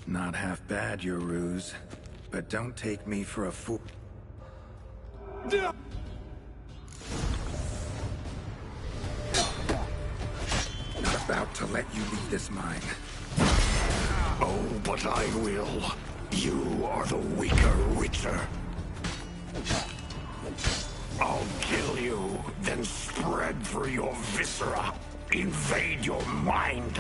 Not half bad, your ruse. But don't take me for a fool. Not about to let you leave this mine. Oh, but I will. You are the weaker Witcher. I'll kill you, then spread through your viscera. Invade your mind.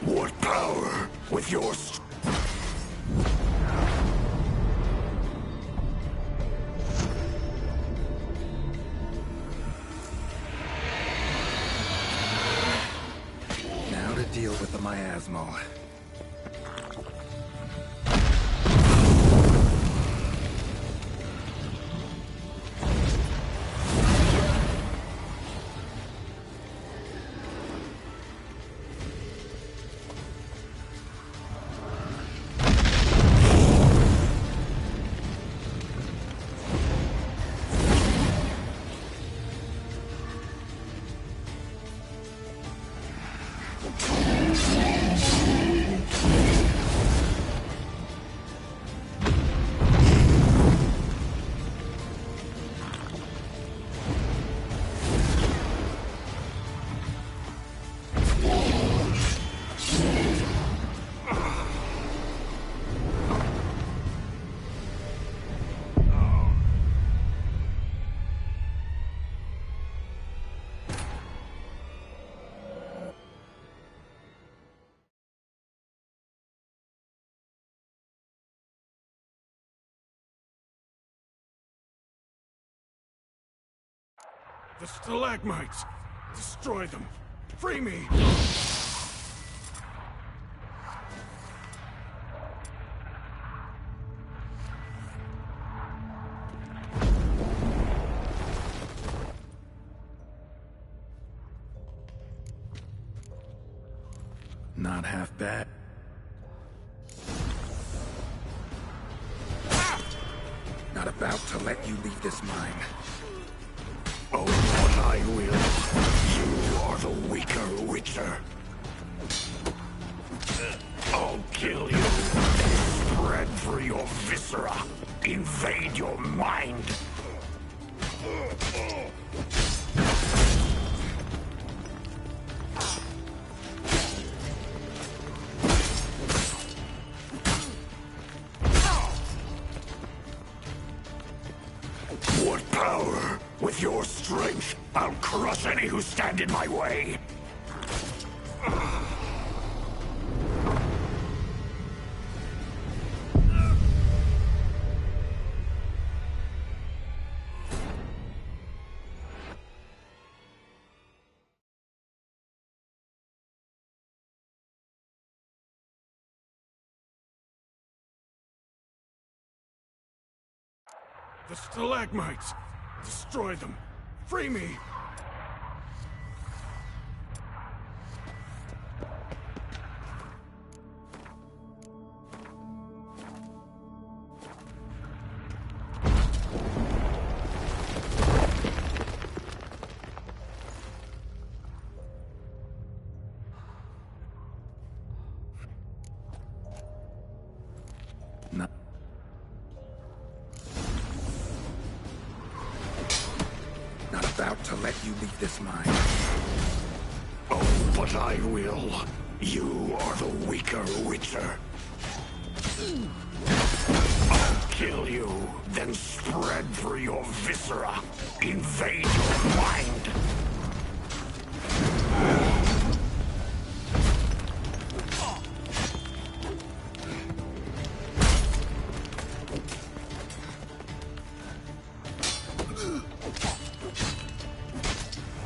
What power with your Now to deal with the miasmal. The stalagmites! Destroy them! Free me! Not half bad. Not about to let you leave this mine. Oh, but I will. You are the weaker Witcher. I'll kill you. Spread through your viscera. Invade your mind. What power? With your strength, I'll crush any who stand in my way. The stalagmites! Destroy them! Free me! Not about to let you leave this mine. Oh, but I will. You are the weaker Witcher. I'll kill you, then spread through your viscera. Invade your mind.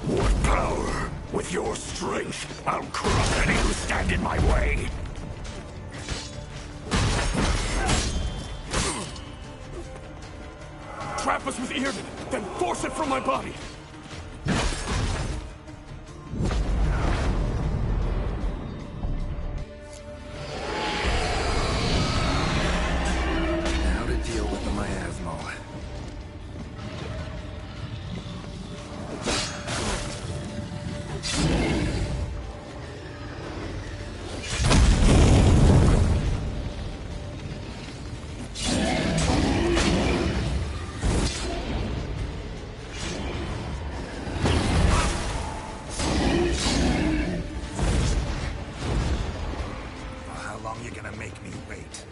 What power? With your strength, I'll crush any who stand in my way. Trap us with Yrden, then force it from my body. me wait.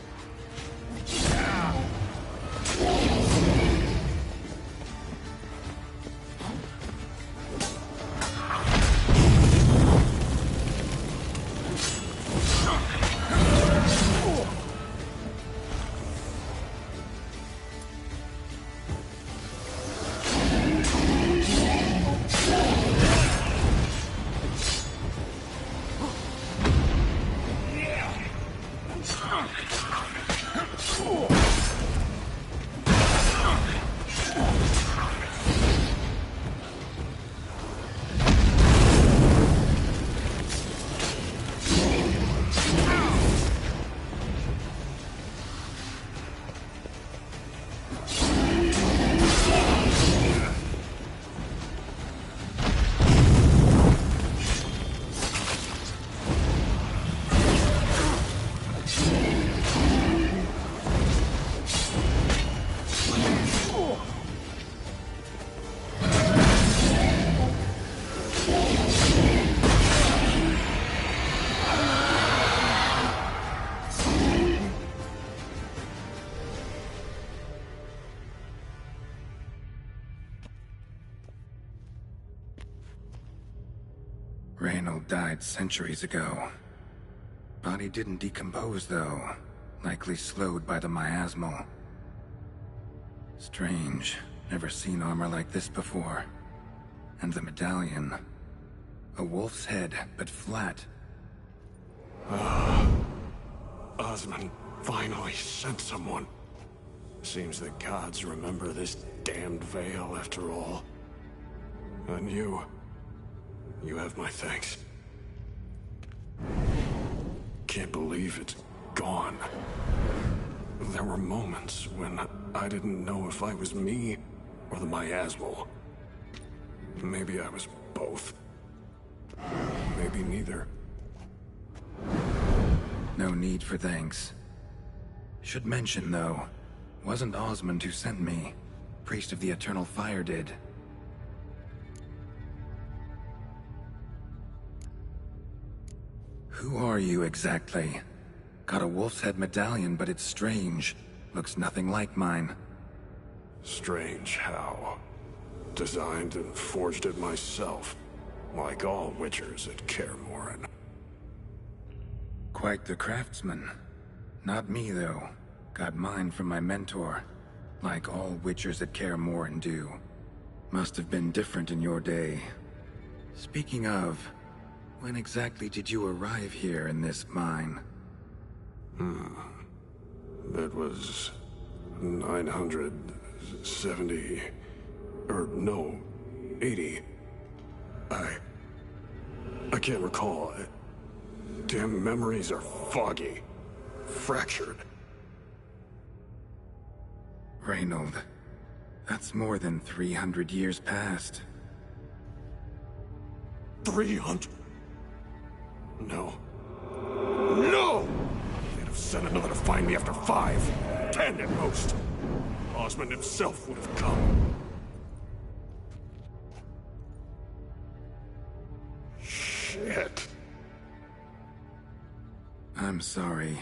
Reynold died centuries ago. Body didn't decompose, though. Likely slowed by the miasmal. Strange. Never seen armor like this before. And the medallion. A wolf's head, but flat. Osmond finally sent someone. Seems the gods remember this damned veil after all. And you have my thanks. Can't believe it's gone. There were moments when I didn't know if I was me or the miasmal. Maybe I was both. Maybe neither. No need for thanks. Should mention, though, wasn't Osmond who sent me. Priest of the Eternal Fire did. Who are you exactly? Got a wolf's head medallion, but it's strange. Looks nothing like mine. Strange how? Designed and forged it myself, like all Witchers at Kaer Morhen. Quite the craftsman. Not me, though. Got mine from my mentor, like all Witchers at Kaer Morhen do. Must have been different in your day. Speaking of, when exactly did you arrive here in this mine? It was 970... or no, 80. I can't recall. Damn memories are foggy. Fractured. Reynold, that's more than 300 years past. 300? No. No! They'd have sent another to find me after 5, 10 at most. Osmond himself would have come. Shit. I'm sorry.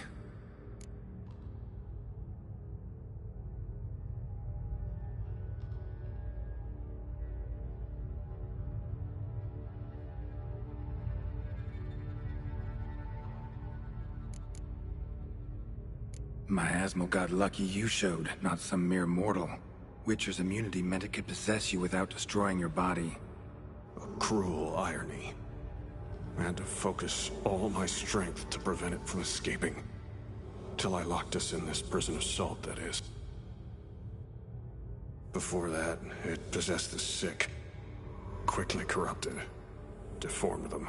Miasmal got lucky you showed, not some mere mortal. Witcher's immunity meant it could possess you without destroying your body. A cruel irony. I had to focus all my strength to prevent it from escaping. Till I locked us in this prison assault, that is. Before that, it possessed the sick. Quickly corrupted. Deformed them.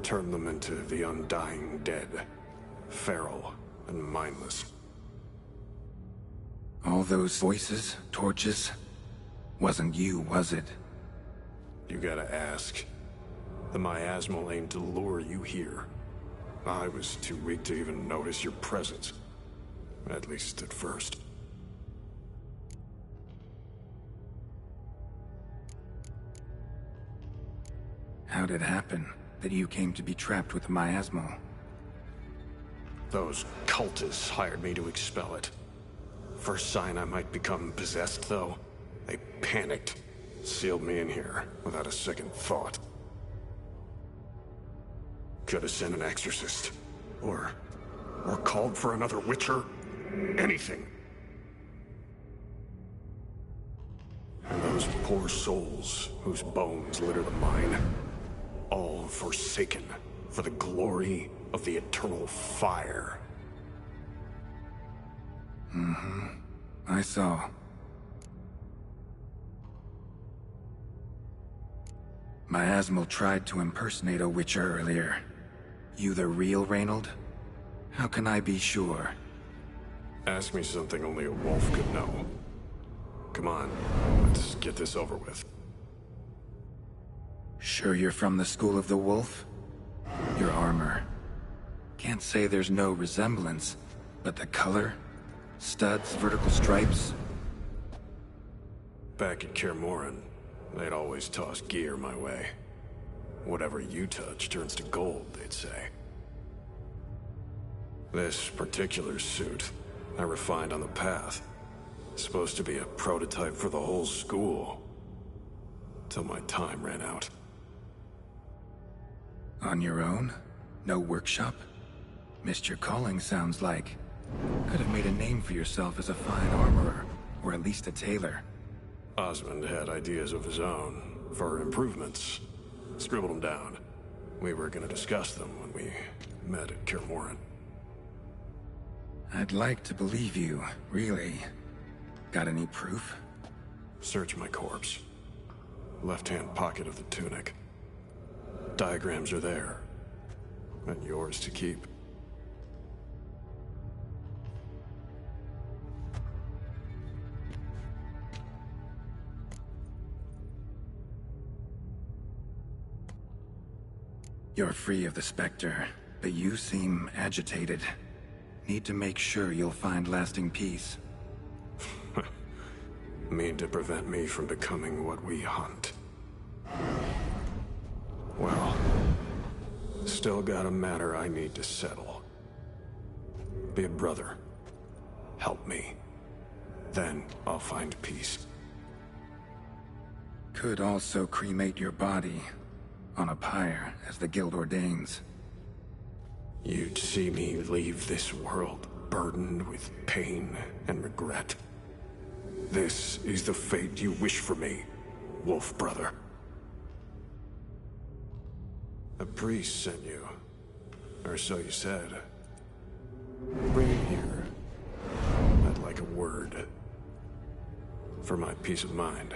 Turned them into the undying dead. Feral and mindless. All those voices, torches, wasn't you, was it? You gotta ask. The miasmal aimed to lure you here. I was too weak to even notice your presence. At least at first. How'd it happen that you came to be trapped with the miasmal? Those cultists hired me to expel it. First sign I might become possessed, though, they panicked. Sealed me in here without a second thought. Could have sent an exorcist. Or called for another Witcher. Anything. And those poor souls whose bones litter the mine. All forsaken for the glory of the eternal fire. I saw. Miasmal tried to impersonate a Witcher earlier. You the real Reynold? How can I be sure? Ask me something only a wolf could know. Come on, let's get this over with. Sure you're from the School of the Wolf? Your armor. Can't say there's no resemblance, but the color? Studs, vertical stripes? Back at Kaer Morhen, they'd always toss gear my way. Whatever you touch turns to gold, they'd say. This particular suit, I refined on the path. Supposed to be a prototype for the whole school. Till my time ran out. On your own? No workshop? Missed your calling, sounds like. Could have made a name for yourself as a fine armorer, or at least a tailor. Osmond had ideas of his own, for improvements. Scribbled them down. We were gonna discuss them when we met at Kaer Morhen. I'd like to believe you, really. Got any proof? Search my corpse. Left-hand pocket of the tunic. Diagrams are there. And yours to keep. You're free of the Spectre, but you seem agitated. Need to make sure you'll find lasting peace. Mean to prevent me from becoming what we hunt. Well, still got a matter I need to settle. Be a brother. Help me. Then I'll find peace. Could also cremate your body on a pyre, as the Guild ordains. You'd see me leave this world burdened with pain and regret. This is the fate you wish for me, Wolf Brother. A priest sent you, or so you said. Bring him here. I'd like a word. For my peace of mind.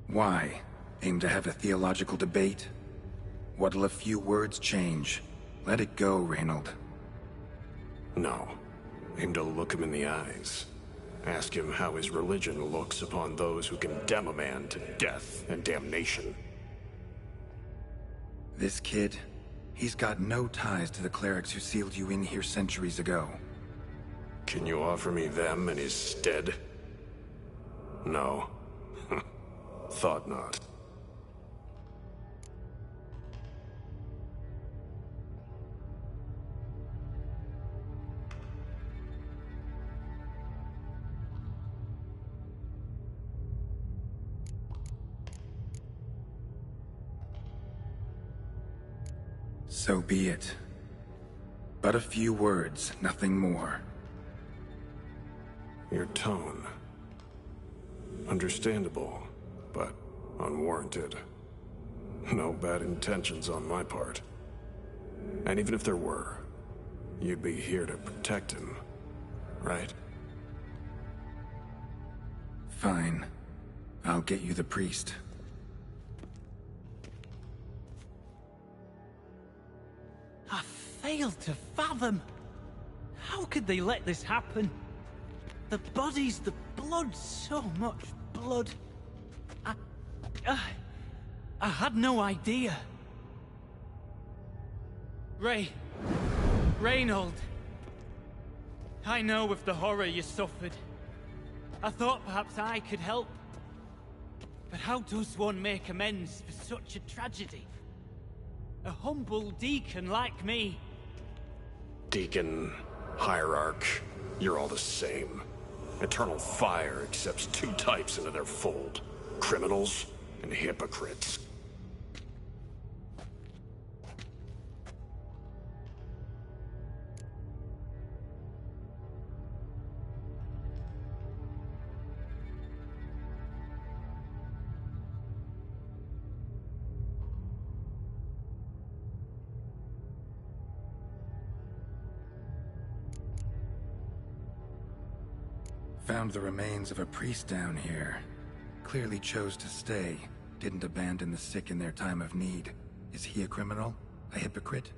Why? Aim to have a theological debate? What'll a few words change? Let it go, Reynold. No. Aim to look him in the eyes. Ask him how his religion looks upon those who condemn a man to death and damnation. This kid, he's got no ties to the clerics who sealed you in here centuries ago. Can you offer me them in his stead? No. Thought not. So be it. But a few words, nothing more. Your tone. Understandable, but unwarranted. No bad intentions on my part. And even if there were, you'd be here to protect him, right? Fine. I'll get you the priest. I failed to fathom. How could they let this happen? The bodies, the blood, so much blood. I had no idea. Reynold. I know of the horror you suffered. I thought perhaps I could help. But how does one make amends for such a tragedy? A humble deacon like me. Deacon, hierarch, you're all the same. Eternal Fire accepts two types into their fold. Criminals and hypocrites. Found the remains of a priest down here. Clearly chose to stay. Didn't abandon the sick in their time of need. Is he a criminal? A hypocrite?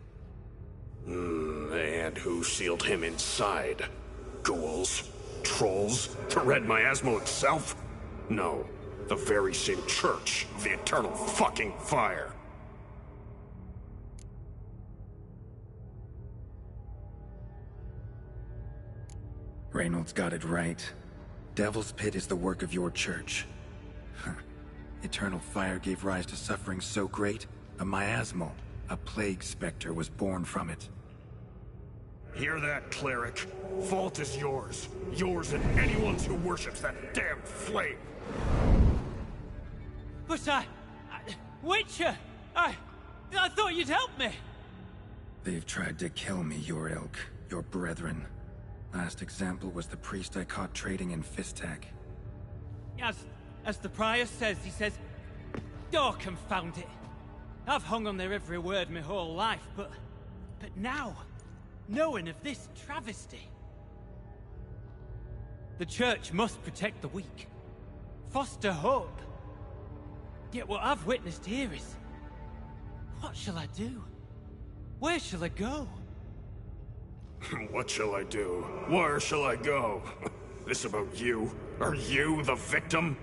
And who sealed him inside? Ghouls? Trolls? The Red Miasmal itself? No. The very same Church of the Eternal fucking Fire. Reynolds got it right. Devil's Pit is the work of your church. Eternal Fire gave rise to suffering so great, a miasmal, a plague specter was born from it. Hear that, cleric? Fault is yours. Yours and anyone's who worships that damn flame. But Witcher! I thought you'd help me! They've tried to kill me, your ilk, your brethren. Last example was the priest I caught trading in Fistak. As the prior says, he says... Oh, confound it. I've hung on their every word my whole life, but now, knowing of this travesty... The Church must protect the weak. Foster hope. Yet what I've witnessed here is... What shall I do? Where shall I go? What shall I do? Where shall I go? This about you? Are you the victim?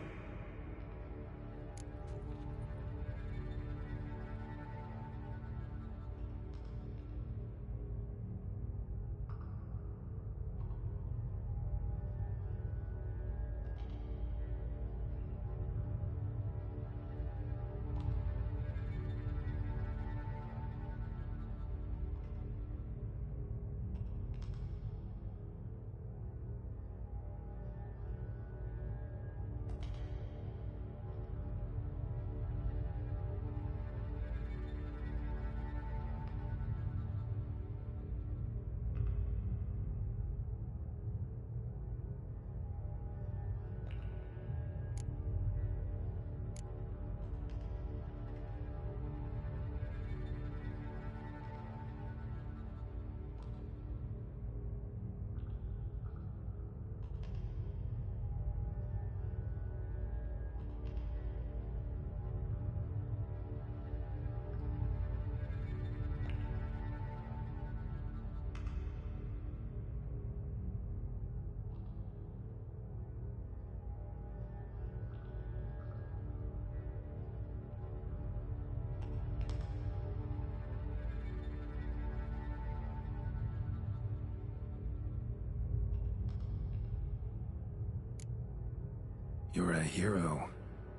You're a hero.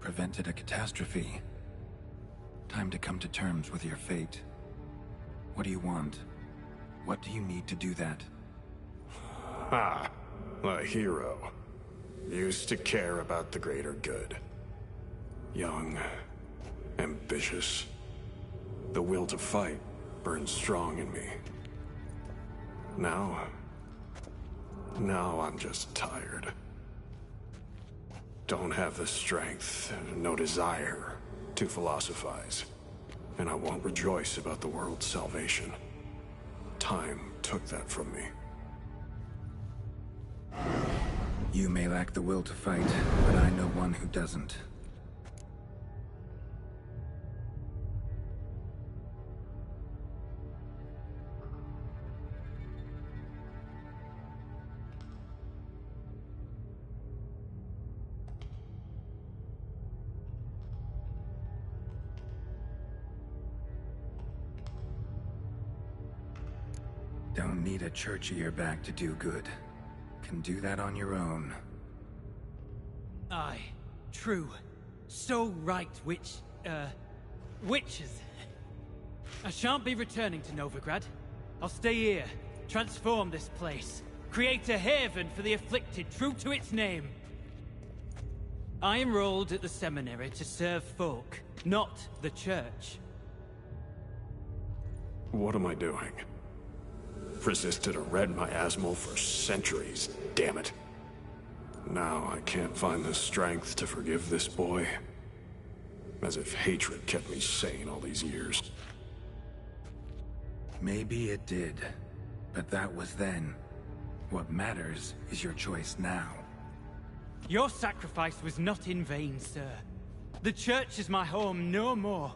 Prevented a catastrophe. Time to come to terms with your fate. What do you want? What do you need to do that? A hero. Used to care about the greater good. Young. Ambitious. The will to fight burns strong in me. Now I'm just tired. Don't have the strength, no desire to philosophize. And I won't rejoice about the world's salvation. Time took that from me. You may lack the will to fight, but I know one who doesn't. Don't need a church at your back to do good. Can do that on your own. Aye, true. So right, witches. I shan't be returning to Novigrad. I'll stay here, transform this place, create a haven for the afflicted, true to its name. I enrolled at the seminary to serve folk, not the church. What am I doing? Resisted a red miasmal for centuries, damn it. Now I can't find the strength to forgive this boy. As if hatred kept me sane all these years. Maybe it did, but that was then. What matters is your choice now. Your sacrifice was not in vain, sir. The church is my home no more.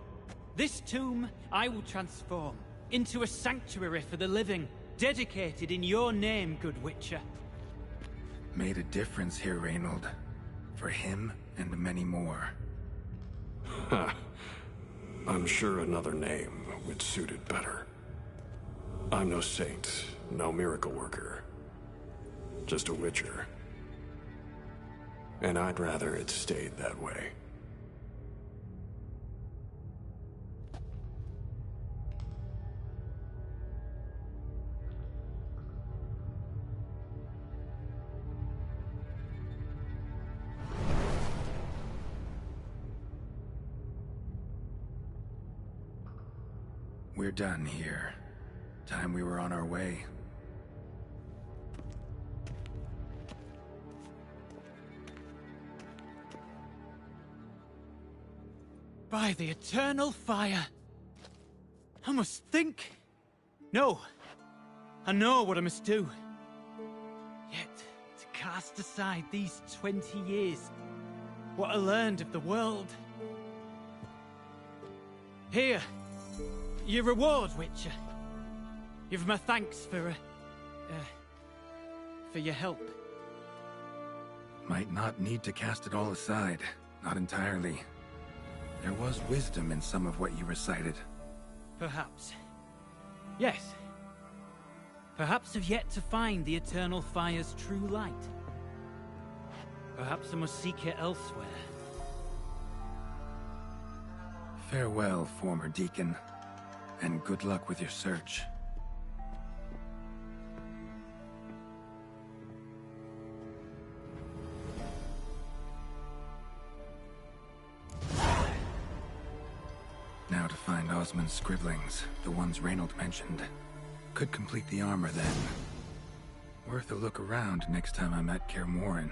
This tomb I will transform into a sanctuary for the living, dedicated in your name, good Witcher. Made a difference here, Reynold. For him and many more. Ha. I'm sure another name would suit it better. I'm no saint, no miracle worker. Just a Witcher. And I'd rather it stayed that way. We're done here. Time we were on our way. By the eternal fire. I must think. No. I know what I must do. Yet, to cast aside these 20 years, what I learned of the world. Here. Your reward, Witcher. You've my thanks for your help. Might not need to cast it all aside. Not entirely. There was wisdom in some of what you recited. Perhaps. Yes. Perhaps I've yet to find the eternal fire's true light. Perhaps I must seek it elsewhere. Farewell, former deacon. And good luck with your search. Now to find Osmond's scribblings, the ones Reynold mentioned. Could complete the armor then. Worth a look around next time I'm at Kaer Morhen.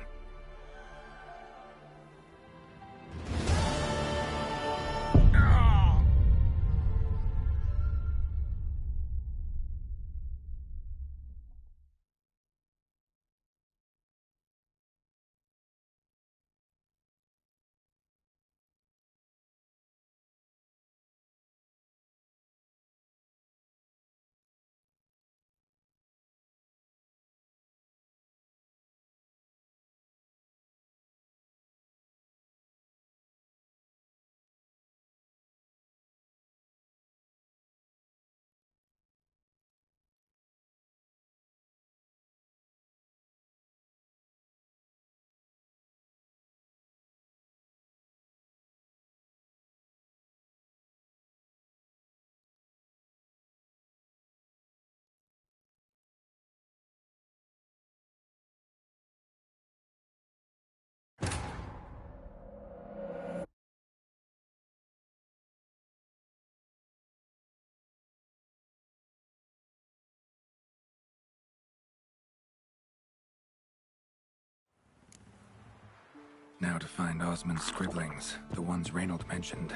Now to find Osmond's scribblings, the ones Reynold mentioned.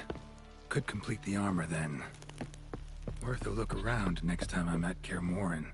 Could complete the armor then. Worth a look around next time I'm at Kaer Morhen.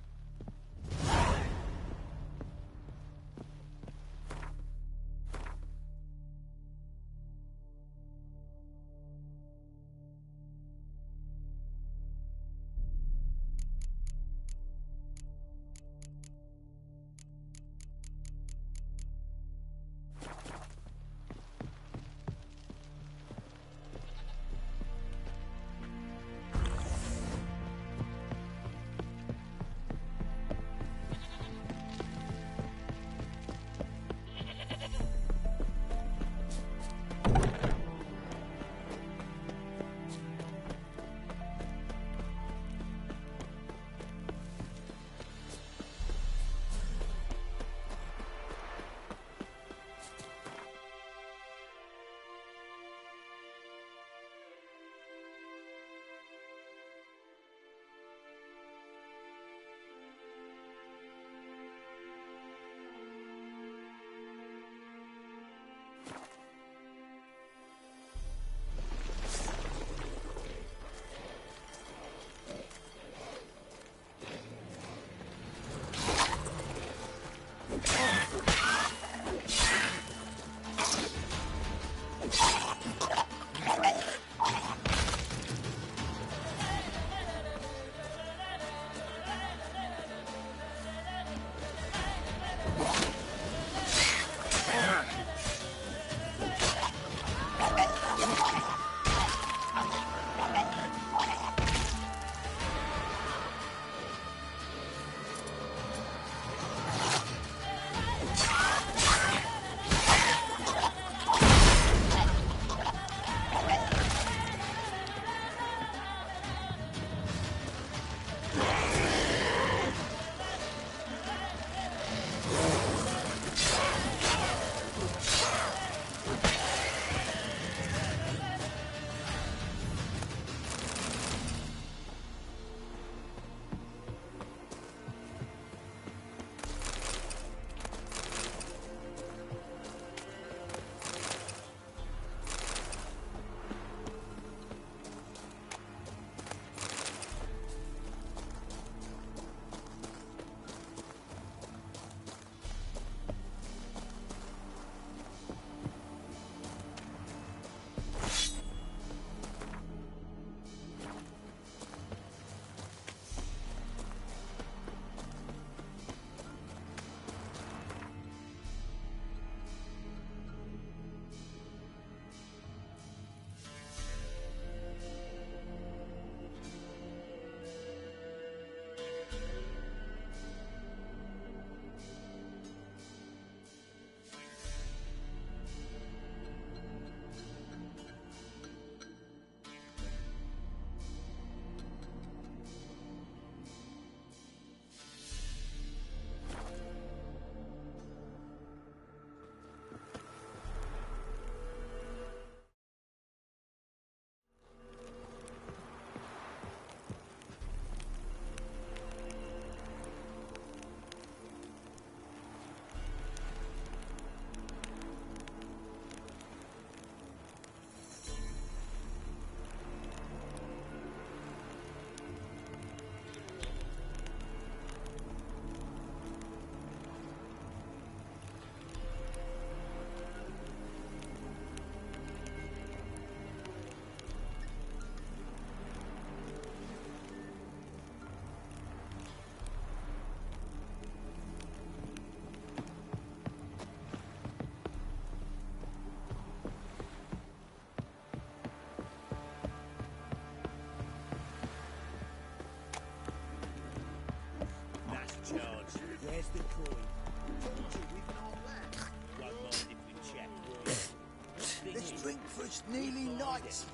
It's nearly night.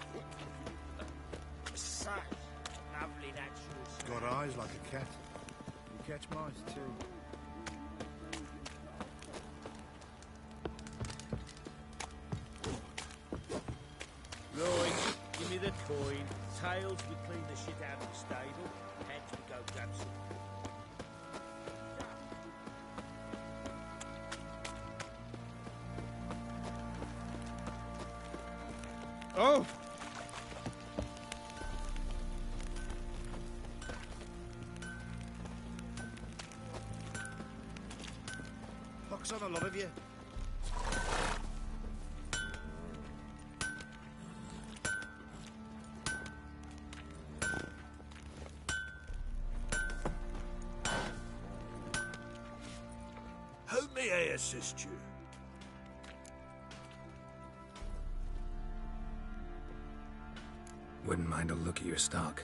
Such lovely natural Got eyes like a cat. You catch mice too. Right, give me the coin. Tails, we clean the shit out of the stable. Heads, we go grab some. Oh! Pox on a lot of you. Who may I assist you? Wouldn't mind a look at your stock.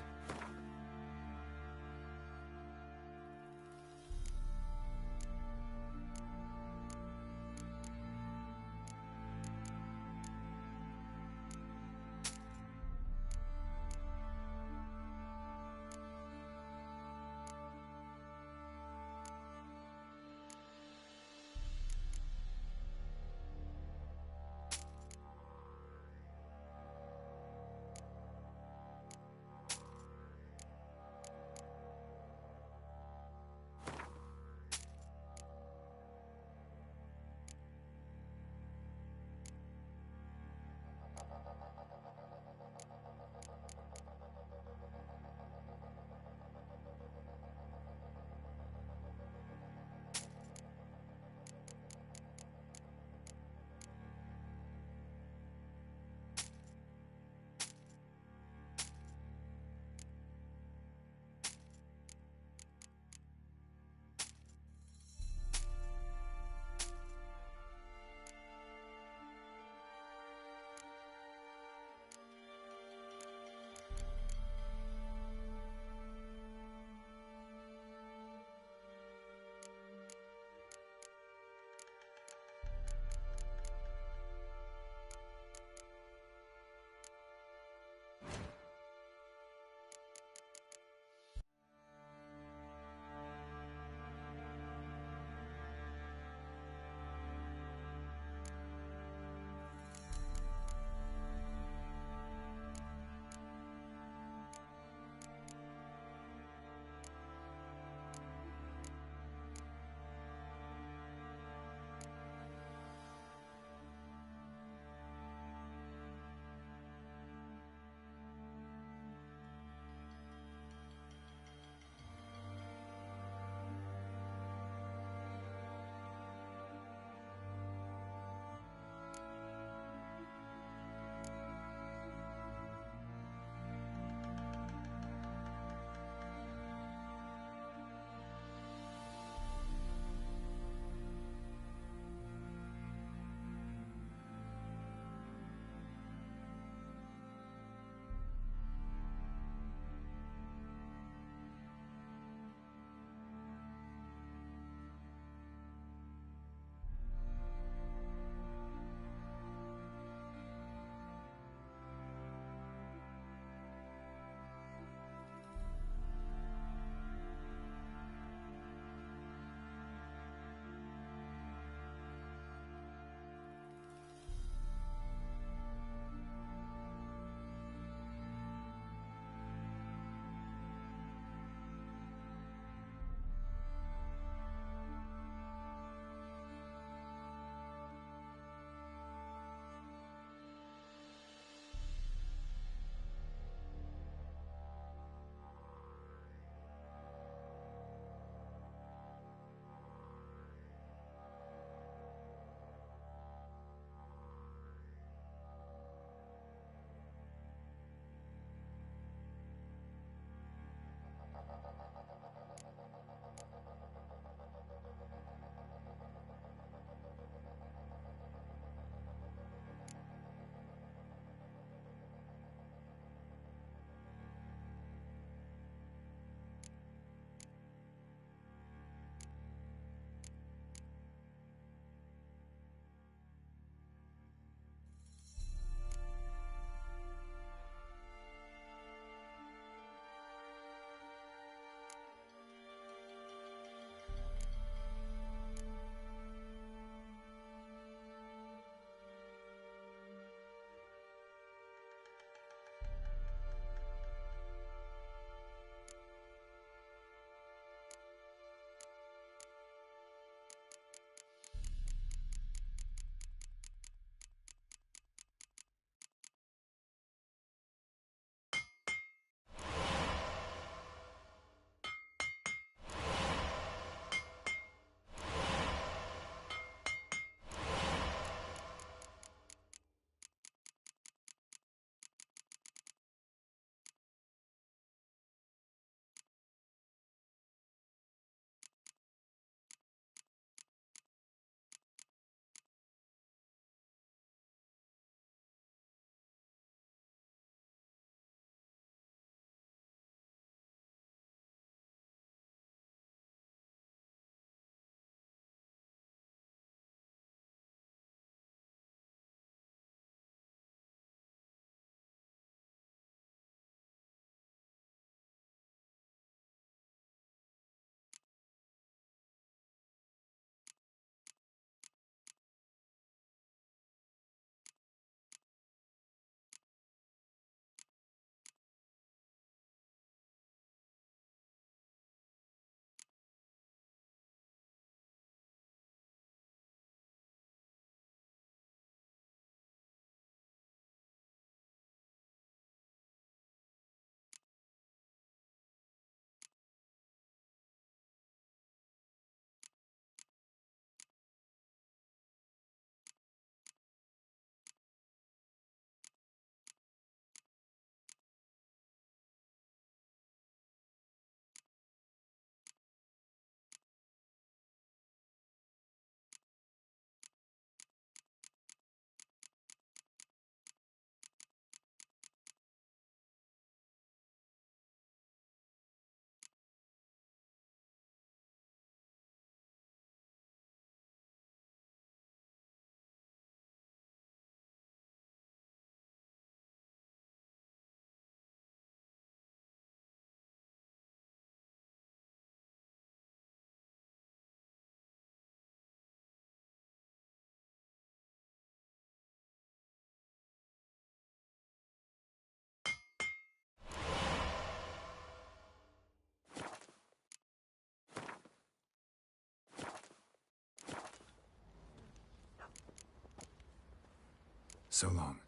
So long.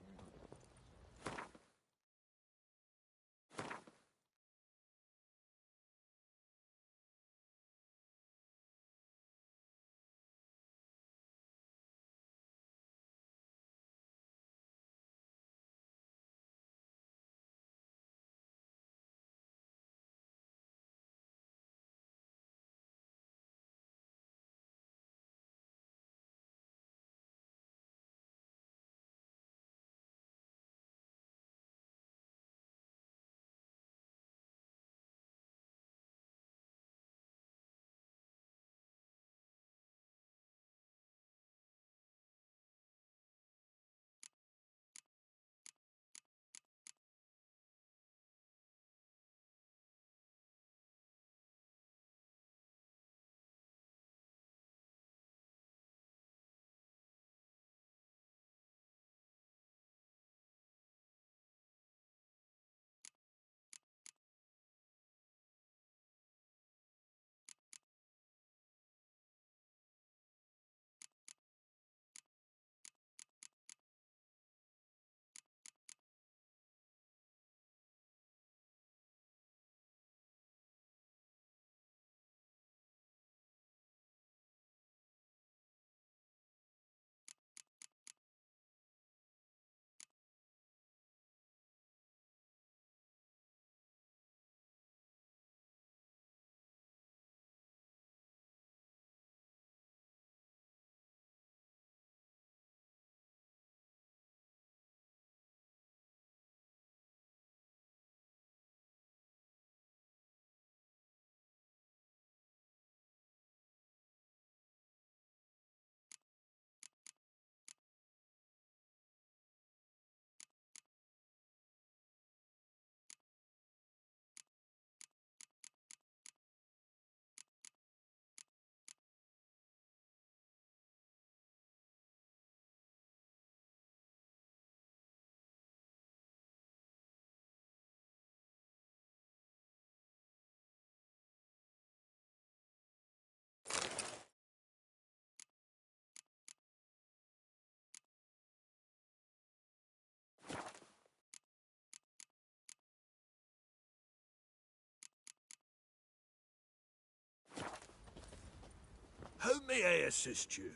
How may I assist you?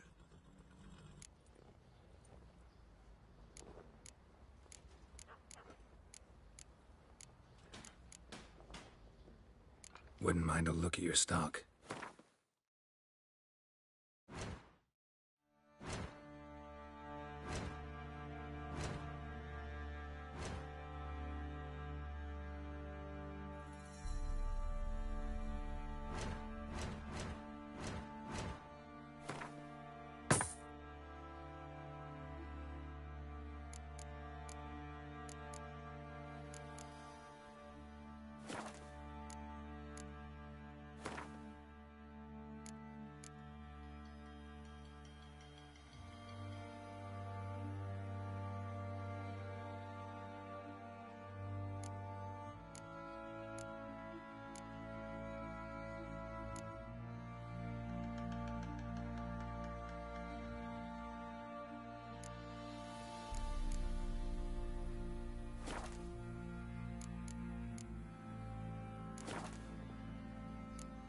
Wouldn't mind a look at your stock.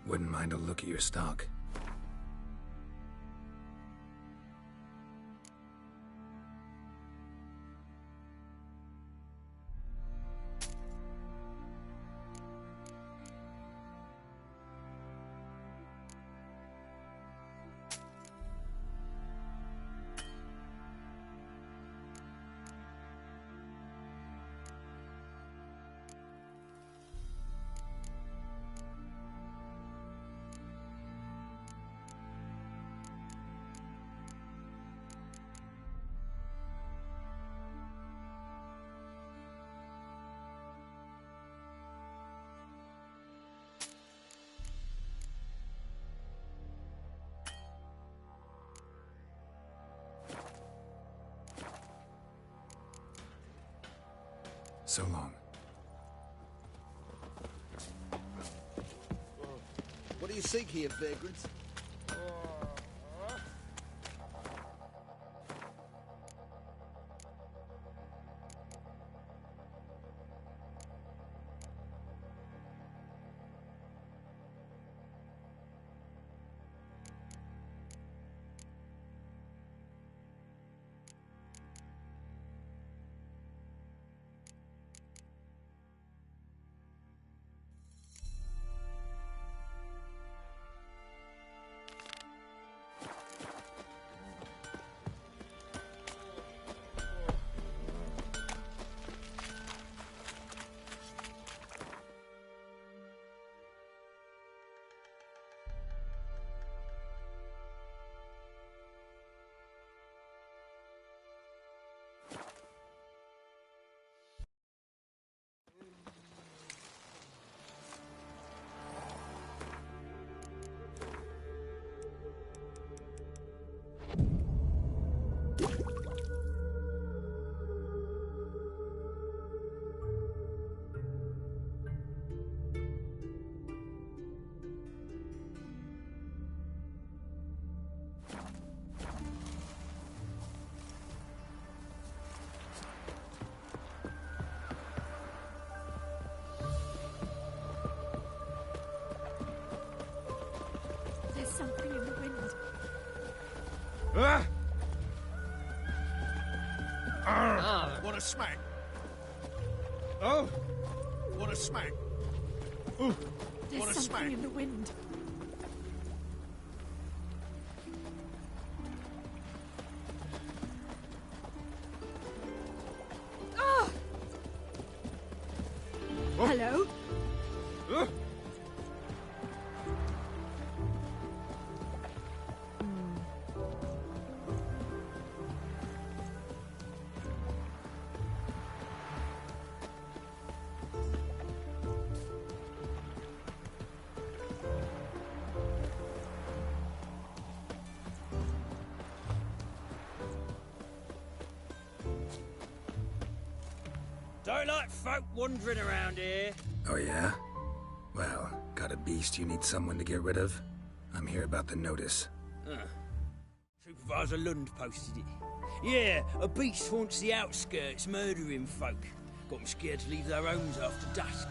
Wouldn't mind a look at your stock. So long. What do you seek here, vagrants? Want a smack? Oh! Want a smack? Ooh! There's Want a something smack? in the wind. Ah! Hello? Don't like folk wandering around here. Oh yeah? Well, got a beast you need someone to get rid of? I'm here about the notice. Supervisor Lund posted it. Yeah, a beast haunts the outskirts, murdering folk. Got them scared to leave their homes after dusk.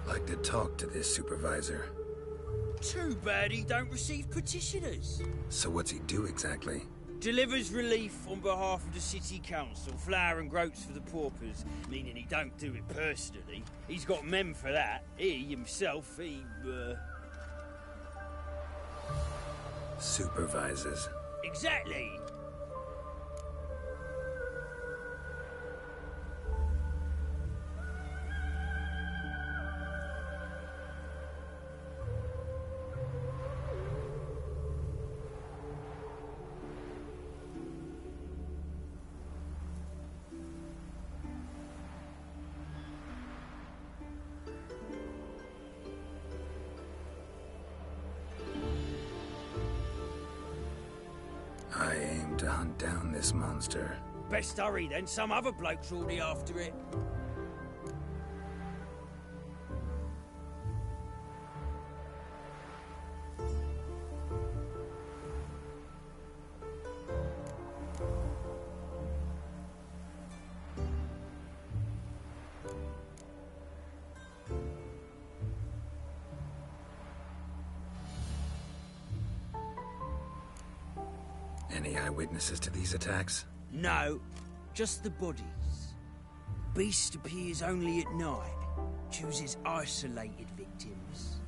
Like to talk to this supervisor. Too bad he don't receive petitioners. So what's he do exactly? Delivers relief on behalf of the city council, flour and groats for the paupers, meaning he don't do it personally. He's got men for that. He himself, Supervises. Exactly. I aim to hunt down this monster. Best hurry then, some other bloke's already after it. Any eyewitnesses to these attacks? No, just the bodies. Beast appears only at night. Chooses isolated victims.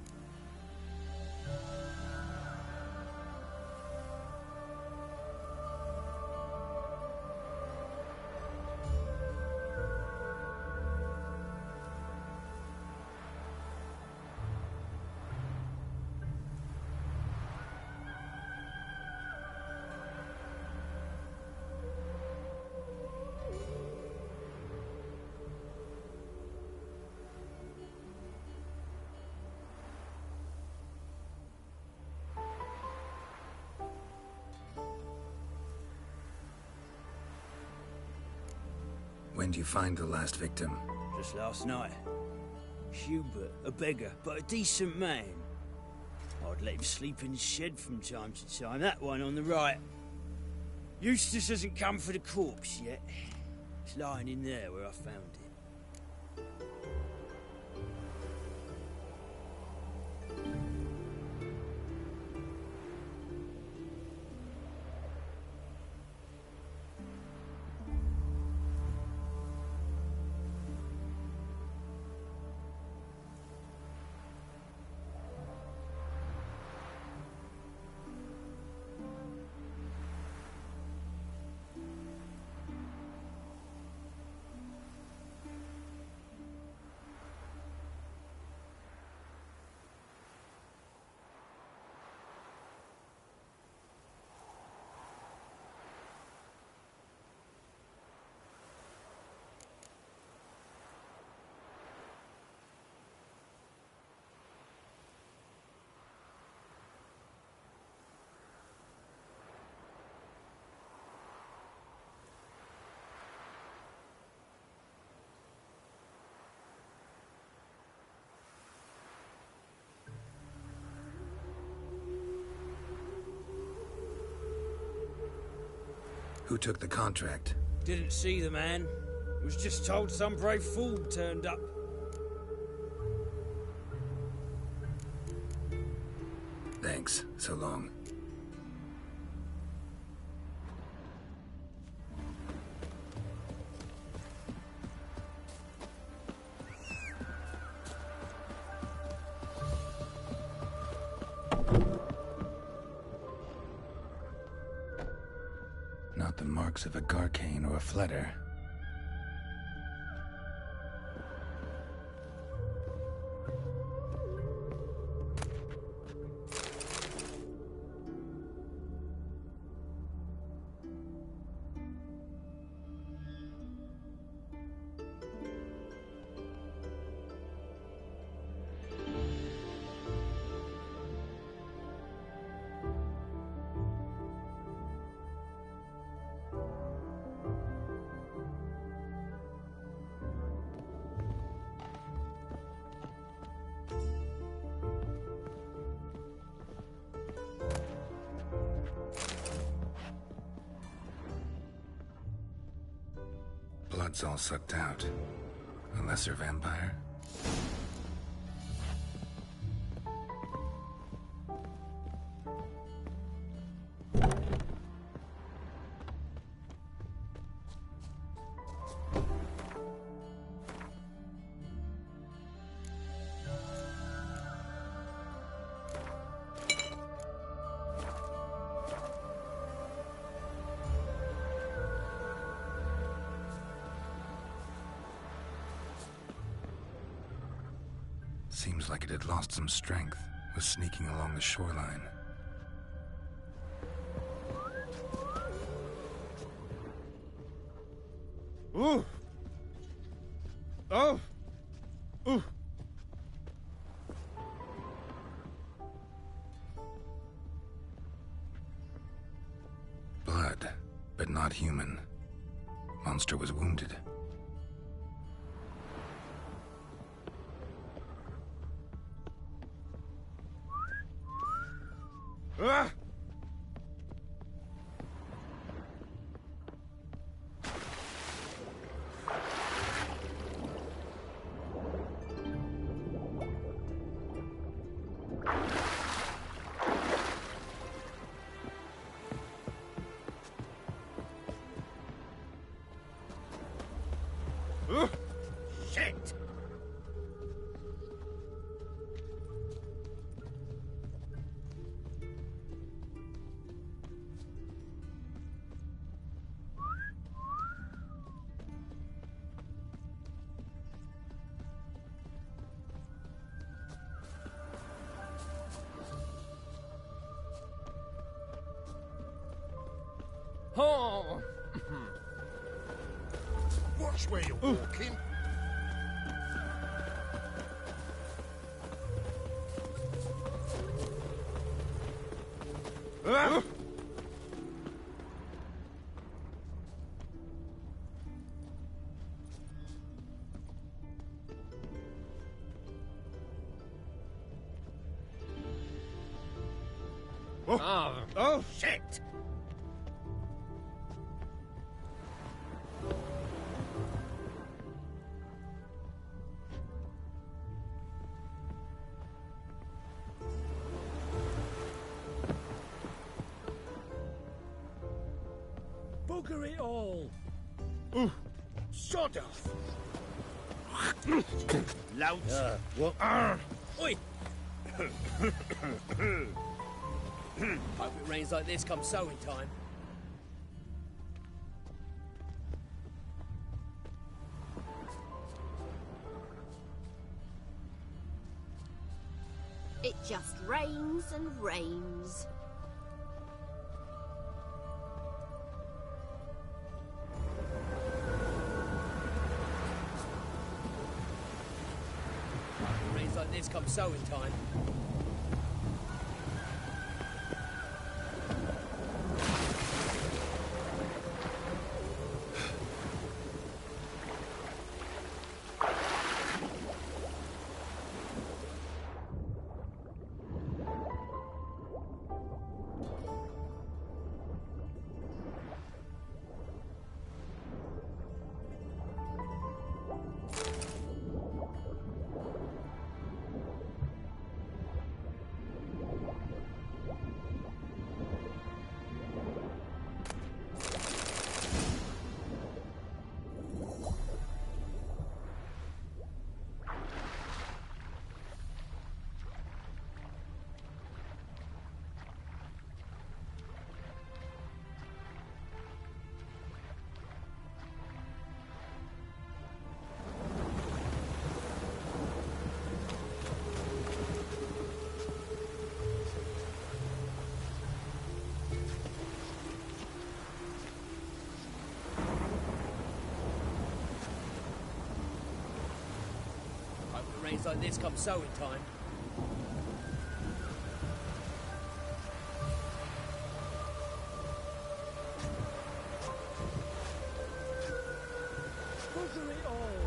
When do you find the last victim? Just last night. Hubert, a beggar, but a decent man. I'd let him sleep in the shed from time to time. That one on the right. Eustace hasn't come for the corpse yet. It's lying in there where I found it. Who took the contract? Didn't see the man. Was just told some brave fool turned up. Thanks. So long. Not the marks of a Garcane or a Fletter. Blood's all sucked out. A lesser vampire? Seems like it had lost some strength, was sneaking along the shoreline. Ooh! Oh! Ooh! Blood, but not human. Monster was wounded. Ah! Shit! Oh! Watch where you're walking. Ah! Oh, shit! Bugger it all! Sod off! Lout! What? Oi! Hope it rains like this come sowing time. It just rains and rains. Hope it rains like this come sowing time. Hope it rains like this come sowing time. Bugger it all!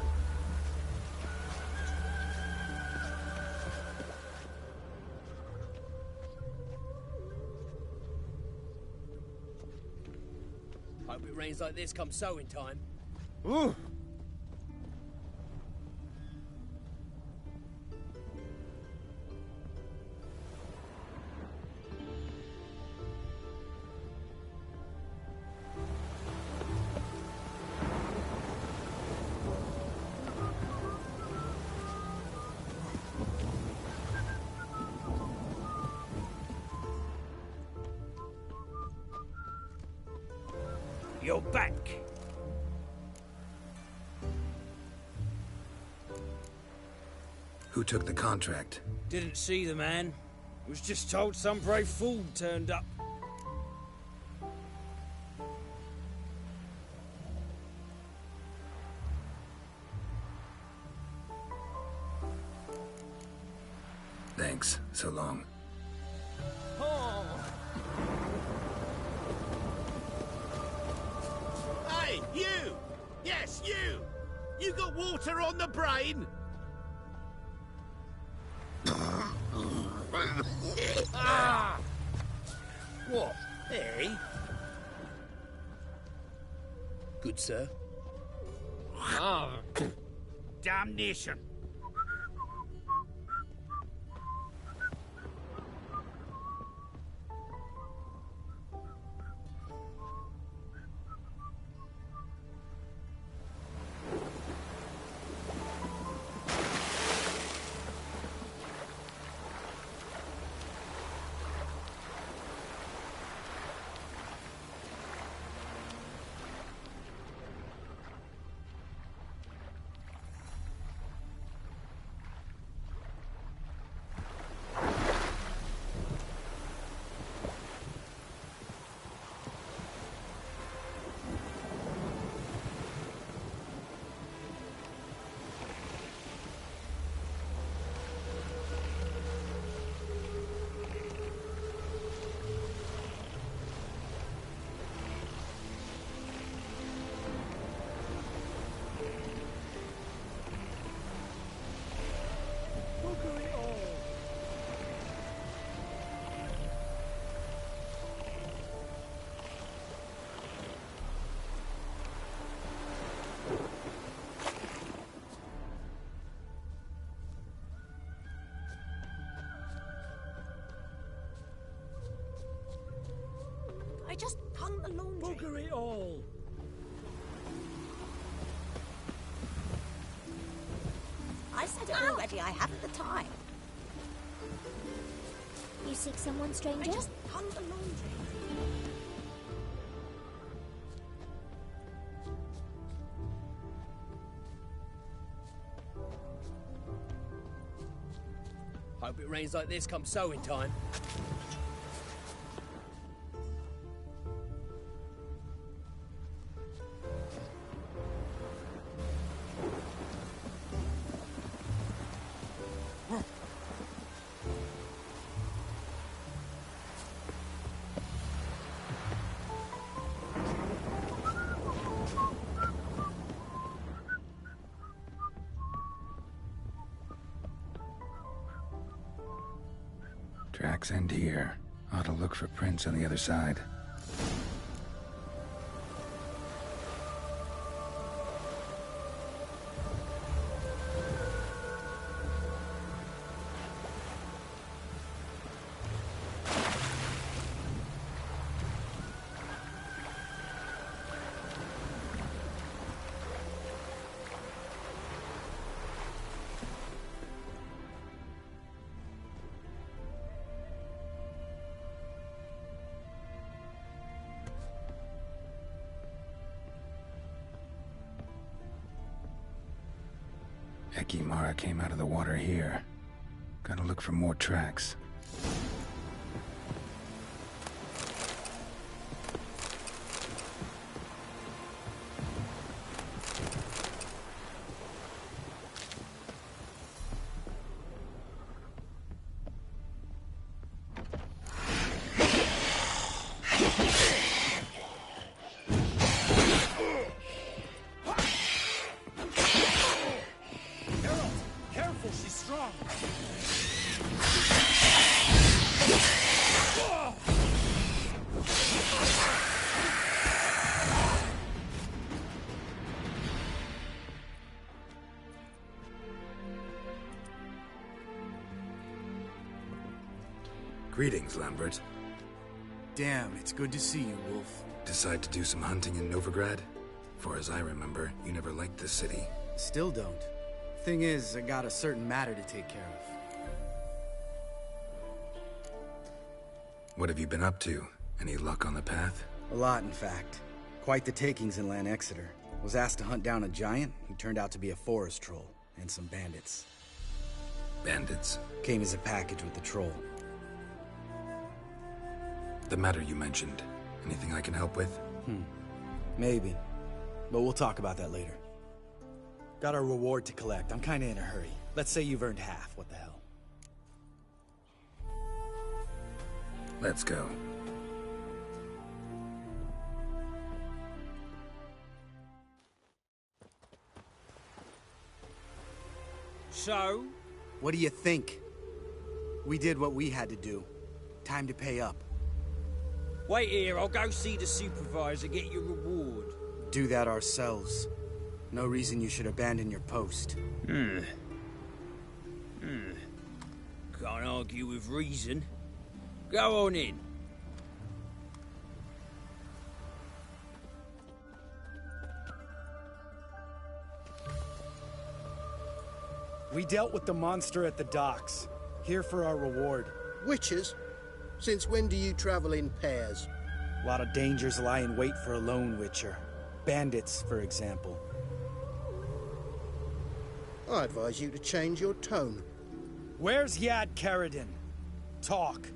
Hope it rains like this come sowing time. Ooh! You're back. Who took the contract? Didn't see the man. Was just told some brave fool turned up. Thanks. So long. Hey, you! Yes, you! You got water on the brain? What? Hey? Good, sir. Damnation! hung the laundry. Bugger it all! I said it already, I haven't the time. You seek someone, I stranger? just hung the laundry. Hope it rains like this come sowing time. Tracks end here. Ought to look for prints on the other side. Ekimara came out of the water here. Gotta look for more tracks. Careful, she's strong! Greetings, Lambert. Damn, it's good to see you, Wolf. Decide to do some hunting in Novigrad? For as I remember, you never liked this city. Still don't. Thing is, I got a certain matter to take care of. What have you been up to? Any luck on the path? A lot, in fact. Quite the takings in Lan Exeter. Was asked to hunt down a giant who turned out to be a forest troll, and some bandits. Bandits? Came as a package with the troll. The matter you mentioned. Anything I can help with? Maybe. But we'll talk about that later. Got a reward to collect. I'm kinda in a hurry. Let's say you've earned half. What the hell? Let's go. So? What do you think? We did what we had to do. Time to pay up. Wait here, I'll go see the supervisor, get your reward. Do that ourselves. No reason you should abandon your post. Can't argue with reason. Go on in. We dealt with the monster at the docks. Here for our reward. Witches? Since when do you travel in pairs? A lot of dangers lie in wait for a lone witcher. Bandits, for example. I advise you to change your tone. Where's Yad Karadin? Talk.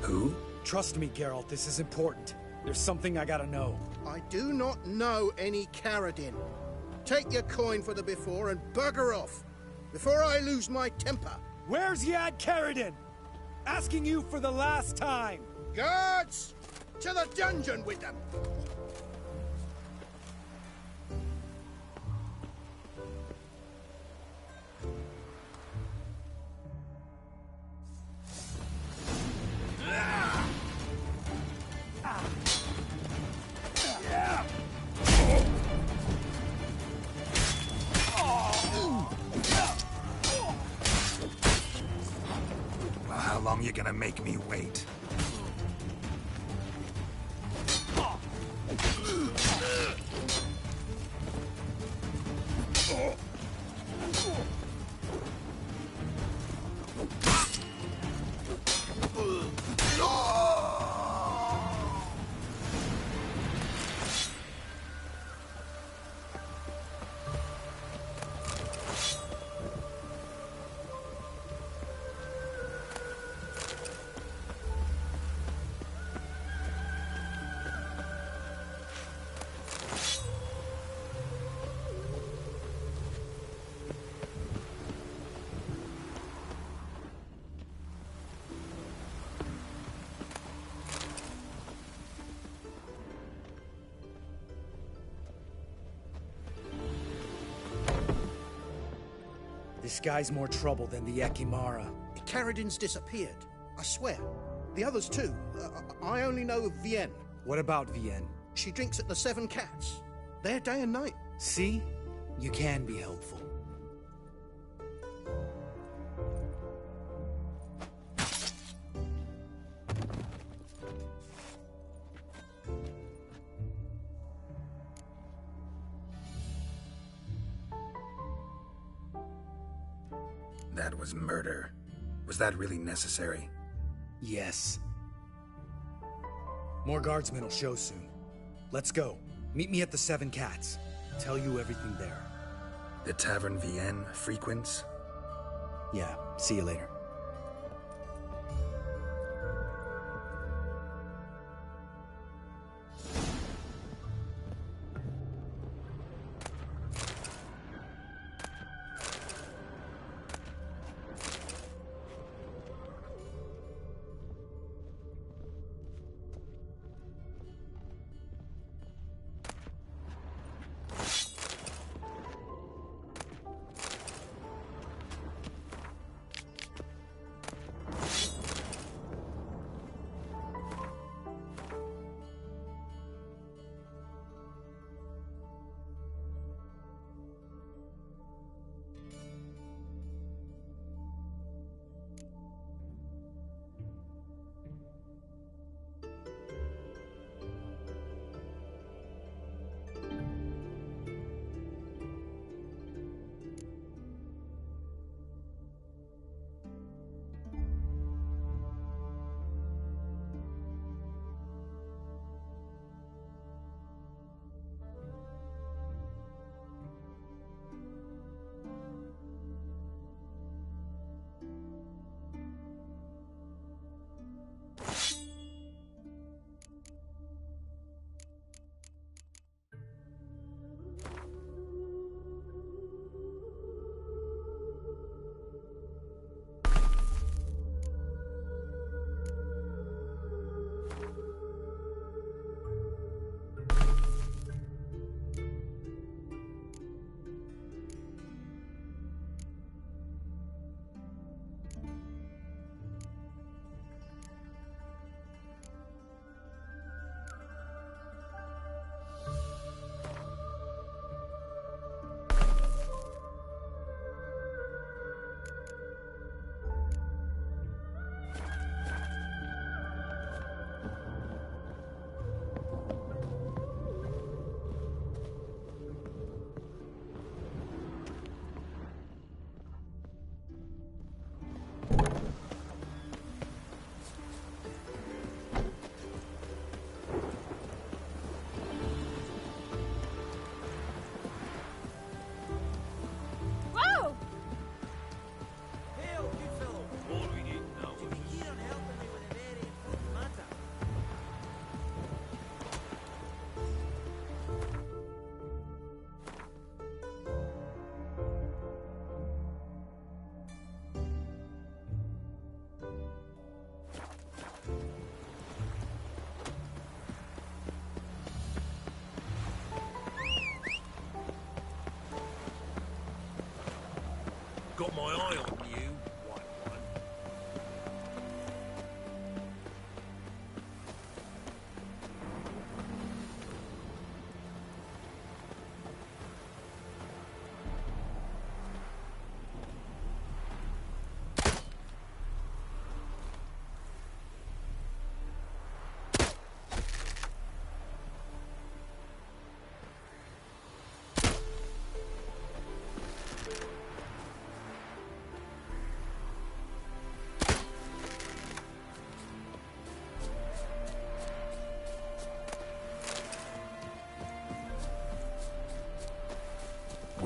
Who? Trust me, Geralt, this is important. There's something I gotta know. I do not know any Karadin. Take your coin for the before and bugger off, before I lose my temper. Where's Yad Karadin? Asking you for the last time. Guards! To the dungeon with them! you gonna make me wait? This guy's more trouble than the Ekimara. Caradin's disappeared. I swear. The others too. I only know of Vienne. What about Vienne? She drinks at the Seven Cats. There day and night. See? You can be helpful. That was murder. Was that really necessary? Yes. More guardsmen will show soon. Let's go. Meet me at the Seven Cats. Tell you everything there. The Tavern Vienne frequents? Yeah, see you later.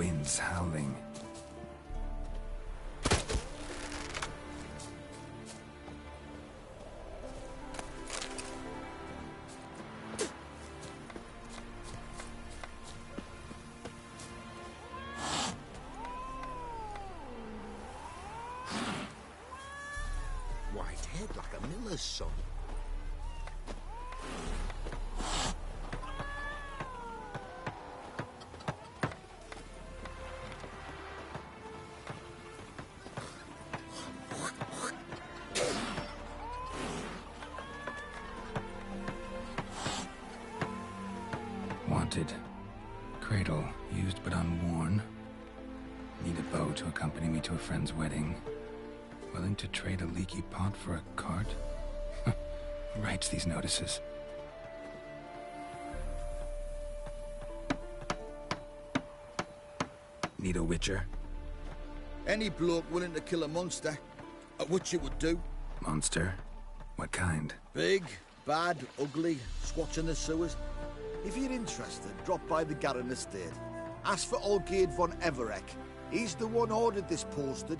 winds howling. White head like a miller's son. Wanted. Cradle, used but unworn. Need a bow to accompany me to a friend's wedding. Willing to trade a leaky pot for a cart? Who writes these notices? Need a witcher? Any bloke willing to kill a monster, a witcher would do. Monster? What kind? Big, bad, ugly, squats in the sewers. If you're interested, drop by the Garren estate. Ask for Olgierd von Everek. He's the one ordered this posted.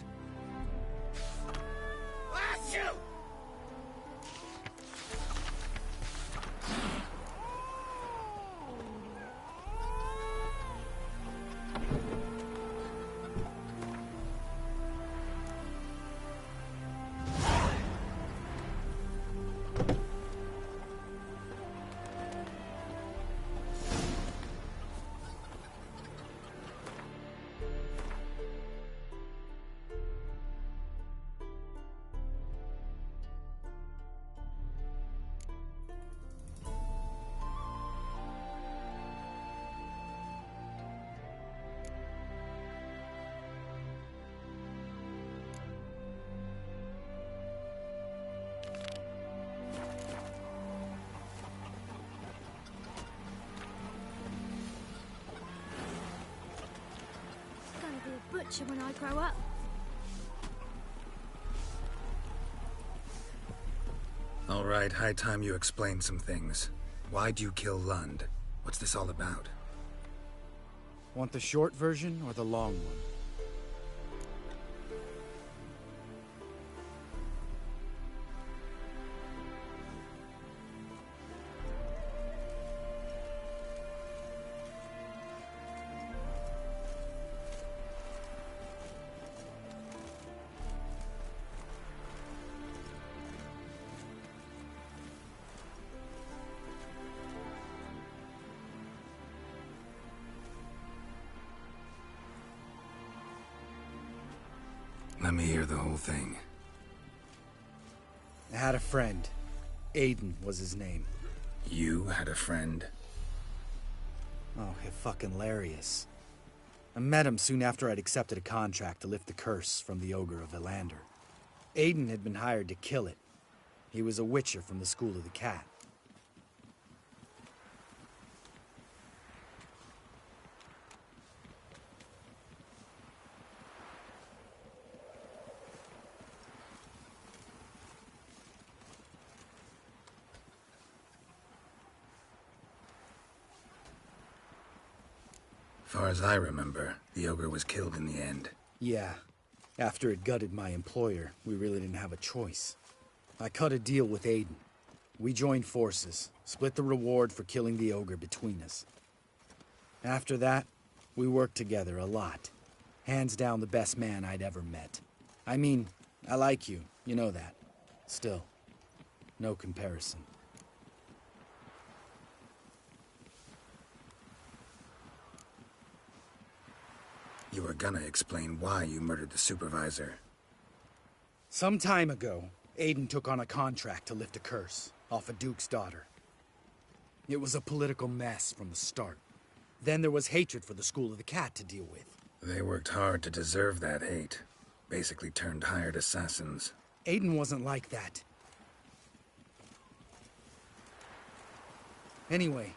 Butcher when I grow up. All right, high time you explain some things. Why'd you kill Lund? What's this all about? Want the short version or the long one? Let me hear the whole thing. I had a friend. Aiden was his name. You had a friend? Oh, fucking hilarious. I met him soon after I'd accepted a contract to lift the curse from the Ogre of Elander. Aiden had been hired to kill it. He was a witcher from the School of the Cat. Far as I remember, the ogre was killed in the end. Yeah. After it gutted my employer, we really didn't have a choice. I cut a deal with Aiden. We joined forces, split the reward for killing the ogre between us. After that, we worked together a lot. Hands down the best man I'd ever met. I mean, I like you, you know that. Still, no comparison. You were gonna explain why you murdered the supervisor. Some time ago, Aiden took on a contract to lift a curse off a duke's daughter. It was a political mess from the start. Then there was hatred for the School of the Cat to deal with. They worked hard to deserve that hate. Basically turned hired assassins. Aiden wasn't like that. Anyway,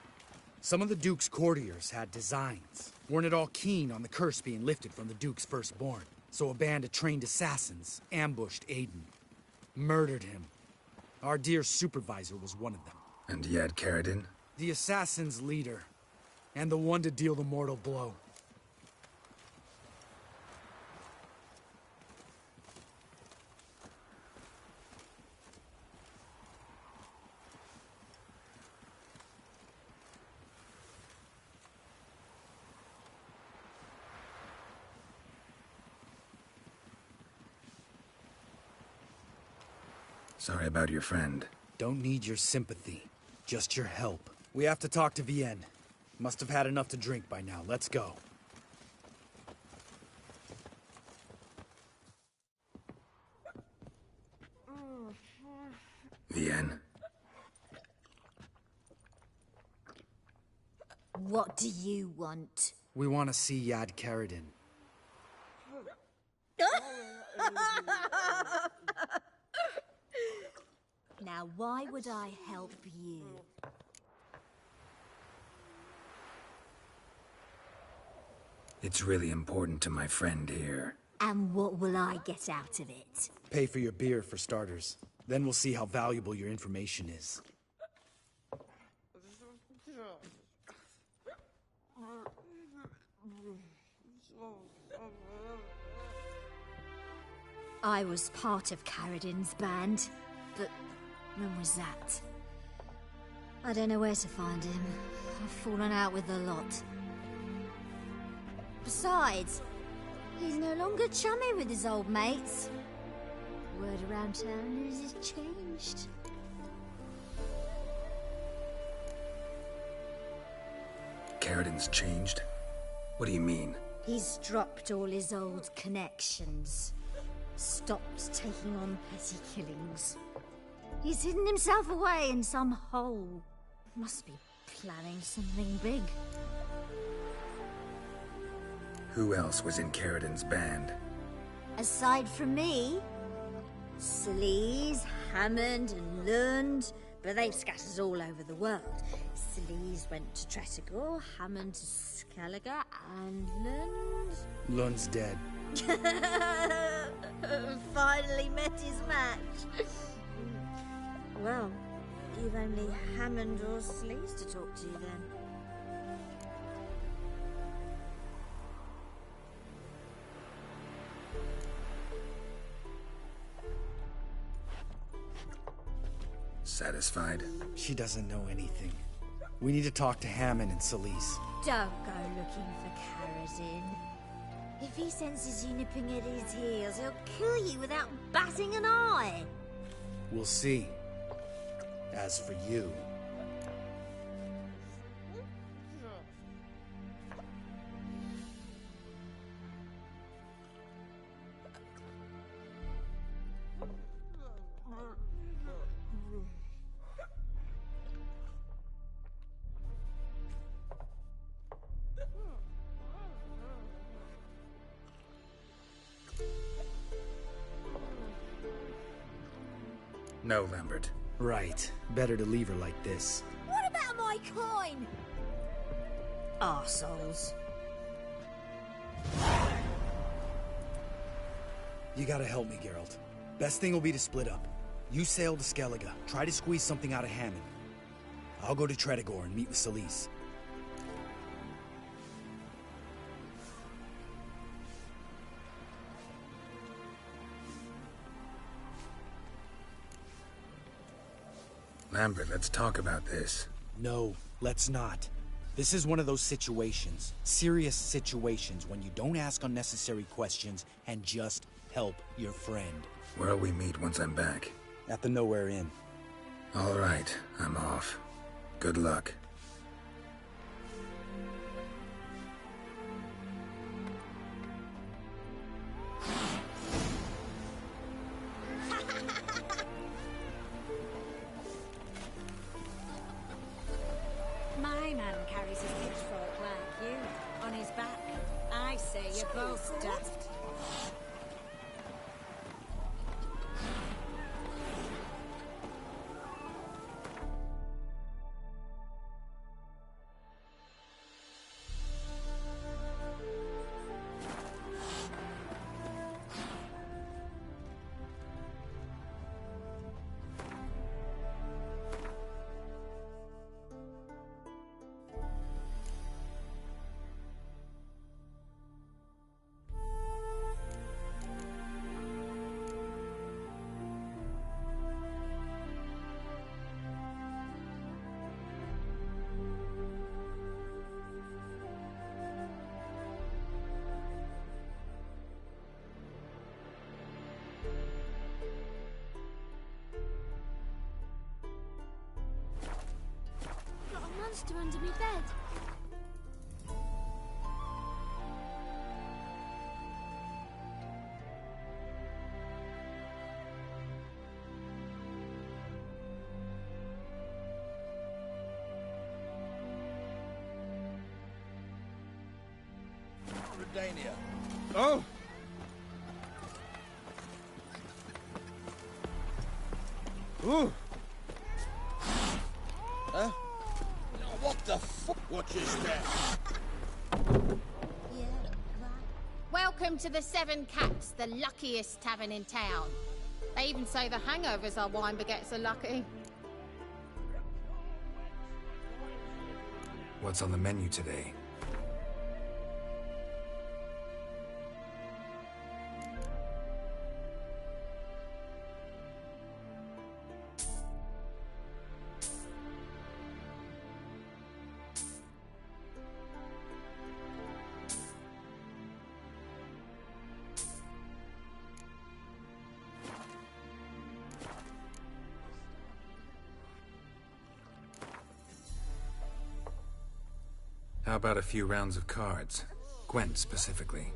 some of the Duke's courtiers had designs. Weren't at all keen on the curse being lifted from the Duke's firstborn. So a band of trained assassins ambushed Aiden. Murdered him. Our dear supervisor was one of them. And Yad Karadin? The assassin's leader. And the one to deal the mortal blow. Sorry about your friend. Don't need your sympathy, just your help. We have to talk to Vienne. Must have had enough to drink by now. Let's go. Vienne? What do you want? We want to see Yad Karadin. Now, why would I help you? It's really important to my friend here. And what will I get out of it? Pay for your beer, for starters. Then we'll see how valuable your information is. I was part of Karadin's band, but when was that? I don't know where to find him. I've fallen out with a lot. Besides, he's no longer chummy with his old mates. Word around town is he's changed. Karadin's changed? What do you mean? He's dropped all his old connections. Stopped taking on petty killings. He's hidden himself away in some hole. Must be planning something big. Who else was in Karadin's band? Aside from me, Sleaze, Hammond and Lund, but they've scattered all over the world. Sleaze went to Tretogor, Hammond to Skellige, and Lund... Lund's dead. Finally met his match. Well, you've only Hammond or Sleaze to talk to then. Satisfied? She doesn't know anything. We need to talk to Hammond and Sleaze. Don't go looking for Karadin. If he senses you nipping at his heels, he'll kill you without batting an eye. We'll see. As for you... No, Lambert. Right. Better to leave her like this. What about my coin? Arseholes. You gotta help me, Geralt. Best thing will be to split up. You sail to Skellige, try to squeeze something out of Hammond. I'll go to Tretogor and meet with Sleaze. Lambert, let's talk about this. No, let's not. This is one of those situations, serious situations, when you don't ask unnecessary questions and just help your friend. Where'll we meet once I'm back? At the Nowhere Inn. All right, I'm off. Good luck. My man carries his pitchfork like you, on his back. I say you're both daft. monster under me bed. Redania. Oh! Ooh! Huh? What the fuck? What is that? Yeah, right. Welcome to the Seven Cats, the luckiest tavern in town. They even say the hangovers our wine baguettes are lucky. What's on the menu today? How about a few rounds of cards? Gwent specifically.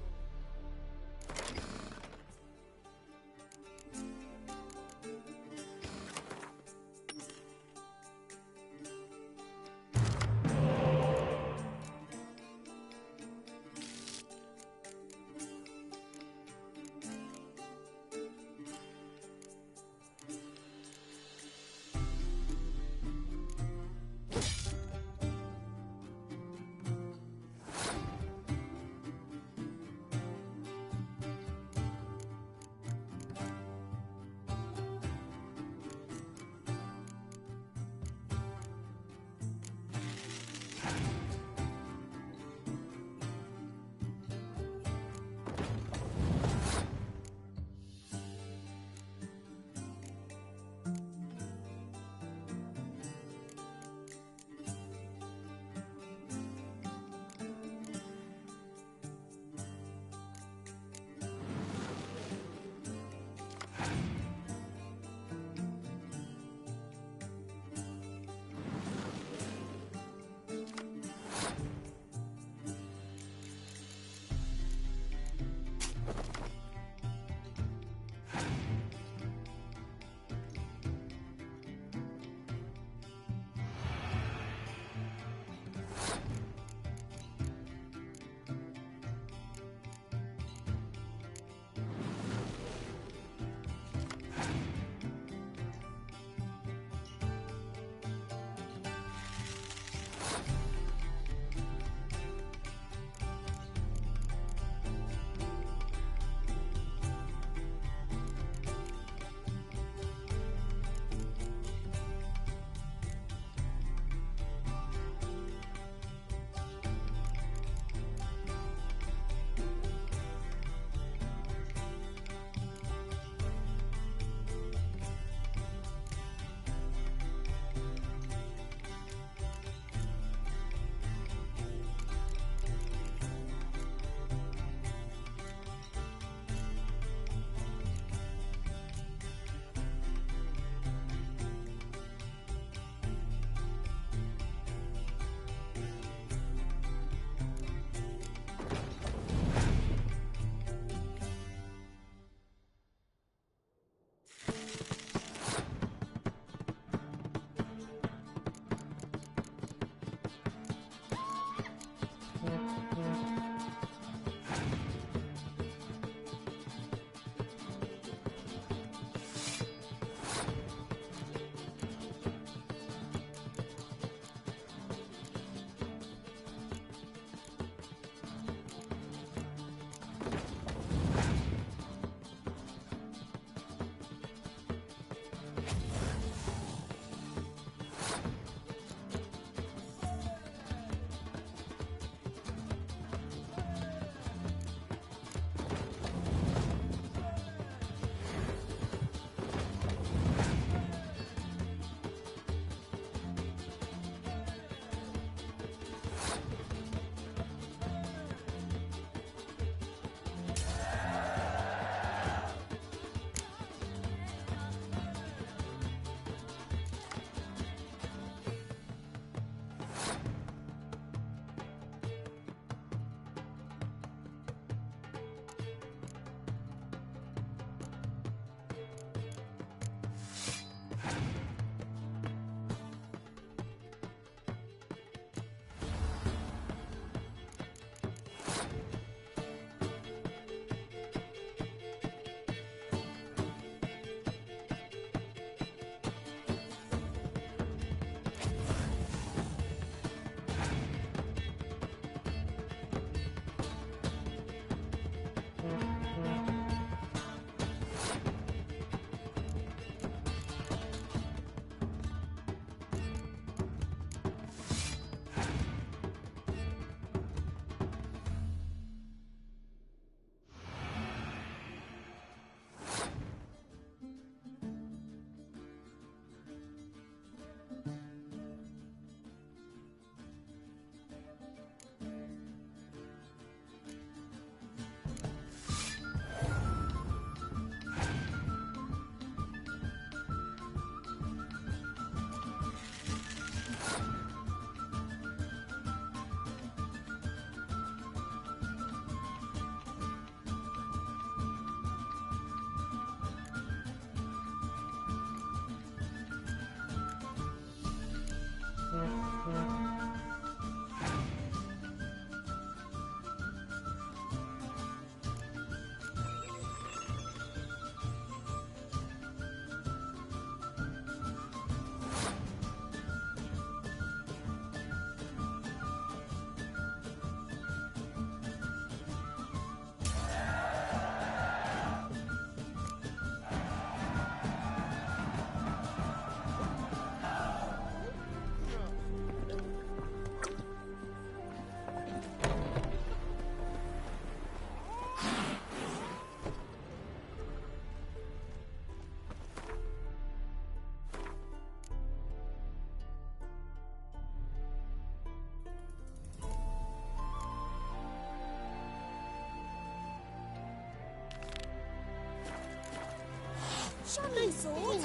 Shining sword.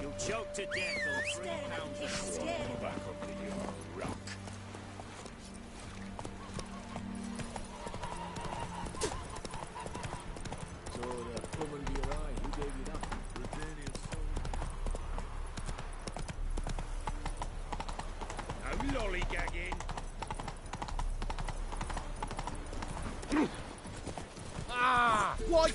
You'll choke to death on 3 pounds of sword. Back up to your rock. So, come under your eye. Who gave you that? Britannia's son. No lollygagging. Ah! Why?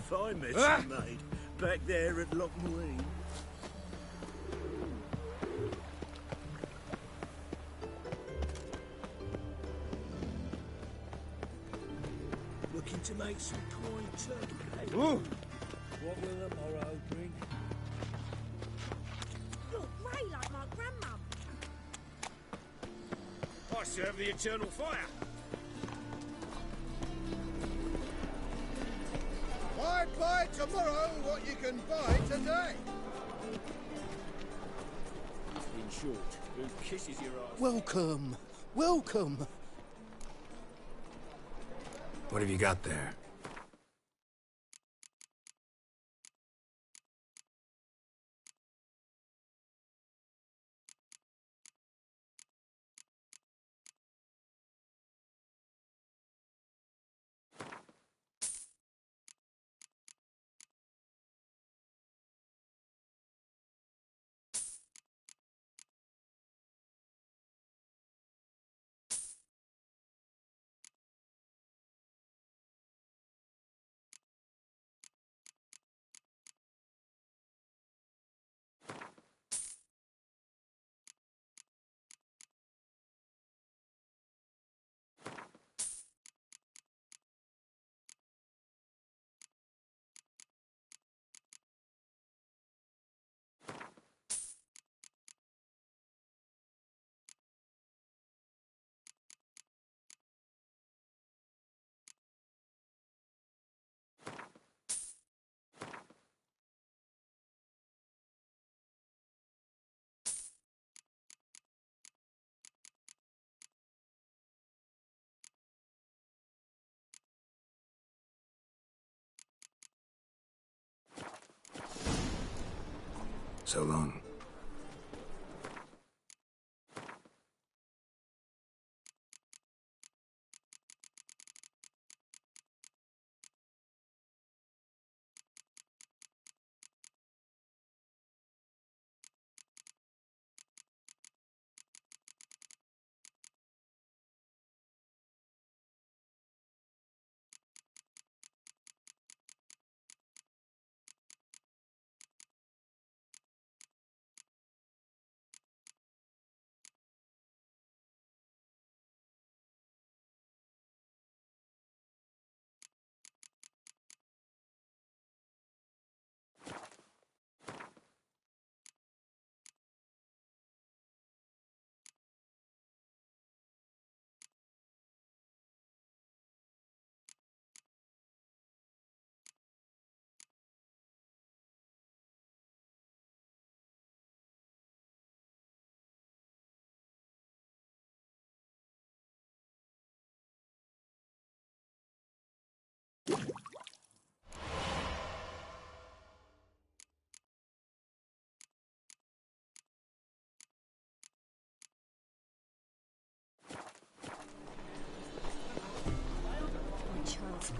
Fine mess you made. Back there at Lochmarine. Looking to make some coin too. What will the morrow bring? You're grey like my grandmum. I serve the eternal fire. Why buy tomorrow what you can buy today? In short, who kisses your ass? Welcome. Welcome. What have you got there? So long.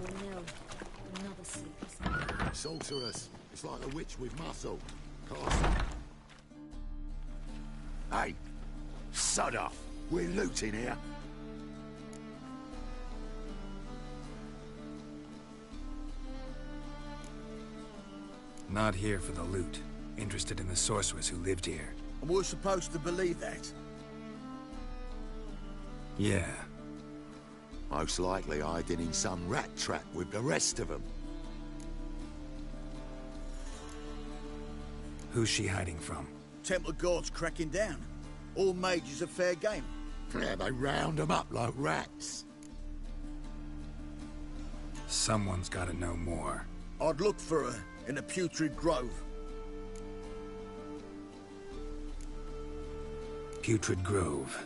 nil. Another sleepless night. Sorceress. It's like a witch with muscle. Castle. Hey, sod off. We're looting here. Not here for the loot. Interested in the sorceress who lived here. And we're supposed to believe that? Yeah. Most likely hiding in some rat trap with the rest of them. Who's she hiding from? Temple guards cracking down. All mages are fair game. Yeah, they round them up like rats. Someone's gotta know more. I'd look for her in the Putrid Grove. Putrid Grove.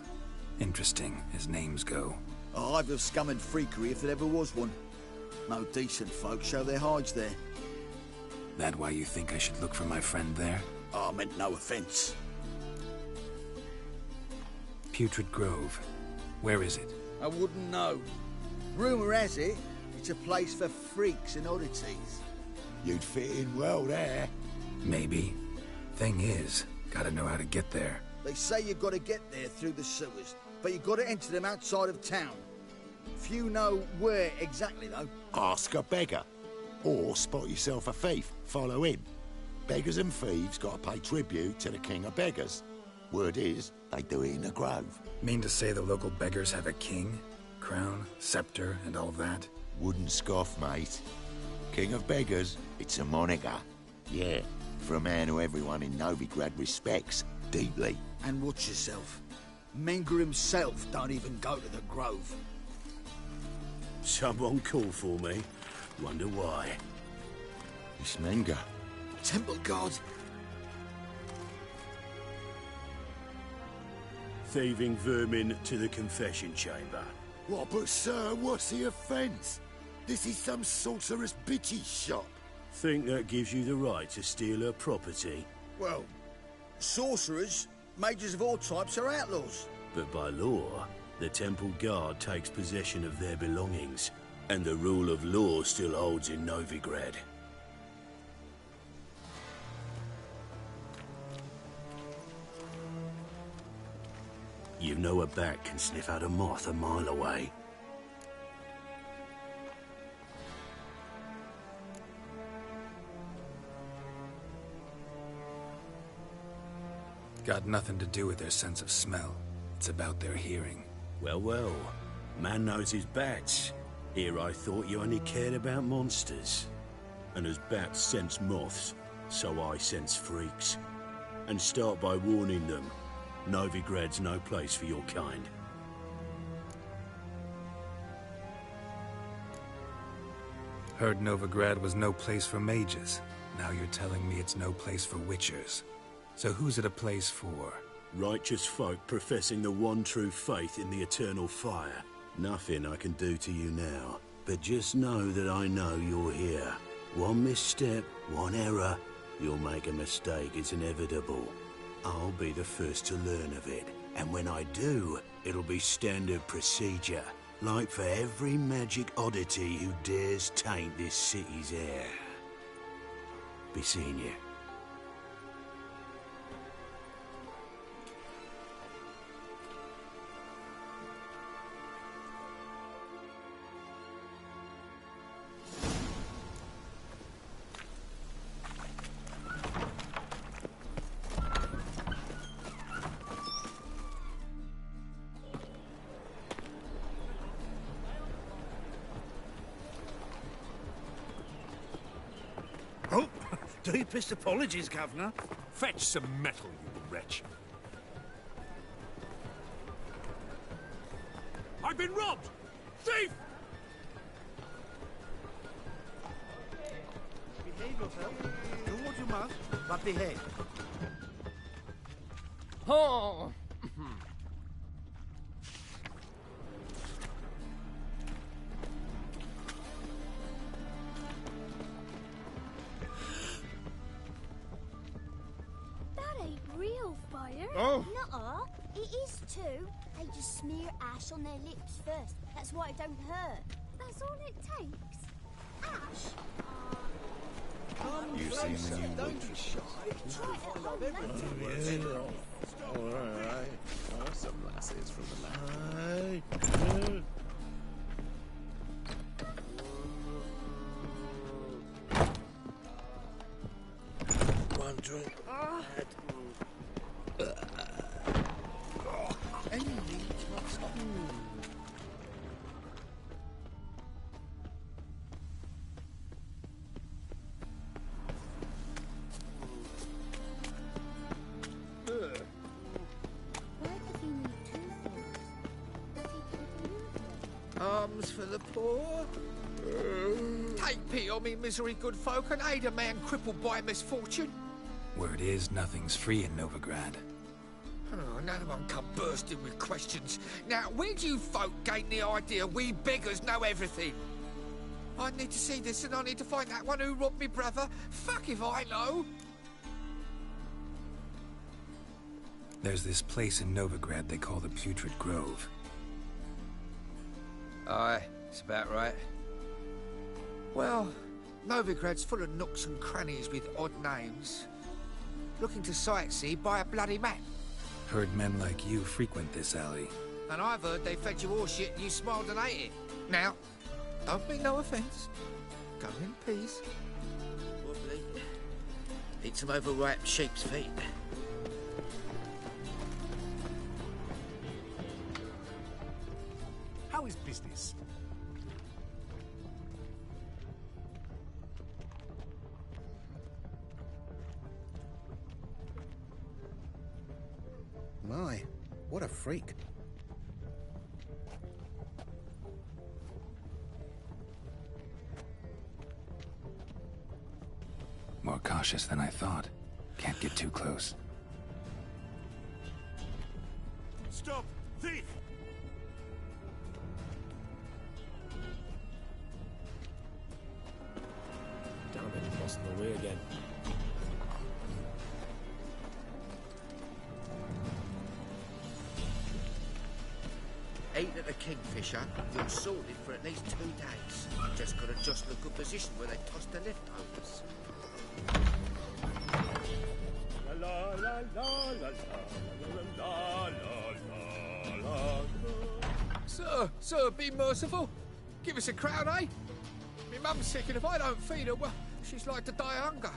Interesting, as names go. A hive of scum and freakery if there ever was one. No decent folk show their hides there. That why you think I should look for my friend there? I meant no offense. Putrid Grove. Where is it? I wouldn't know. Rumour has it, it's a place for freaks and oddities. You'd fit in well there. Maybe. Thing is, gotta know how to get there. They say you've got to get there through the sewers, but you've got to enter them outside of town. Few know where exactly, though. Ask a beggar. Or spot yourself a thief. Follow him. Beggars and thieves got to pay tribute to the king of beggars. Word is, they do it in the grove. Mean to say the local beggars have a king? Crown, scepter, and all that? Wouldn't scoff, mate. King of beggars, it's a moniker. Yeah, for a man who everyone in Novigrad respects deeply. And watch yourself. Menger himself don't even go to the grove. Someone called for me. Wonder why. It's Menger. Temple guard. Thieving vermin to the confession chamber. What, but sir, what's the offence? This is some sorceress bitchy shop. Think that gives you the right to steal her property? Well, sorcerers, mages of all types are outlaws. But by law, the temple guard takes possession of their belongings, and the rule of law still holds in Novigrad. You know a bat can sniff out a moth a mile away. Got nothing to do with their sense of smell. It's about their hearing. Well, well. Man knows his bats. Here I thought you only cared about monsters. And as bats sense moths, so I sense freaks. And start by warning them. Novigrad's no place for your kind. Heard Novigrad was no place for mages. Now you're telling me it's no place for witchers. So who's it a place for? Righteous folk professing the one true faith in the eternal fire. Nothing I can do to you now, but just know that I know you're here. One misstep, one error, you'll make a mistake, it's inevitable. I'll be the first to learn of it, and when I do, it'll be standard procedure, like for every magic oddity who dares taint this city's air. Be seeing you. Deepest apologies, Governor. Fetch some metal, you wretch. I've been robbed! Thief! Behave yourself. Do what you must, but behave. Oh! Oh! Nuh-uh. It is too. They just smear ash on their lips first. That's why it don't hurt. That's all it takes. You seen the new waitress? Alright. Some lasses from the land. One drink. Any needs, master? Alms for the poor. Take pity on me, misery, good folk, and aid a man crippled by misfortune. Word is, nothing's free in Novigrad. Oh, another one come bursting with questions. Now, where do you folk gain the idea we beggars know everything? I need to see this, and I need to find that one who robbed me brother. Fuck if I know. There's this place in Novigrad they call the Putrid Grove. Aye, it's about right. Well, Novigrad's full of nooks and crannies with odd names. Looking to sightsee, buy a bloody map. Heard men like you frequent this alley. And I've heard they fed you horseshit and you smiled and ate it. Now, don't mean no offence. Go in peace. Wobbly. Eat some overripe sheep's feet. How is business? My, what a freak. More cautious than I thought. Can't get too close. Stop! Thief! Damn it, lost my way again. Eat at the Kingfisher, you're sorted for at least 2 days. Just gotta jostle a good position where they toss the leftovers. La la la la la la la la la. Sir, be merciful. Give us a crown, eh? Me mum's sick, and if I don't feed her, well, she's like to die of hunger.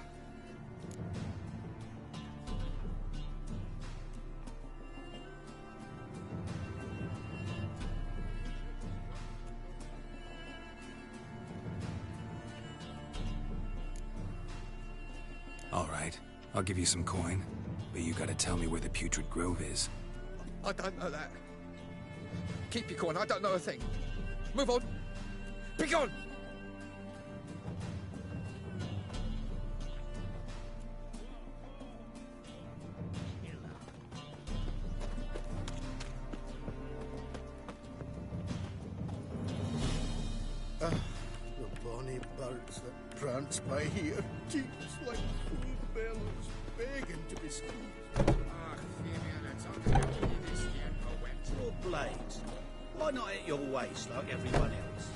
All right, I'll give you some coin, but you gotta tell me where the Putrid Grove is. I don't know that. Keep your coin, I don't know a thing. Move on. Be gone! The bonny birds that prance by here, keeps like food bellows, begging to be squeezed. Your blades. Why not at your waist like everyone else?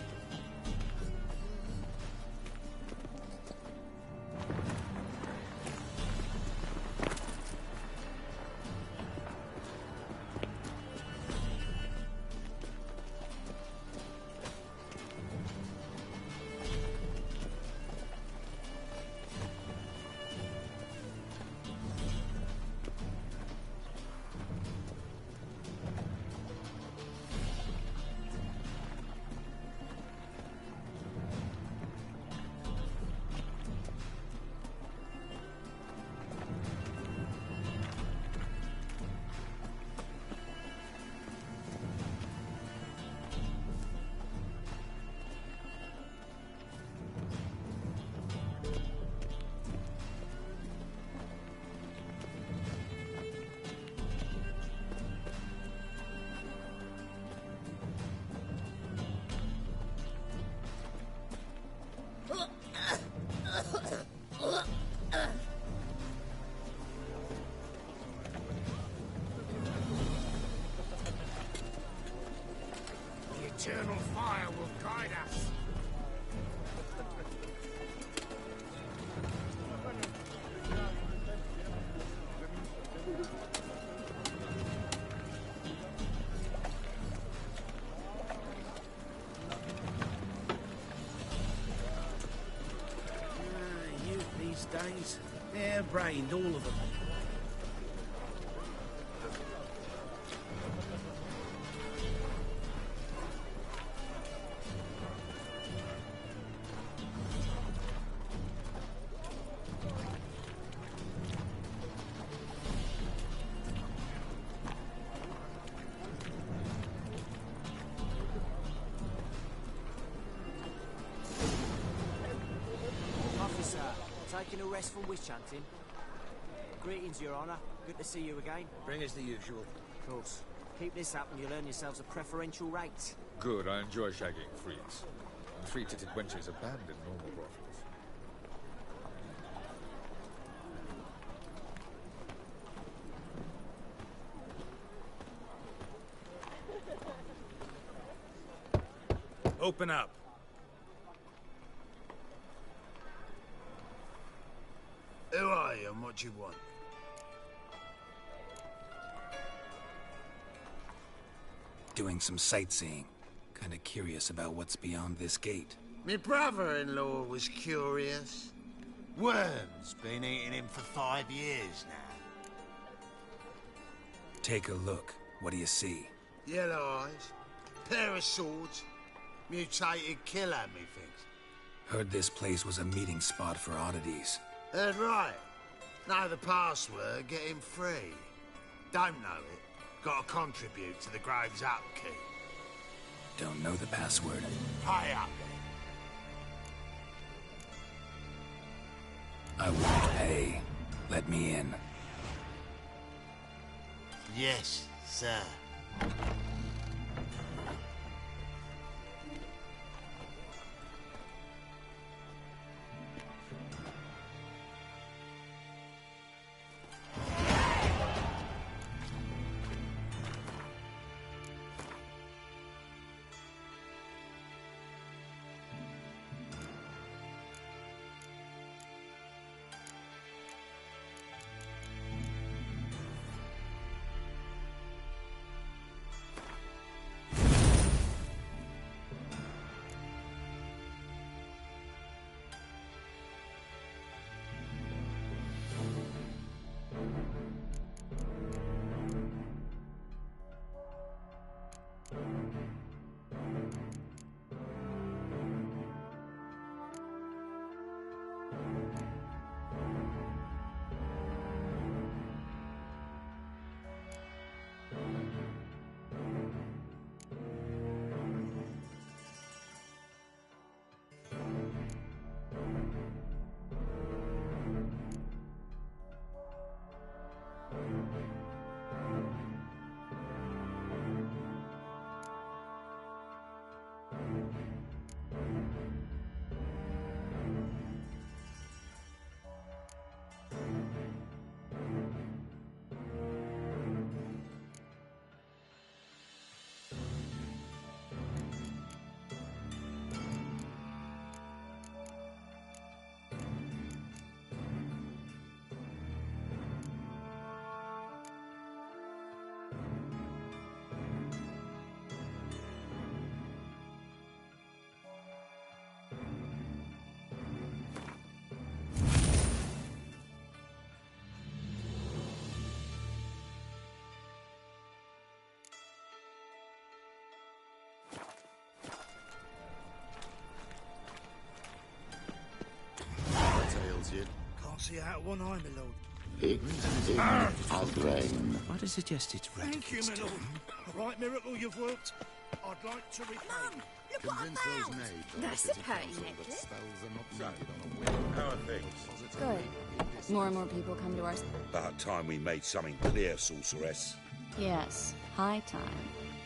The eternal fire will guide us. days. Hair-brained, all of them. Officer, taking a rest from witch hunting. Greetings, Your Honor. Good to see you again. Bring us the usual. Of course. Keep this up and you'll earn yourselves a preferential rate. Good, I enjoy shagging freaks. Three-titted wenches abandon normal brothels. Open up. Who are you and what do you want? Doing some sightseeing. Kinda curious about what's beyond this gate. My brother-in-law was curious. Worms been eating him for 5 years now. Take a look. What do you see? Yellow eyes, pair of swords, mutated killer, methinks. Heard this place was a meeting spot for oddities. Heard right. Know the password, get him free. Don't know it, gotta contribute to the Grave's upkeep. Don't know the password. Pay up I won't pay. Let me in. then. Yes, sir. Can't see out one eye, my lord. It's in as rain. I'd have suggested it's red. Thank you, my lord. A right miracle you've worked. I'd like to repay. Mum, look what I found. That's a party necklace. How are things? Good. More and more people come to our... About time we made something clear, sorceress. Yes, high time.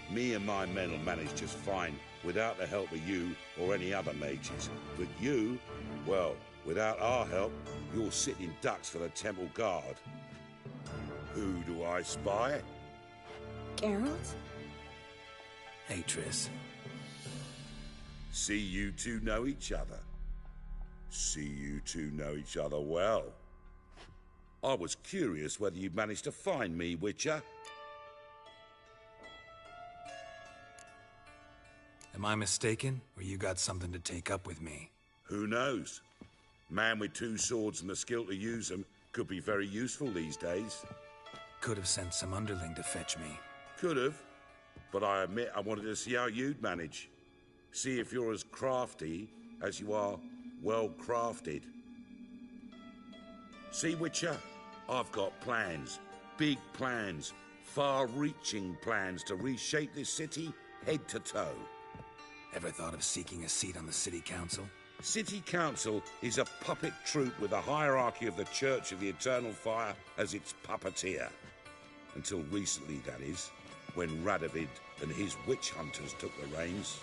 Me and my men will manage just fine without the help of you or any other mages. But you, well, without our help, you're sitting ducks for the Temple Guard. Who do I spy? Geralt? Hey, Triss. See you two know each other. See you two know each other well. I was curious whether you'd managed to find me, Witcher. Am I mistaken, or you got something to take up with me? Who knows? Man with 2 swords and the skill to use them could be very useful these days. Could have sent some underling to fetch me. Could have, but I admit I wanted to see how you'd manage. See if you're as crafty as you are well-crafted. See, Witcher? I've got plans. Big plans. Far-reaching plans to reshape this city head to toe. Ever thought of seeking a seat on the city council? City Council is a puppet troupe with a hierarchy of the Church of the Eternal Fire as its puppeteer. Until recently, that is, when Radovid and his witch hunters took the reins.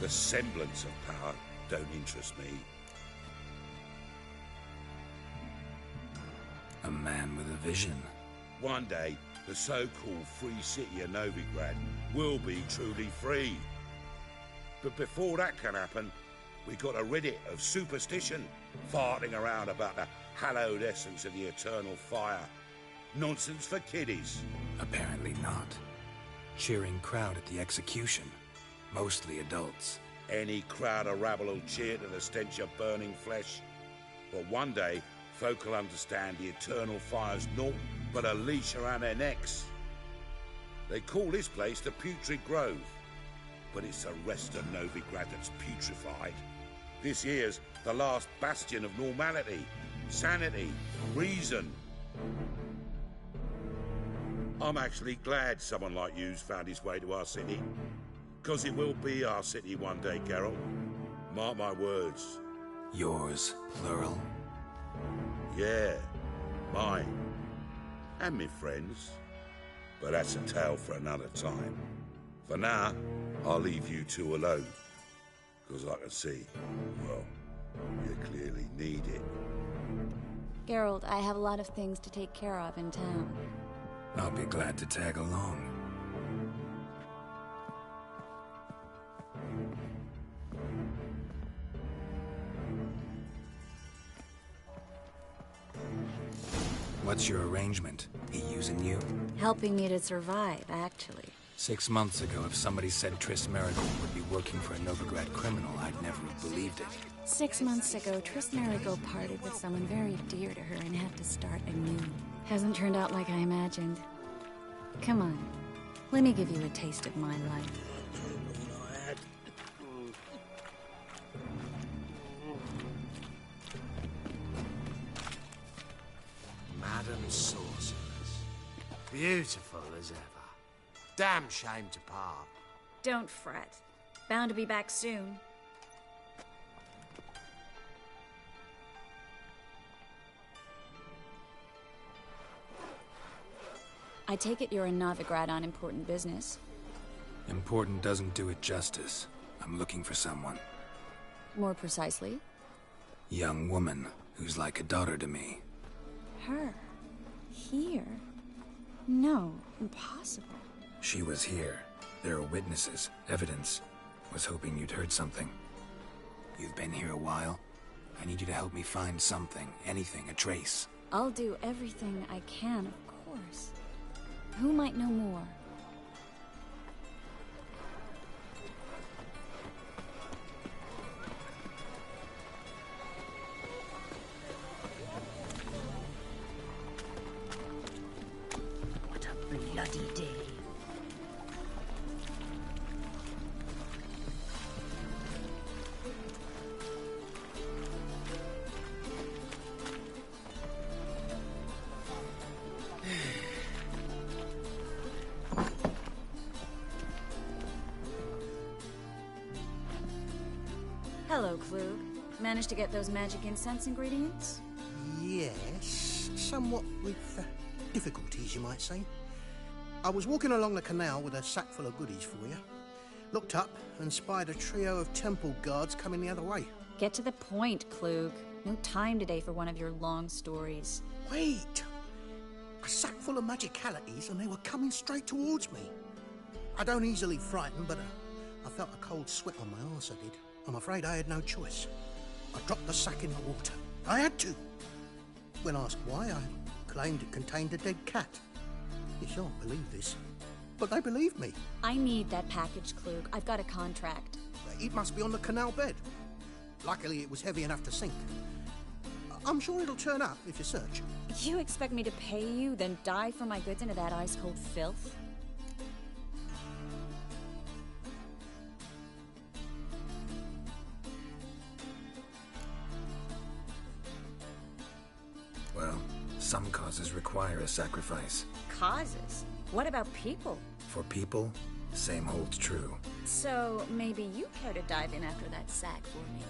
The semblance of power don't interest me. A man with a vision. One day, the so-called free city of Novigrad will be truly free. But before that can happen, we got a rid of superstition, farting around about the hallowed essence of the eternal fire. Nonsense for kiddies. Apparently not. Cheering crowd at the execution. Mostly adults. Any crowd or rabble will cheer to the stench of burning flesh. But one day, folk will understand the eternal fire's naught but a leash around their necks. They call this place the Putrid Grove. But it's the rest of Novigrad that's putrefied. This here's the last bastion of normality, sanity, reason. I'm actually glad someone like you's found his way to our city. 'Cause it will be our city one day, Geralt. Mark my words. Yours, plural? Yeah, mine. And me friends. But that's a tale for another time. For now, I'll leave you two alone. 'Cause I can see, well, you clearly need it. Geralt, I have a lot of things to take care of in town. I'll be glad to tag along. What's your arrangement? He using you? Helping me to survive, actually. 6 months ago, if somebody said Triss Merigold would be working for a Novigrad criminal, I'd never have believed it. 6 months ago, Triss Merigold parted with someone very dear to her and had to start anew. Hasn't turned out like I imagined. Come on, let me give you a taste of my life. Madam Sorceress. Beautiful as ever. Damn shame to part. Don't fret. Bound to be back soon. I take it you're in Novigrad on important business. Important doesn't do it justice. I'm looking for someone. More precisely? Young woman who's like a daughter to me. Her? Here? No, impossible. She was here. There are witnesses, evidence. Was hoping you'd heard something. You've been here a while. I need you to help me find something, anything, a trace. I'll do everything I can, of course. Who might know more? What a bloody day. Hello, Klug. Managed to get those magic incense ingredients? Yes, somewhat with difficulties, you might say. I was walking along the canal with a sack full of goodies for you. Looked up and spied a trio of temple guards coming the other way. Get to the point, Klug. No time today for one of your long stories. Wait! A sack full of magicalities and they were coming straight towards me. I don't easily frighten, but I felt a cold sweat on my arse, I did. I'm afraid I had no choice. I dropped the sack in the water. I had to. When asked why, I claimed it contained a dead cat. You shan't believe this, but they believed me. I need that package, Klug. I've got a contract. It must be on the canal bed. Luckily, it was heavy enough to sink. I'm sure it'll turn up if you search. You expect me to pay you, then dive for my goods into that ice-cold filth? Well, some causes require a sacrifice. Causes? What about people? For people, same holds true. So, maybe you care to dive in after that sack for me?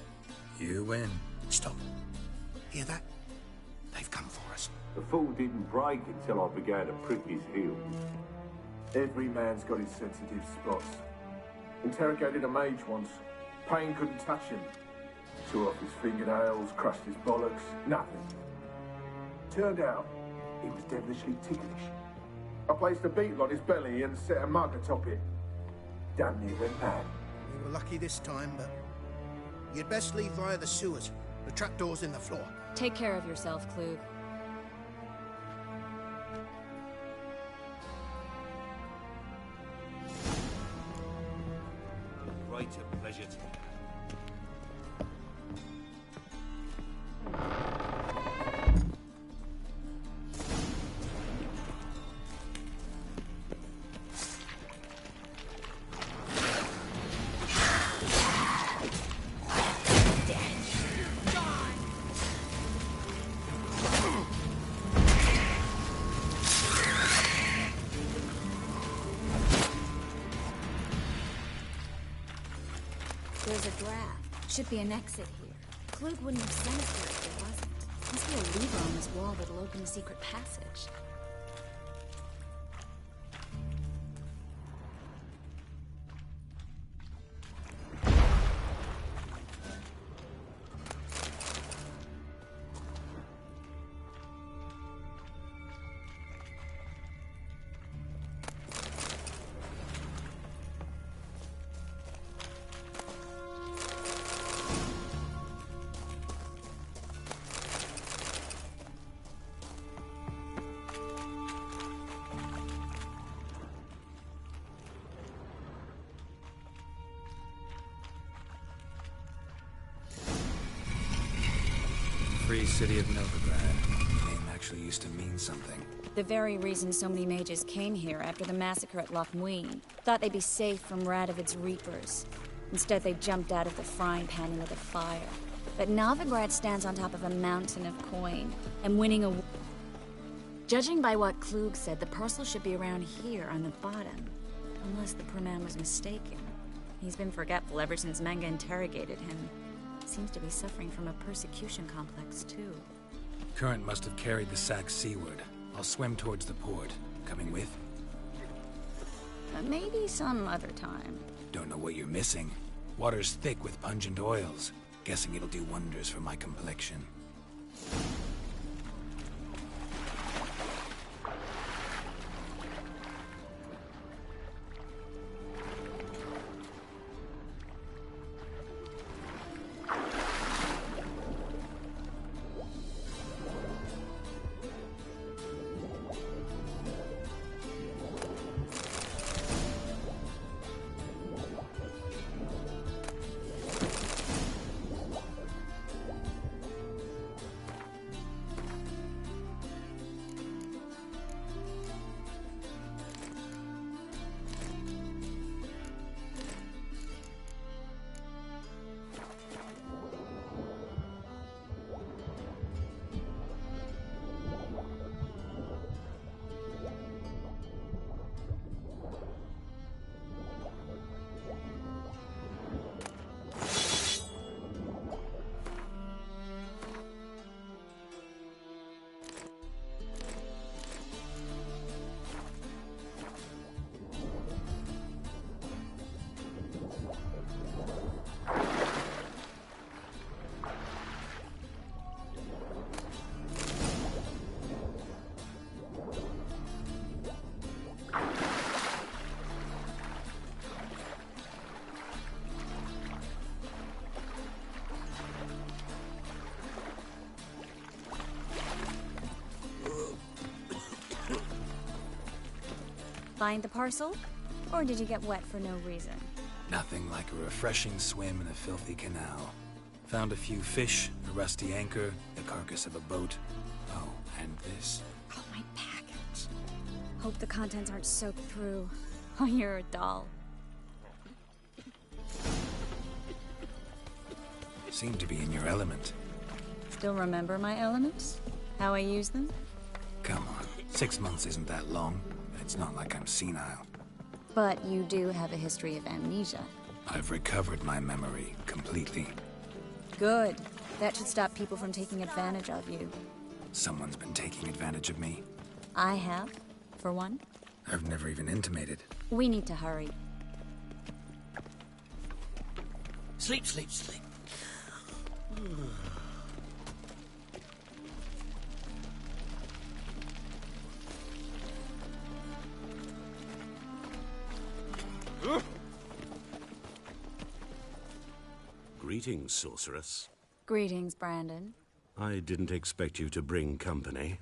You win. Stop. Hear that? They've come for us. The fall didn't break until I began to prick his heels. Every man's got his sensitive spots. Interrogated a mage once. Pain couldn't touch him. Tore off his fingernails, crushed his bollocks, nothing. Turned out, he was devilishly ticklish. I placed a beetle on his belly and set a mug atop it. Damn near went mad. We were lucky this time, but you'd best leave via the sewers. The trapdoor's in the floor. Take care of yourself, Klug. Great a pleasure to me. There's a draft. Should be an exit here. Klug wouldn't have sent us here if there wasn't. Must be a lever on this wall that'll open a secret passage. Free city of Novigrad. The name actually used to mean something. The very reason so many mages came here after the massacre at Loch Muin. Thought they'd be safe from Radovid's reapers. Instead, they jumped out of the frying pan into the fire. But Novigrad stands on top of a mountain of coin, and winning a... Judging by what Klug said, the parcel should be around here on the bottom. Unless the poor man was mistaken. He's been forgetful ever since Manga interrogated him. Seems to be suffering from a persecution complex, too. Current must have carried the sack seaward. I'll swim towards the port. Coming with? Maybe some other time. Don't know what you're missing. Water's thick with pungent oils. Guessing it'll do wonders for my complexion. Find the parcel? Or did you get wet for no reason? Nothing like a refreshing swim in a filthy canal. Found a few fish, a rusty anchor, the carcass of a boat. Oh, and this. Oh, my package. Hope the contents aren't soaked through. Oh, you're a doll. Seem to be in your element. Still remember my elements? How I use them? Come on, 6 months isn't that long. It's not like I'm senile. But you do have a history of amnesia. I've recovered my memory completely. Good. That should stop people from taking advantage of you. Someone's been taking advantage of me. I have, for one. I've never even intimated. We need to hurry. Sleep, sleep, sleep. Greetings, sorceress. Greetings, Brandon. I didn't expect you to bring company.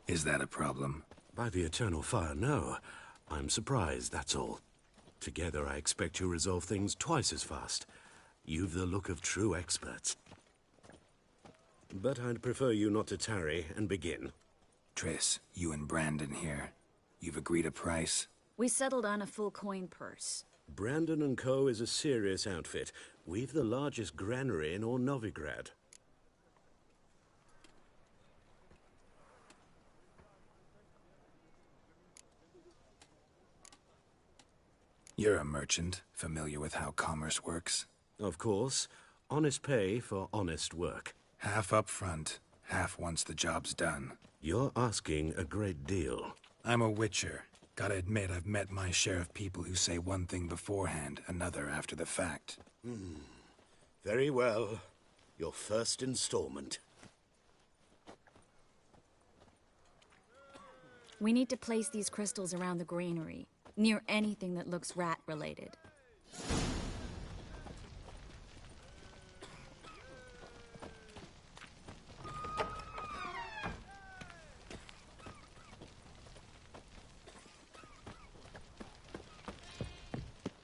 Is that a problem? By the Eternal Fire, no. I'm surprised, that's all. Together, I expect you resolve things twice as fast. You've the look of true experts. But I'd prefer you not to tarry and begin. Triss, you and Brandon here. You've agreed a price? We settled on a full coin purse. Brandon & Co. is a serious outfit. We've the largest granary in all Novigrad. You're a merchant, familiar with how commerce works? Of course. Honest pay for honest work. Half up front, half once the job's done. You're asking a great deal. I'm a witcher. Gotta admit, I've met my share of people who say one thing beforehand, another after the fact. Very well. Your first installment. We need to place these crystals around the granary, near anything that looks rat-related.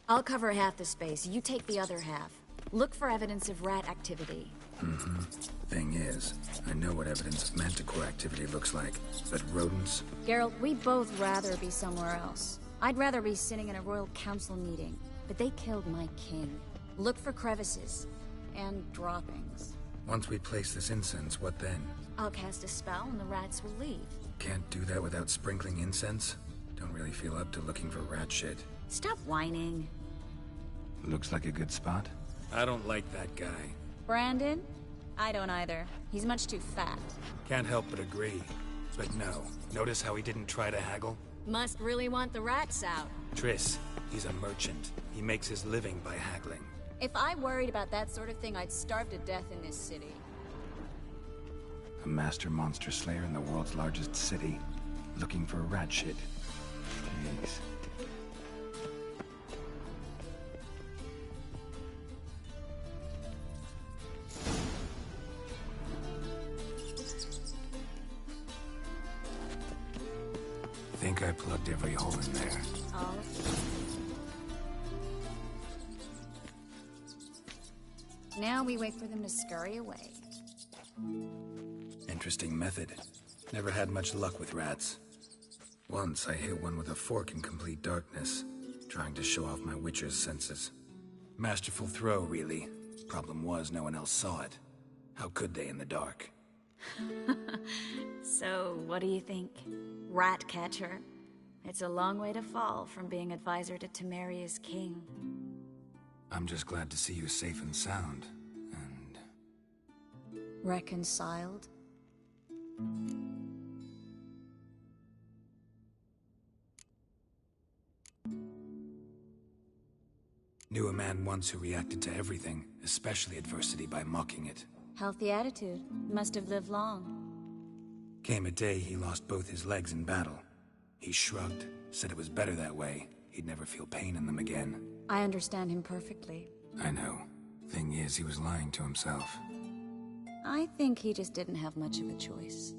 I'll cover half the space, you take the other half. Look for evidence of rat activity. Thing is, I know what evidence of manticore activity looks like, but rodents? Geralt, we'd both rather be somewhere else. I'd rather be sitting in a royal council meeting, but they killed my king. Look for crevices and droppings. Once we place this incense, what then? I'll cast a spell and the rats will leave. Can't do that without sprinkling incense? Don't really feel up to looking for rat shit. Stop whining. Looks like a good spot. I don't like that guy. Brandon? I don't either. He's much too fat. Can't help but agree. But no. Notice how he didn't try to haggle? Must really want the rats out. Triss, he's a merchant. He makes his living by haggling. If I worried about that sort of thing, I'd starve to death in this city. A master monster slayer in the world's largest city, looking for rat shit. Jeez. Think I plugged every hole in there. All Now we wait for them to scurry away. Interesting method. Never had much luck with rats. Once I hit one with a fork in complete darkness, trying to show off my witcher's senses. Masterful throw, really. Problem was, no one else saw it. How could they in the dark? So, what do you think? Rat catcher? It's a long way to fall from being advisor to Temeria's king. I'm just glad to see you safe and sound, and... Reconciled? Knew a man once who reacted to everything, especially adversity, by mocking it. Healthy attitude. Must have lived long. Came a day he lost both his legs in battle. He shrugged, said it was better that way. He'd never feel pain in them again. I understand him perfectly. I know. Thing is, he was lying to himself. I think he just didn't have much of a choice.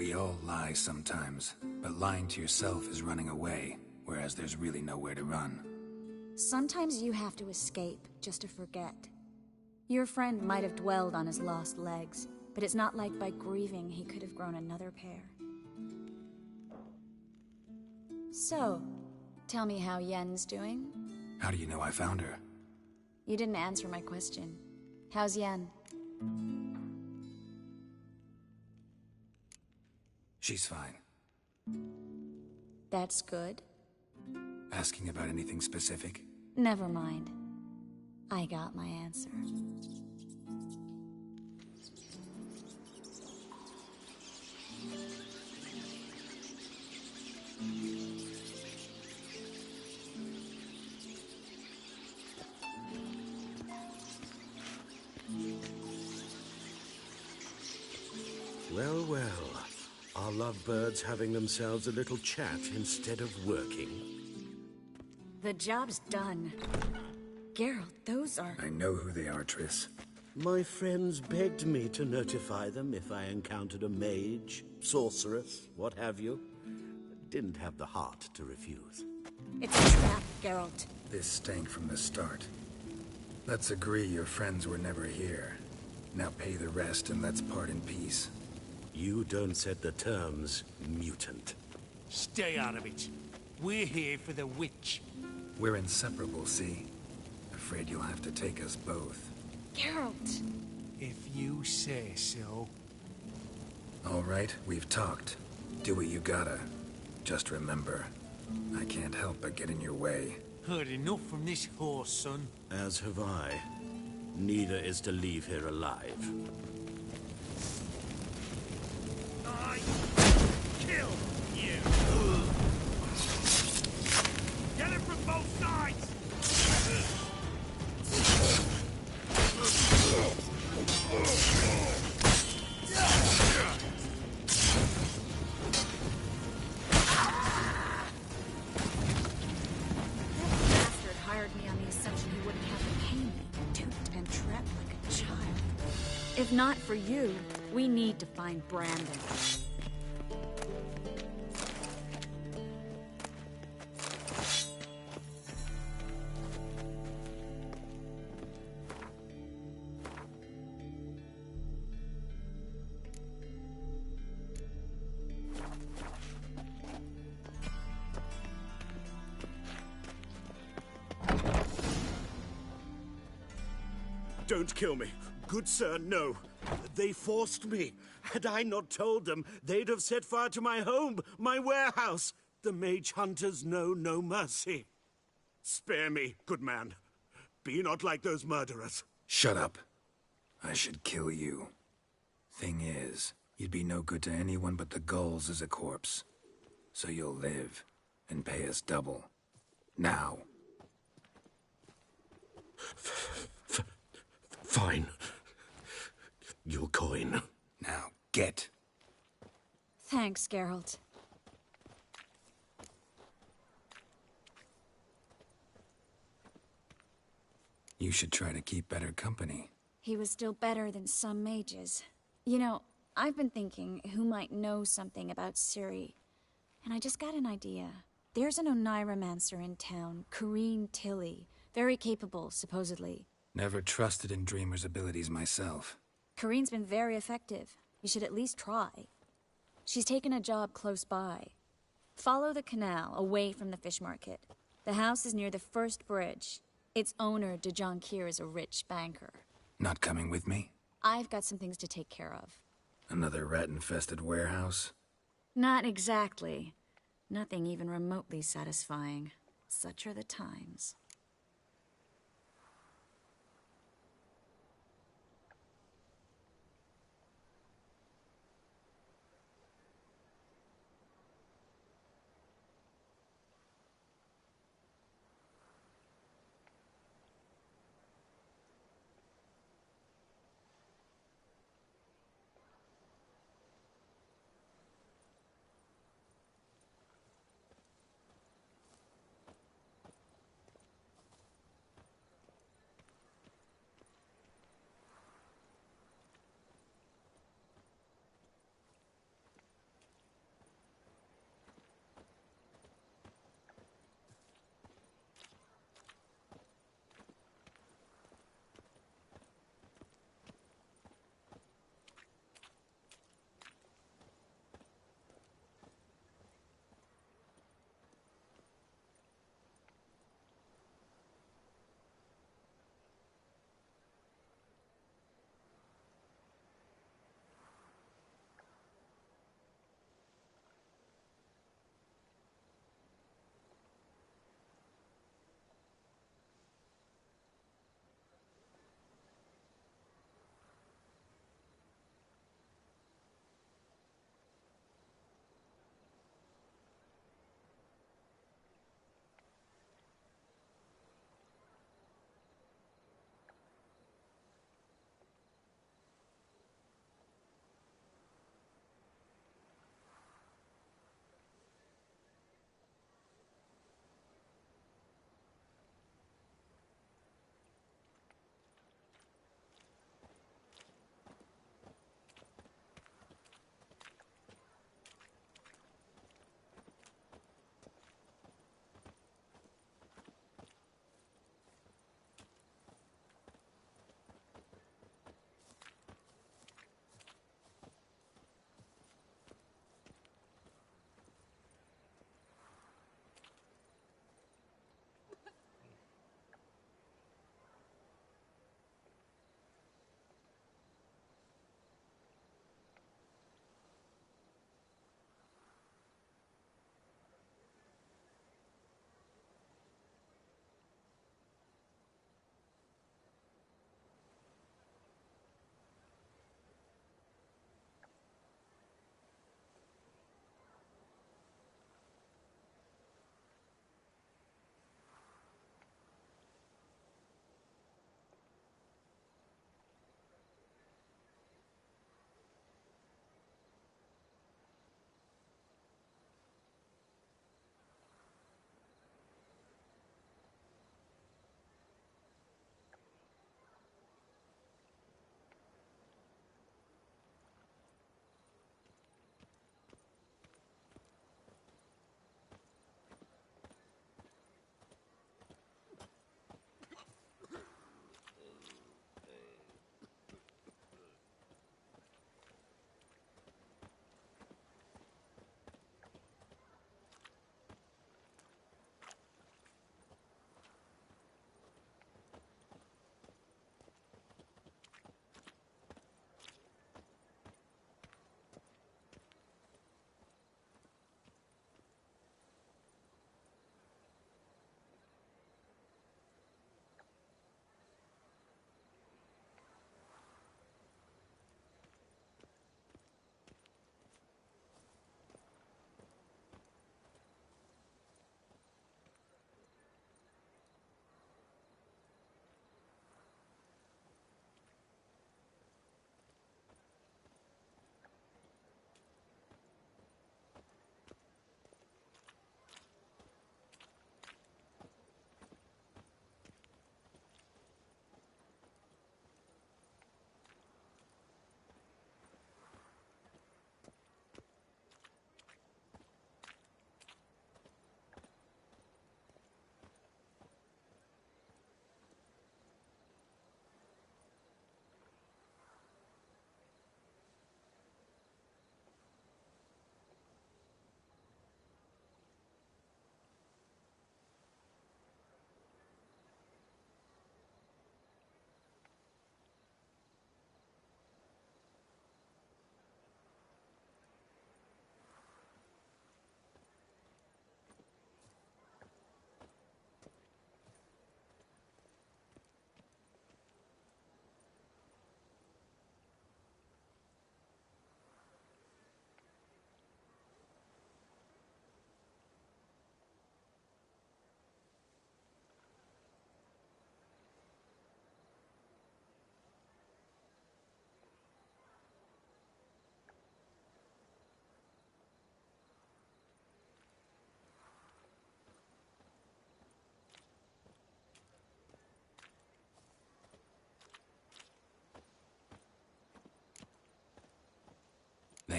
We all lie sometimes, but lying to yourself is running away, whereas there's really nowhere to run. Sometimes you have to escape just to forget. Your friend might have dwelled on his lost legs, but it's not like by grieving he could have grown another pair. So, tell me how Yen's doing? How do you know I found her? You didn't answer my question. How's Yen? She's fine. That's good. Asking about anything specific? Never mind. I got my answer. Well, well. Are lovebirds having themselves a little chat instead of working? The job's done. Geralt, those are... I know who they are, Triss. My friends begged me to notify them if I encountered a mage, sorceress, what have you. Didn't have the heart to refuse. It's a trap, Geralt. This stank from the start. Let's agree your friends were never here. Now pay the rest and let's part in peace. You don't set the terms, mutant. Stay out of it. We're here for the witch. We're inseparable, see? Afraid you'll have to take us both. Geralt! If you say so. All right, we've talked. Do what you gotta. Just remember, I can't help but get in your way. Heard enough from this horse, son. As have I. Neither is to leave here alive. I kill you! Get it from both sides! Bastard hired me on the assumption he wouldn't have to pay me, duped and trapped like a child. If not for you, we need to find Brandon. Don't kill me. Good sir, no. They forced me. Had I not told them, they'd have set fire to my home, my warehouse. The mage hunters know no mercy. Spare me, good man. Be not like those murderers. Shut up. I should kill you. Thing is, you'd be no good to anyone but the gulls as a corpse. So you'll live, and pay us double. Now. Fine. Your coin. Now, get. Thanks, Geralt. You should try to keep better company. He was still better than some mages. You know, I've been thinking who might know something about Ciri. And I just got an idea. There's an Oneiromancer in town, Corrine Tilly. Very capable, supposedly. Never trusted in Dreamer's abilities myself. Corrine's been very effective. You should at least try. She's taken a job close by. Follow the canal, away from the fish market. The house is near the first bridge. Its owner, Dejon Kier, is a rich banker. Not coming with me? I've got some things to take care of. Another rat-infested warehouse? Not exactly. Nothing even remotely satisfying. Such are the times.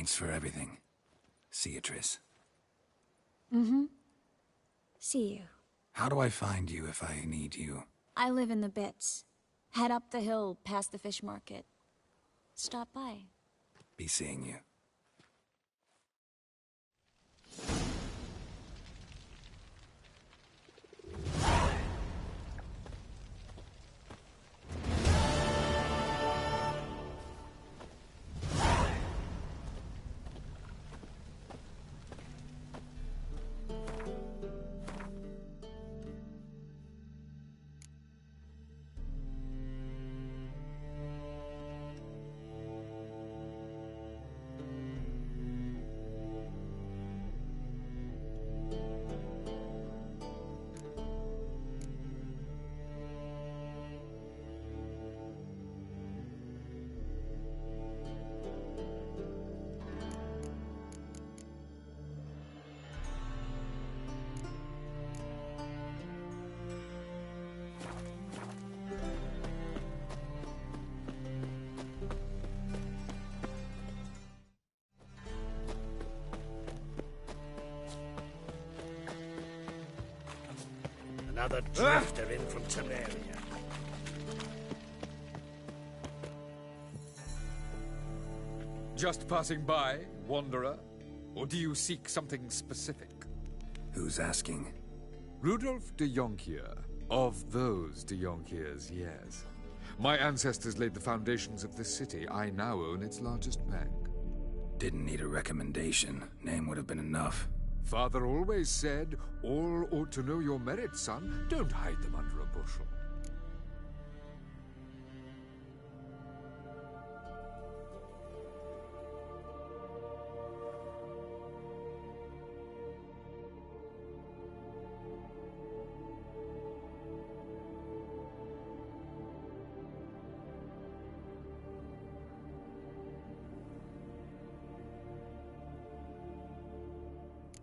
Thanks for everything. See you, Triss. Mm-hmm. See you. How do I find you if I need you? I live in the Bits. Head up the hill past the fish market. Stop by. Be seeing you. Another drifter in from Temeria. Just passing by, wanderer? Or do you seek something specific? Who's asking? Rudolf de Jonkier. Of those de Jonkiers, yes. My ancestors laid the foundations of this city. I now own its largest bank. Didn't need a recommendation. Name would have been enough. Father always said, all ought to know your merits, son. Don't hide them under a bushel.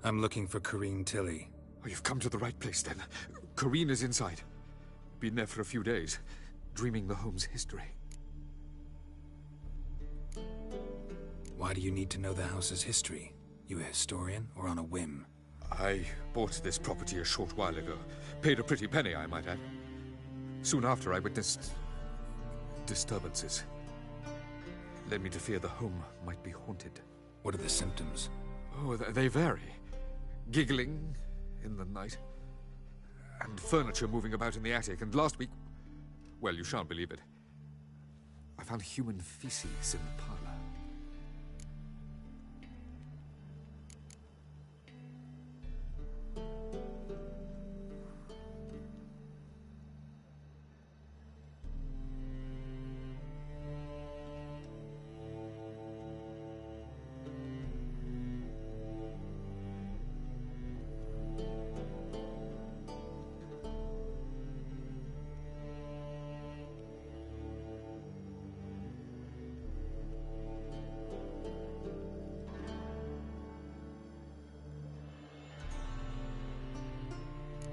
I'm looking for Corrine Tilly. Oh, you've come to the right place, then. Corrine is inside. Been there for a few days, dreaming the home's history. Why do you need to know the house's history? You a historian, or on a whim? I bought this property a short while ago. Paid a pretty penny, I might add. Soon after, I witnessed disturbances. Led me to fear the home might be haunted. What are the symptoms? Oh, they vary. Giggling in the night, and furniture moving about in the attic, and last week, well, you shan't believe it, I found human feces in the parlor.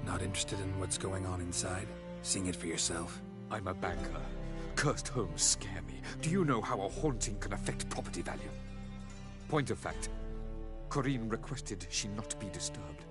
Not interested in what's going on inside? Seeing it for yourself? I'm a banker. Cursed homes scare me. Do you know how a haunting can affect property value? Point of fact, Corrine requested she not be disturbed.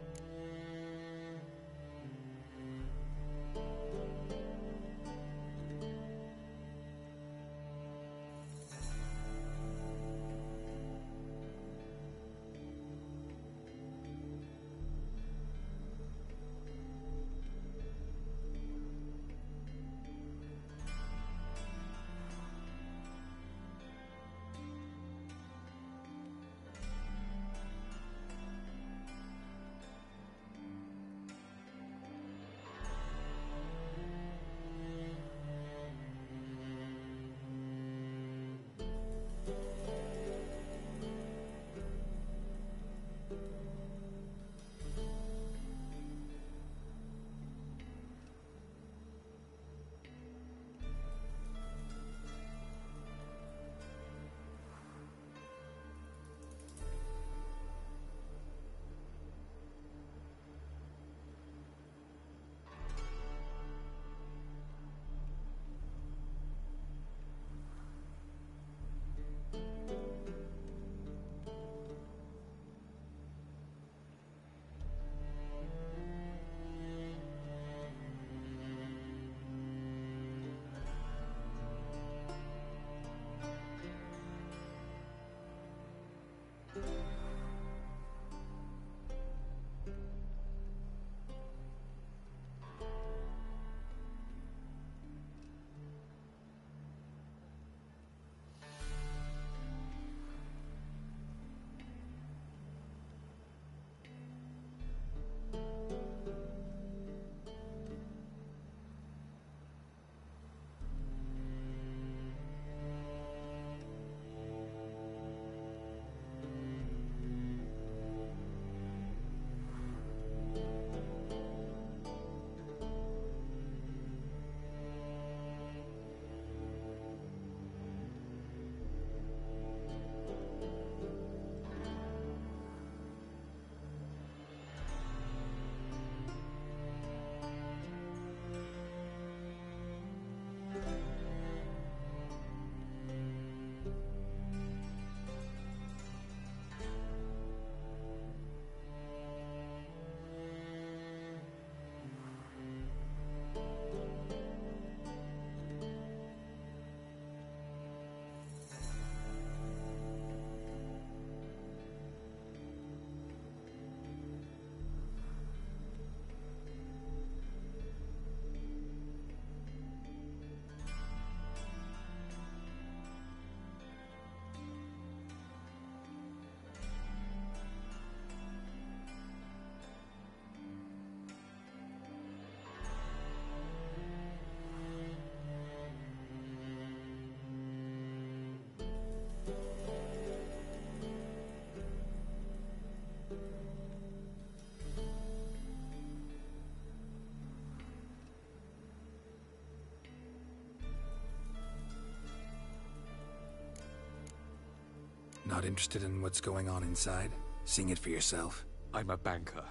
Not interested in what's going on inside? Seeing it for yourself? I'm a banker.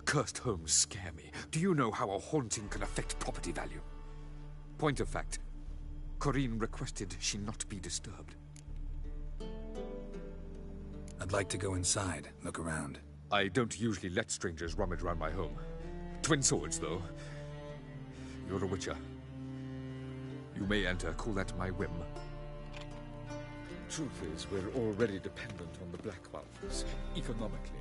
Cursed homes scare me. Do you know how a haunting can affect property value? Point of fact, Corinne requested she not be disturbed. I'd like to go inside, look around. I don't usually let strangers rummage around my home. Twin swords, though. You're a witcher. You may enter, call that my whim. Truth is, we're already dependent on the Black Mountains, economically.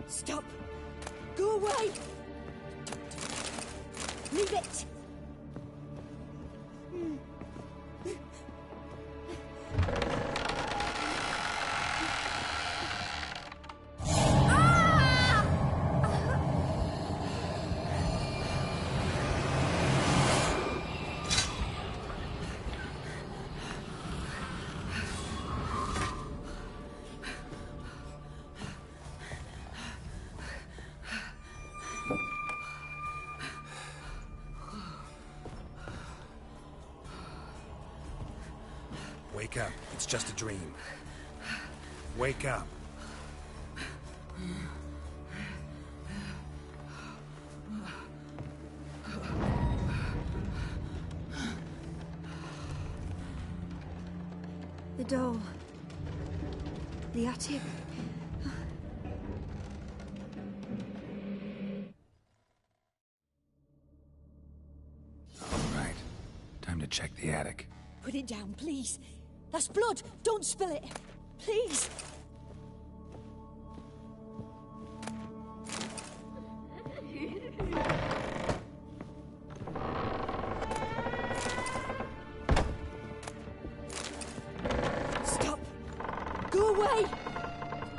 Stop! Go away! Leave it! Wake up. It's just a dream. Wake up. The door. The attic. All right. Time to check the attic. Put it down, please. That's blood. Don't spill it. Please. Stop. Go away.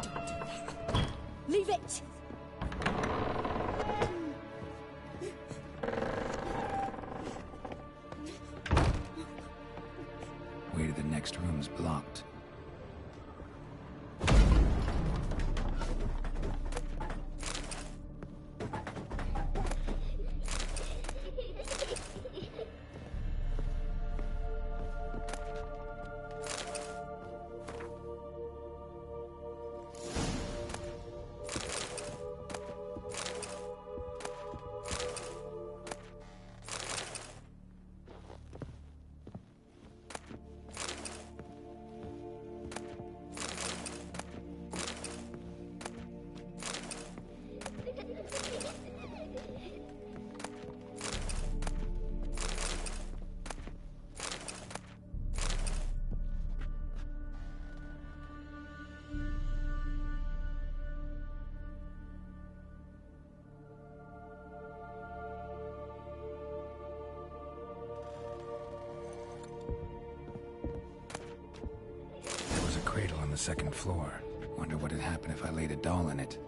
Don't do that. Leave it. Way to the next room's blocked. Cradle on the second floor. Wonder what'd happen if I laid a doll in it.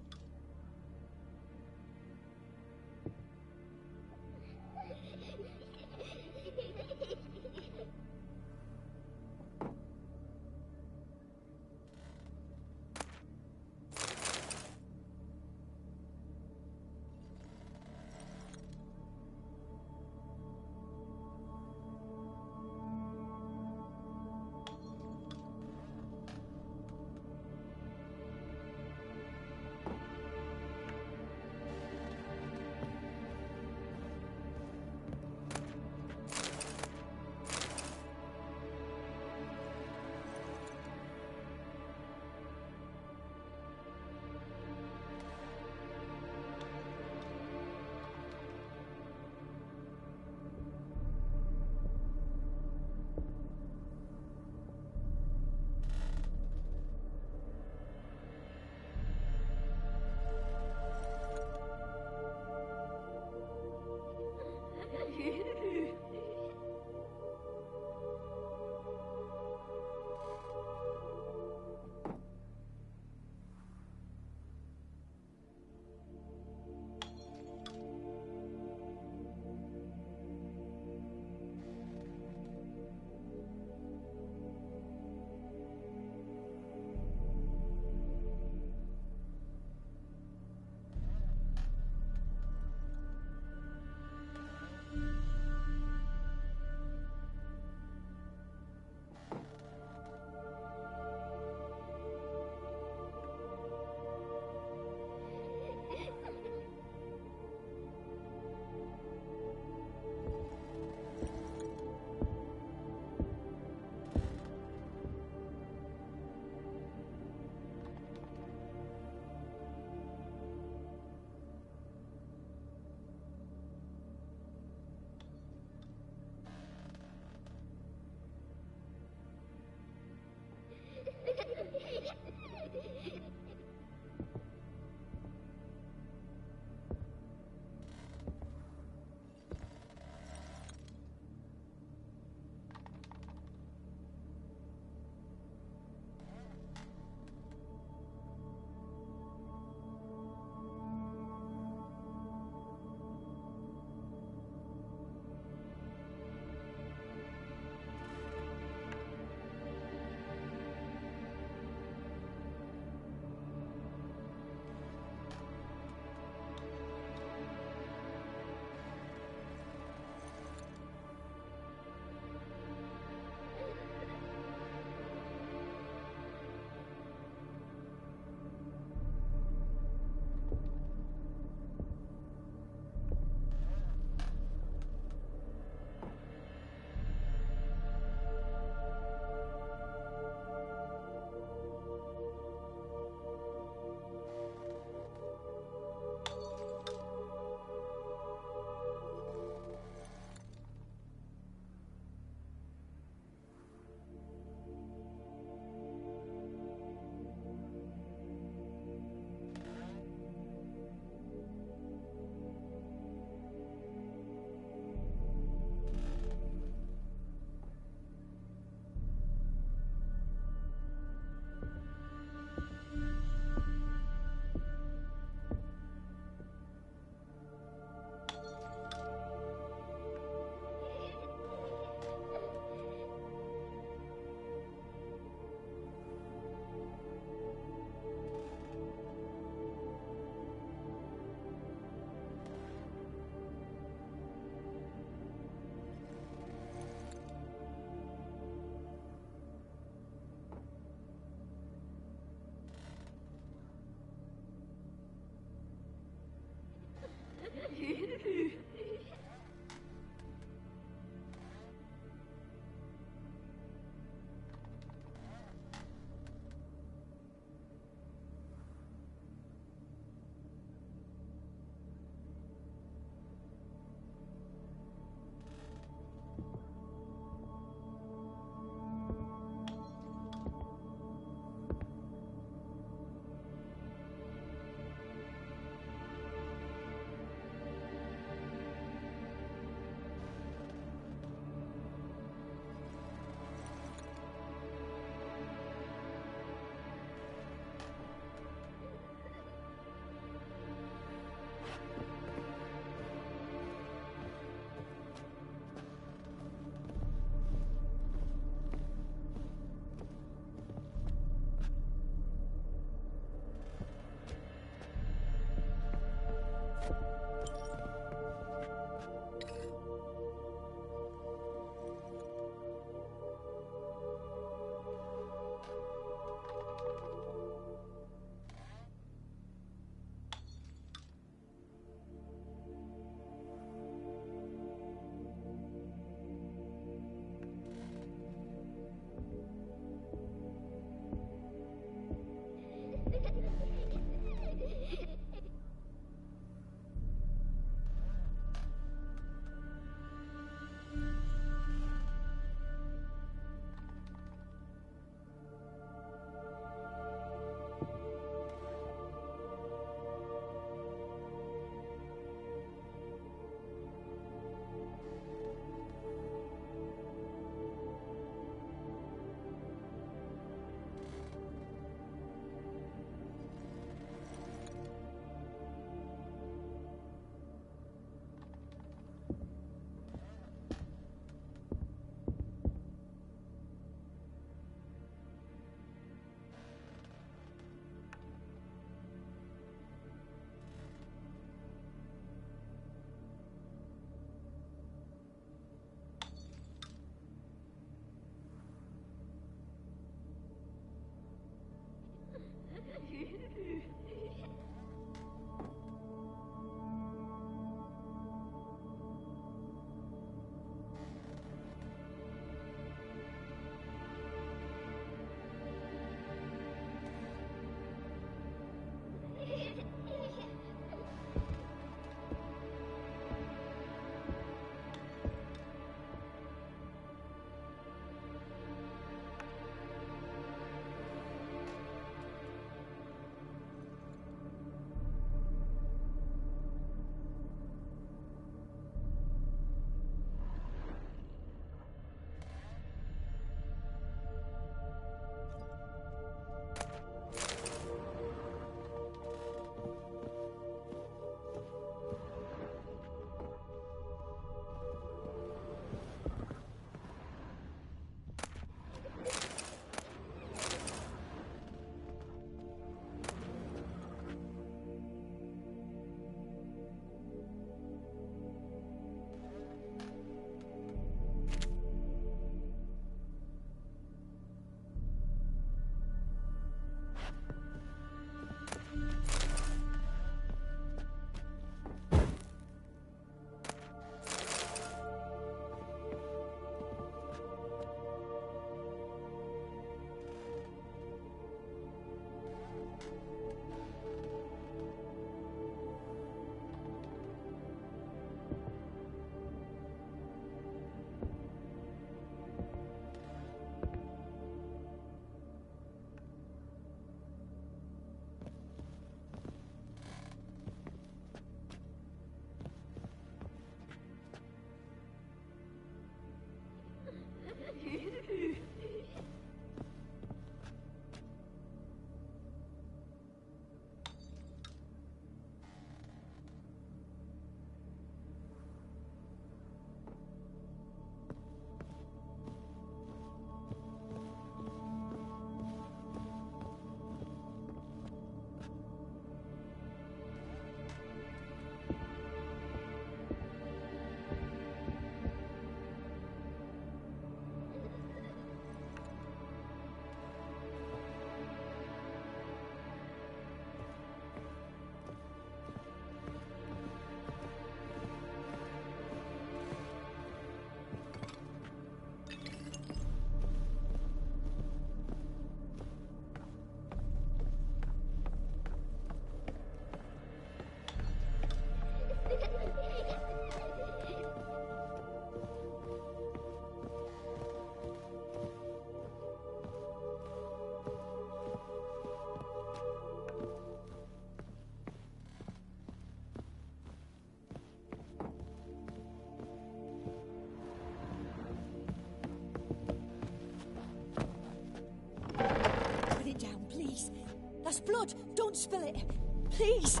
There's blood! Don't spill it! Please!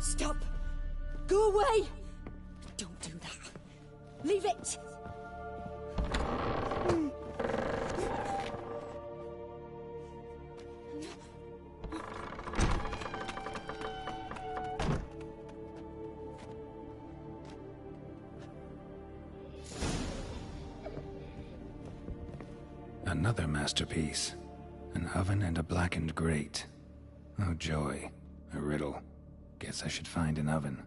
Stop! Go away! Don't do that. Leave it! Another masterpiece. An oven and a blackened grate. Oh joy. A riddle. Guess I should find an oven.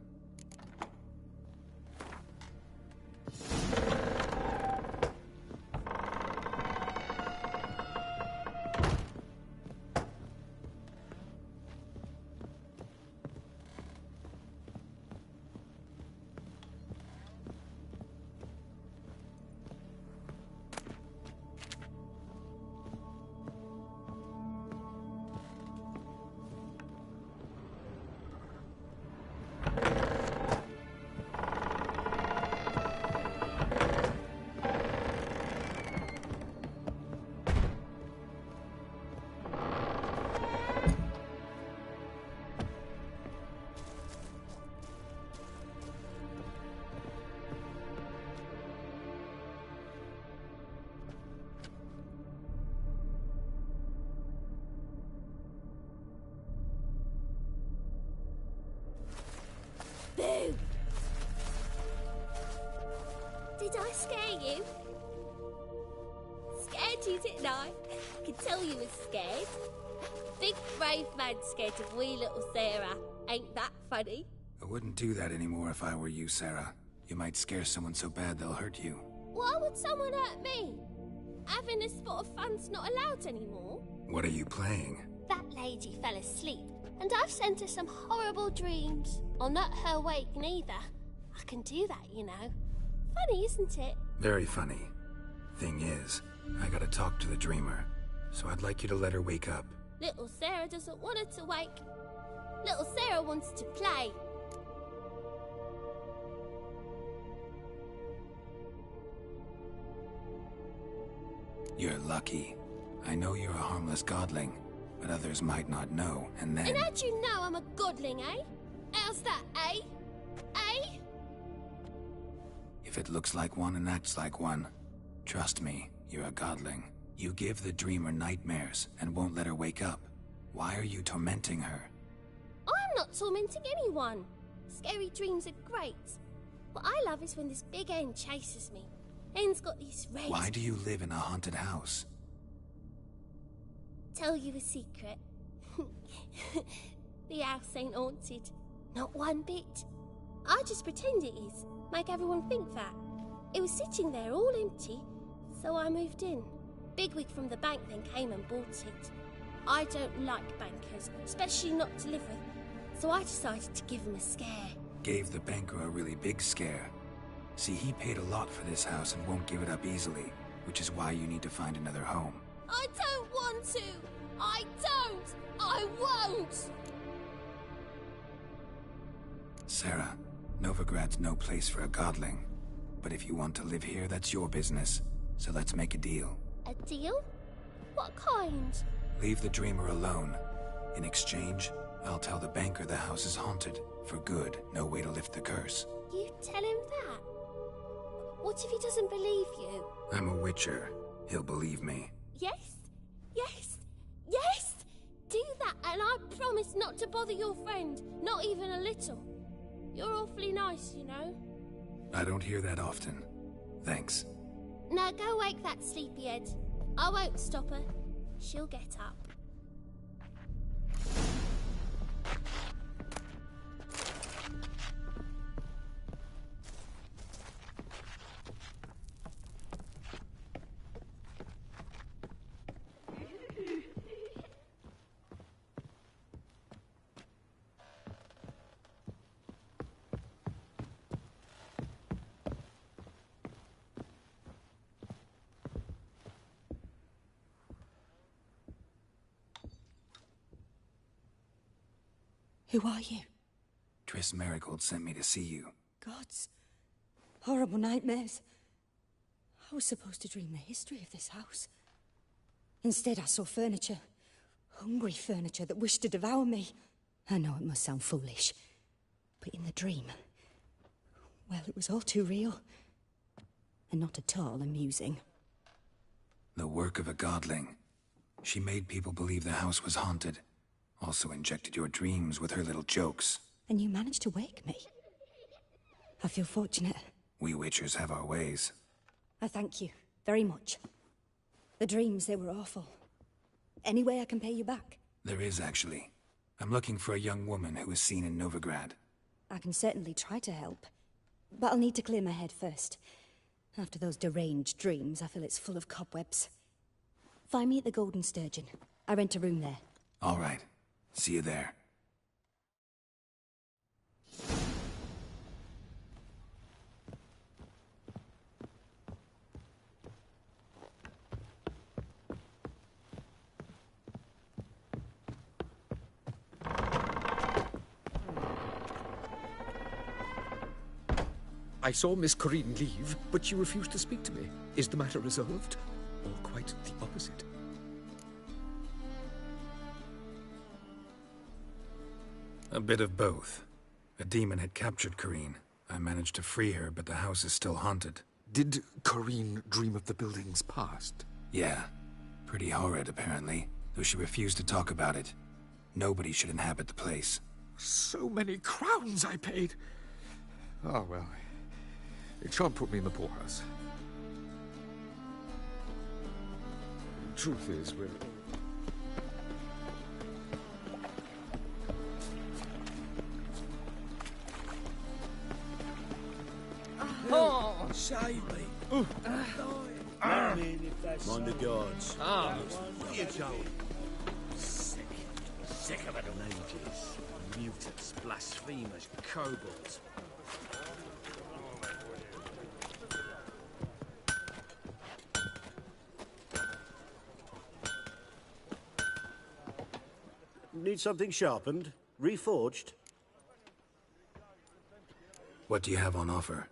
Boo! Did I scare you? Scared you, didn't I? I could tell you was scared. Big brave man scared of wee little Sarah. Ain't that funny? I wouldn't do that anymore if I were you, Sarah. You might scare someone so bad they'll hurt you. Why would someone hurt me? Having a spot of fun's not allowed anymore. What are you playing? That lady fell asleep, and I've sent her some horrible dreams. I'll not her wake neither. I can do that, you know. Funny, isn't it? Very funny. Thing is, I gotta talk to the dreamer, so I'd like you to let her wake up. Little Sarah doesn't want her to wake. Little Sarah wants to play. You're lucky. I know you're a harmless godling, but others might not know, and then... And how'd you know I'm a godling, eh? How's that, eh? Eh? If it looks like one and acts like one, trust me, you're a godling. You give the dreamer nightmares and won't let her wake up. Why are you tormenting her? I'm not tormenting anyone. Scary dreams are great. What I love is when this big hen chases me. Hen's got these red... Why do you live in a haunted house? Tell you a secret. The house ain't haunted. Not one bit. I just pretend it is. Make everyone think that. It was sitting there all empty, so I moved in. Bigwig from the bank then came and bought it. I don't like bankers, especially not to live with, so I decided to give him a scare. Gave the banker a really big scare. See, he paid a lot for this house and won't give it up easily, which is why you need to find another home. I don't want to! I don't! I won't! Sarah, Novigrad's no place for a godling. But if you want to live here, that's your business. So let's make a deal. A deal? What kind? Leave the dreamer alone. In exchange, I'll tell the banker the house is haunted. For good, no way to lift the curse. You tell him that? What if he doesn't believe you? I'm a witcher. He'll believe me. Yes? Yes? Yes! Do that, and I promise not to bother your friend. Not even a little. You're awfully nice, you know. I don't hear that often. Thanks. Now go wake that sleepyhead. I won't stop her. She'll get up. Who are you? Triss Merigold sent me to see you. Gods. Horrible nightmares. I was supposed to dream the history of this house. Instead, I saw furniture. Hungry furniture that wished to devour me. I know it must sound foolish, but in the dream, well, it was all too real. And not at all amusing. The work of a godling. She made people believe the house was haunted. Also injected your dreams with her little jokes. And you managed to wake me. I feel fortunate. We Witchers have our ways. I thank you very much. The dreams, they were awful. Any way I can pay you back? There is, actually. I'm looking for a young woman who was seen in Novigrad. I can certainly try to help. But I'll need to clear my head first. After those deranged dreams, I feel it's full of cobwebs. Find me at the Golden Sturgeon. I rent a room there. All right. See you there. I saw Miss Corinne leave, but she refused to speak to me. Is the matter resolved? Or quite the opposite? A bit of both. A demon had captured Corinne. I managed to free her, but the house is still haunted. Did Corinne dream of the building's past? Yeah. Pretty horrid, apparently, though she refused to talk about it. Nobody should inhabit the place. So many crowns I paid! Oh, well, it shan't put me in the poorhouse. Truth is, we're... Oh, save me. Mind the guards. Where you going? Sick of it. Mages, mutants, blasphemers, kobolds. Need something sharpened? Reforged? What do you have on offer?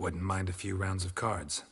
Wouldn't mind a few rounds of cards.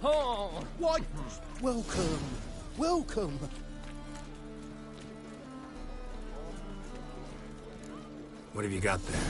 Oh, why? Welcome. Welcome. What have you got there?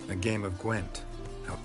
A game of Gwent. How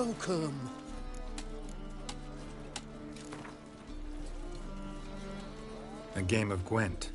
welcome. A game of Gwent.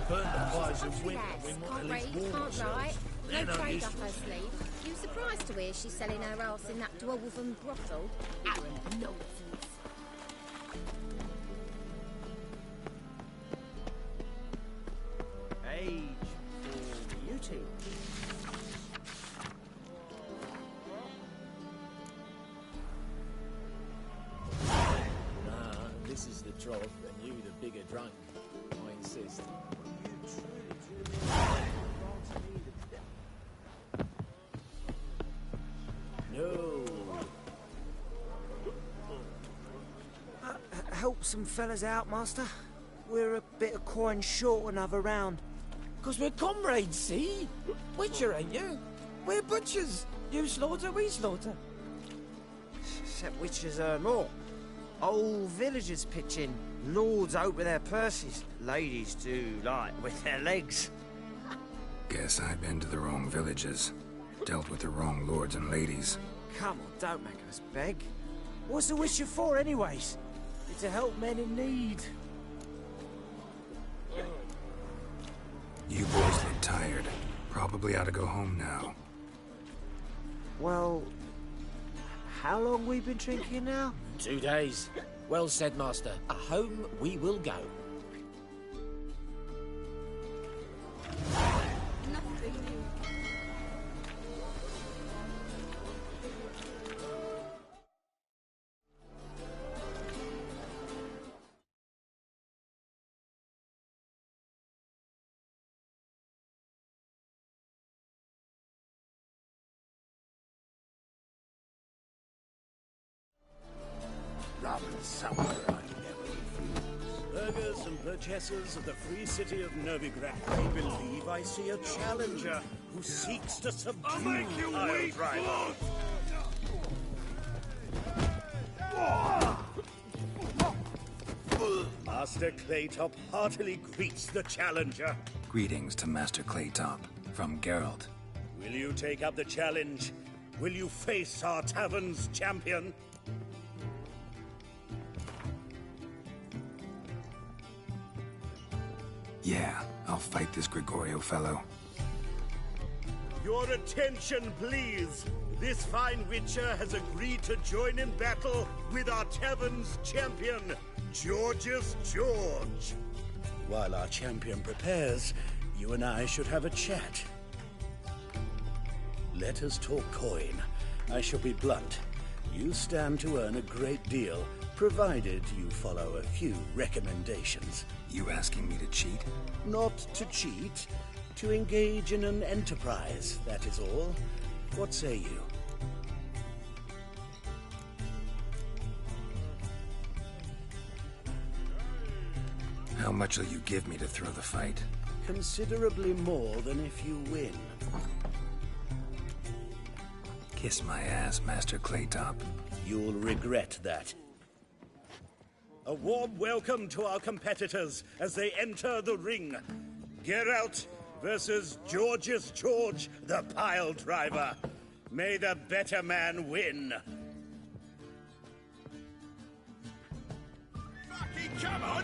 burnt the fires of winter. Yes, We might can't at least read, warm can't ourselves. write. They're No no trade use up to her us. sleeve. You surprised to hear she's selling her ass in that dwarven brothel? Arrant nonsense. Age for beauty. Nah, this is the trough, and you the bigger drunk. I insist. No. Help some fellas out, master. We're a bit of coin short another round. 'Cause we're comrades, see? Witcher, ain't you? We're butchers. You slaughter, we slaughter. Except witches earn more. Old villagers pitch in. Lords out with their purses. Ladies do like with their legs. Guess I've been to the wrong villages. Dealt with the wrong lords and ladies. Come on, don't make us beg. What's the witcher for, anyways? It's to help men in need. You boys look tired. Probably ought to go home now. Well, how long we been drinking now? 2 days. Well said, master. Home we will go. Robin Summer, I never refuse. Burghers and purchasers of the free city of Novigrad, I believe I see a challenger who seeks to subdue I'll drive. Master Claytop heartily greets the challenger. Greetings to Master Claytop, from Geralt. Will you take up the challenge? Will you face our tavern's champion? Yeah, I'll fight this Gregorio fellow. Your attention, please. This fine witcher has agreed to join in battle with our tavern's champion, Georgius George. While our champion prepares, you and I should have a chat. Let us talk coin. I shall be blunt. You stand to earn a great deal, provided you follow a few recommendations. You asking me to cheat? Not to cheat, to engage in an enterprise, that is all. What say you? How much will you give me to throw the fight? Considerably more than if you win. Kiss my ass, Master Claytop. You'll regret that. A warm welcome to our competitors as they enter the ring. Geralt versus Georgius George, the pile driver. May the better man win. Fucking come on!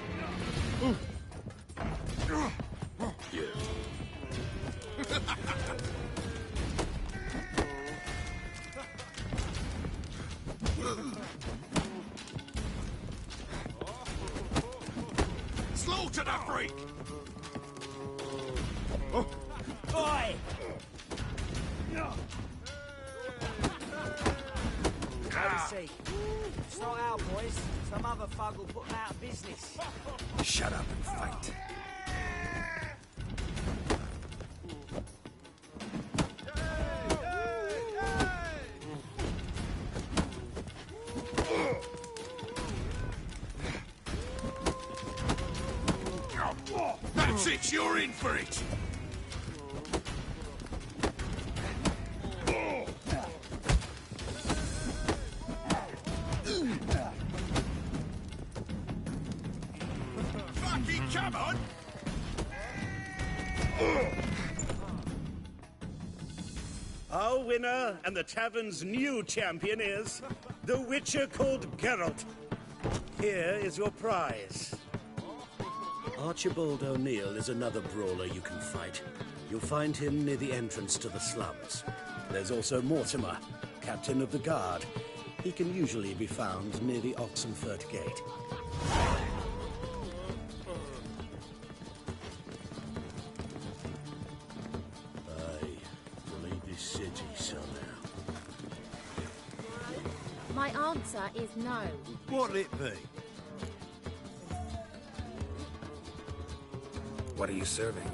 Slaughter the freak! Boy! See. Start out, boys. Some other thug will put them out of business. Shut up and fight. That's it, you're in for it! Fucking come on! Our winner and the tavern's new champion is the witcher called Geralt. Here is your prize. Archibald O'Neill is another brawler you can fight. You'll find him near the entrance to the slums. There's also Mortimer, captain of the guard. He can usually be found near the Oxenfurt Gate. I leave this city somehow. My answer is no. What'll it be? What are you serving?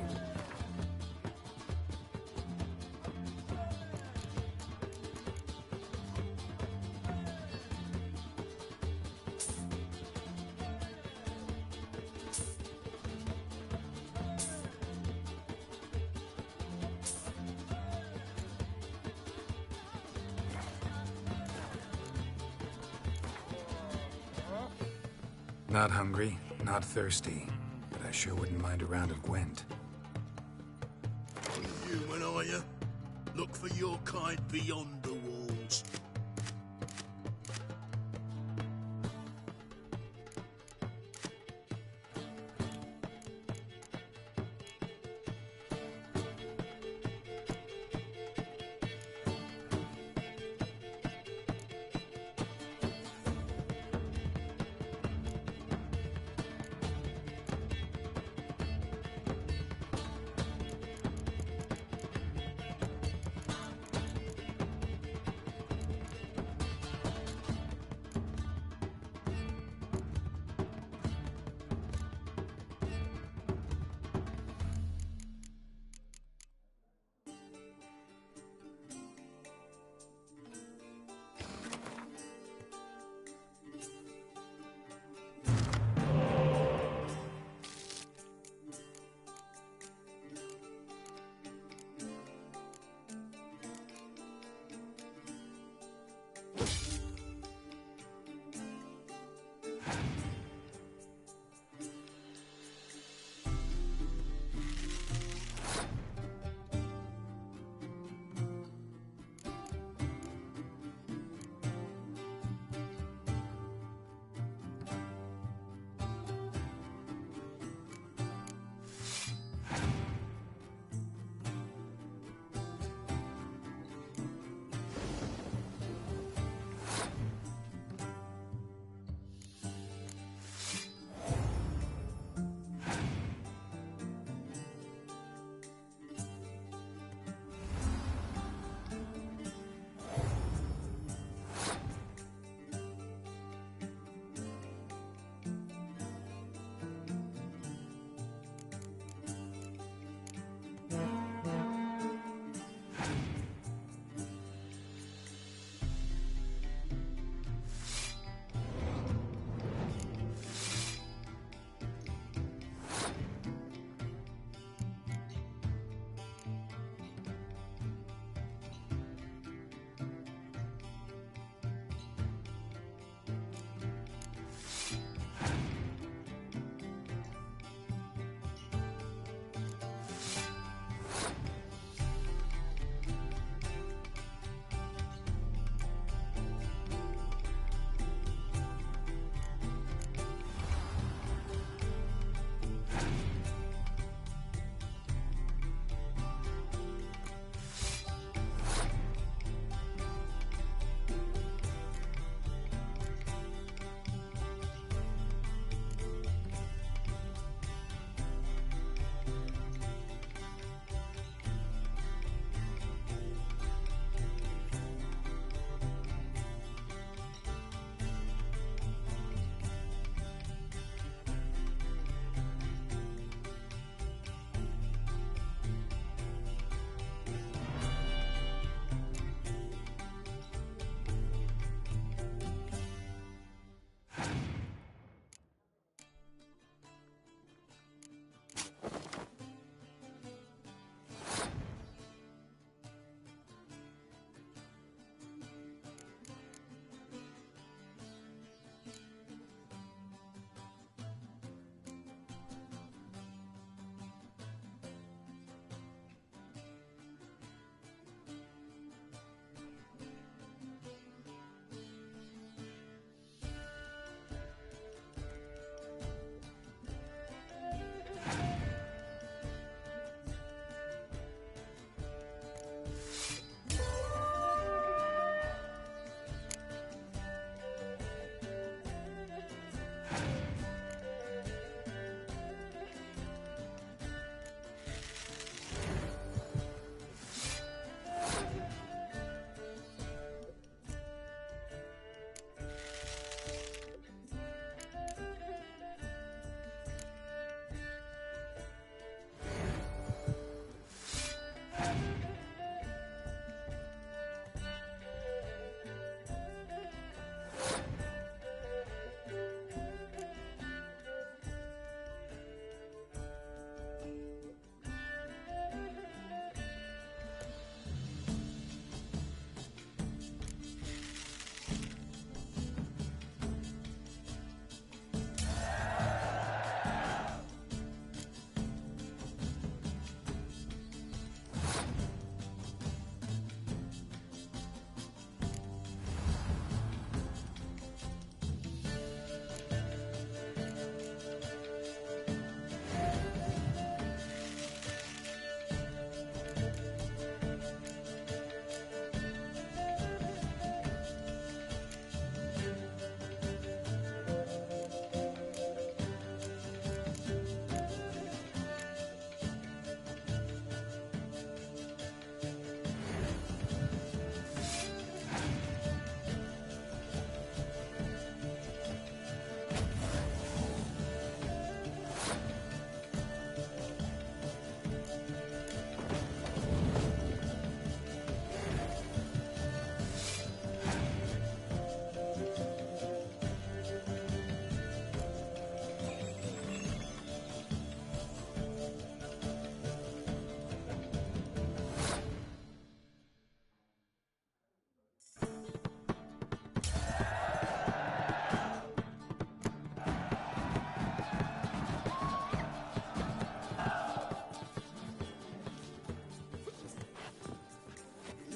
Not hungry, not thirsty, but I sure wouldn't mind a round of Gwent. Human, are you? Look for your kind beyond the walls.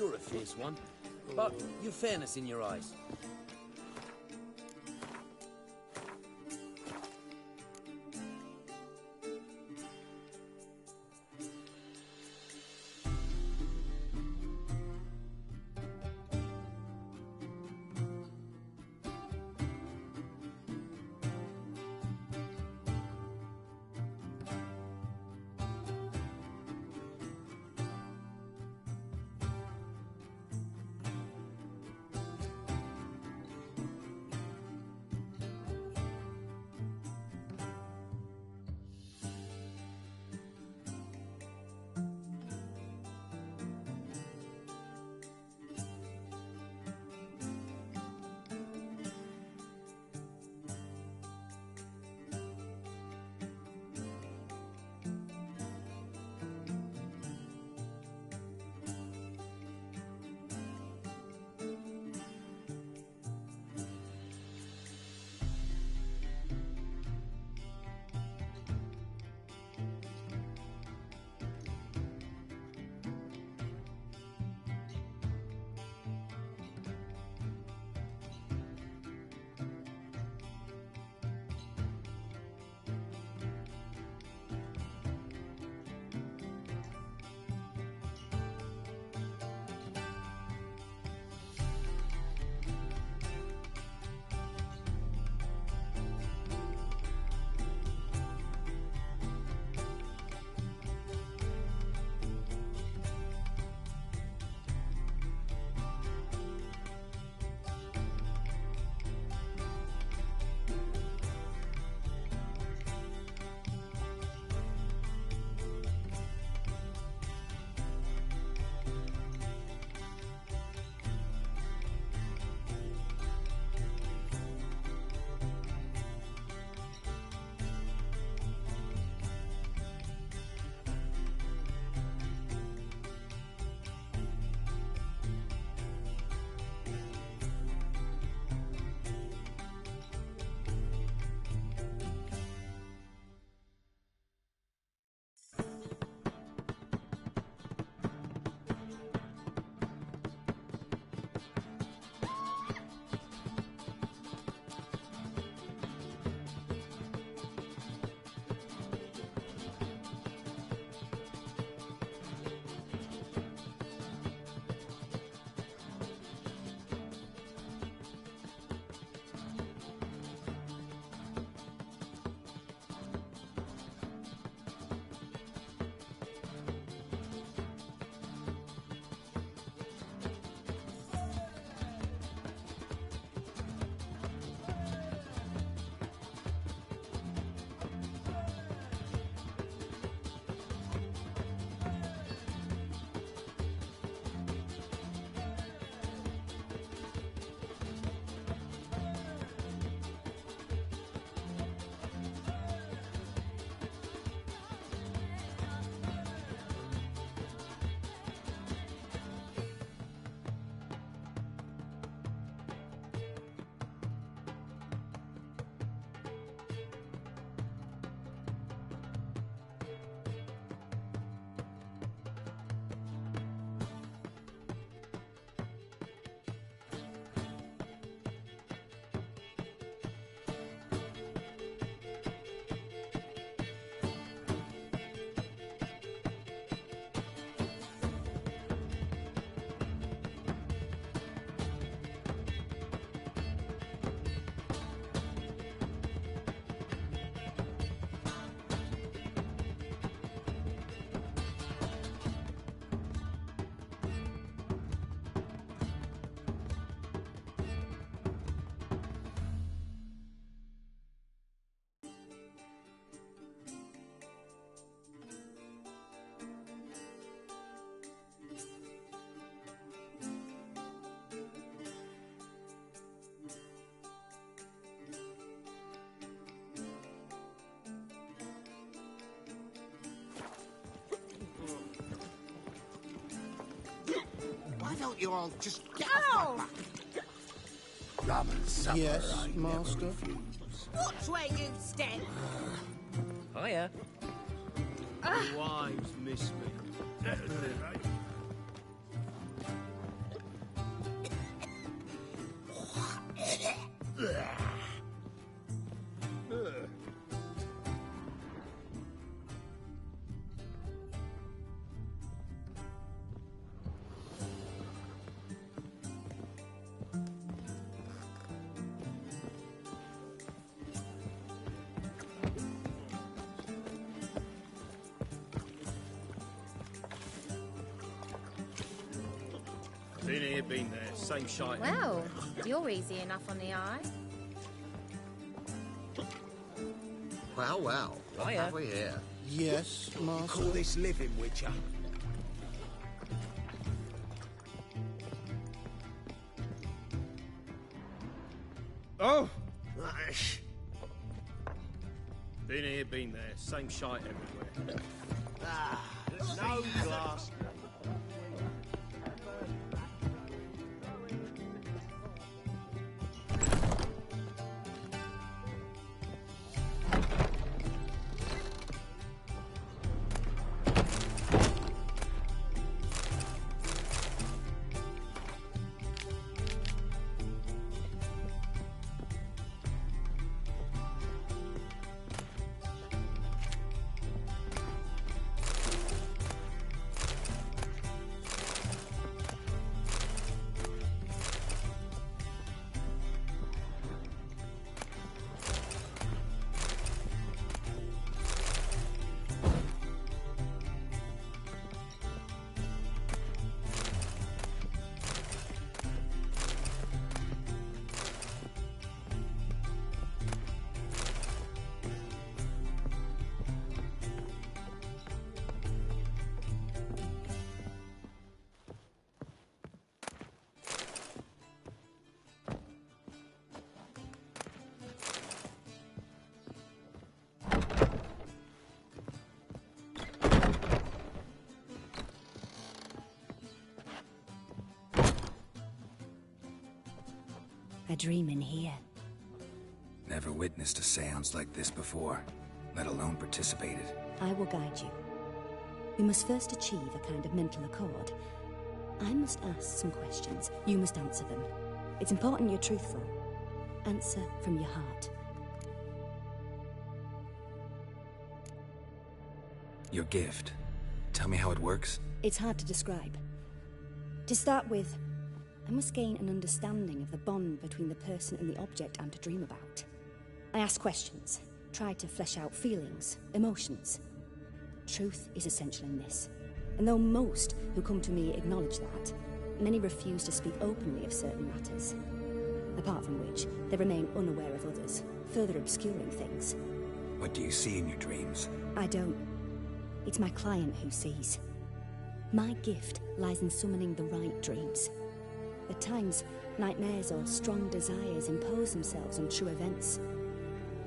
You're a fierce one, but you've fairness in your eyes. Why don't you all just get off my back? Rum and supper, yes, master. Watch where you step. Hiya. Wives miss me. Been here, been there, same shite. Well, you're easy enough on the eye. Well, well, what have we here? Yes, Master. You call this living, Witcher? Oh! Been here, been there, same shite everywhere. No glass. A dream in here. Never witnessed a seance like this before, let alone participated. I will guide you. We must first achieve a kind of mental accord. I must ask some questions. You must answer them. It's important you're truthful. Answer from your heart. Your gift. Tell me how it works. It's hard to describe. To start with, I must gain an understanding of the bond between the person and the object I'm to dream about. I ask questions, try to flesh out feelings, emotions. Truth is essential in this. And though most who come to me acknowledge that, many refuse to speak openly of certain matters. Apart from which, they remain unaware of others, further obscuring things. What do you see in your dreams? I don't. It's my client who sees. My gift lies in summoning the right dreams. At times, nightmares or strong desires impose themselves on true events.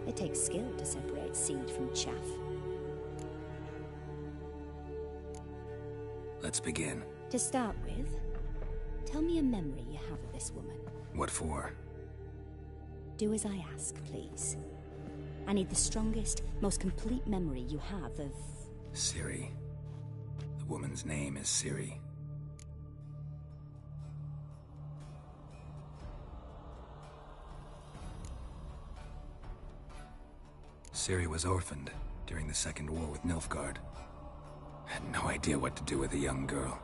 It takes skill to separate seed from chaff. Let's begin. To start with, tell me a memory you have of this woman. What for? Do as I ask, please. I need the strongest, most complete memory you have of... Ciri. The woman's name is Ciri. Ciri was orphaned during the Second War with Nilfgaard. Had no idea what to do with a young girl.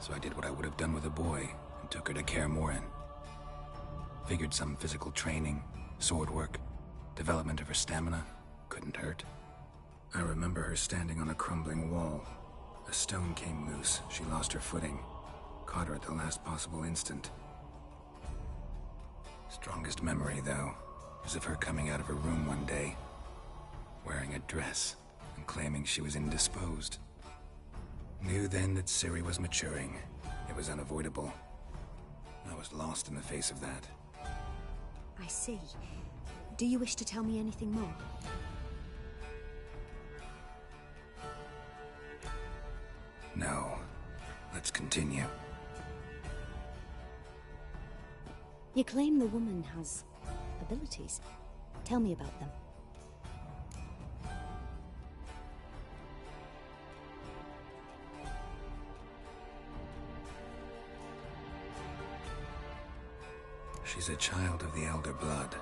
So I did what I would have done with a boy and took her to Kaer Morhen. Figured some physical training, sword work, development of her stamina couldn't hurt. I remember her standing on a crumbling wall. A stone came loose, she lost her footing. Caught her at the last possible instant. Strongest memory, though, is of her coming out of her room one day, wearing a dress and claiming she was indisposed. Knew then that Ciri was maturing. It was unavoidable. I was lost in the face of that. I see. Do you wish to tell me anything more? No. Let's continue. You claim the woman has abilities. Tell me about them. She's a child of the Elder Blood.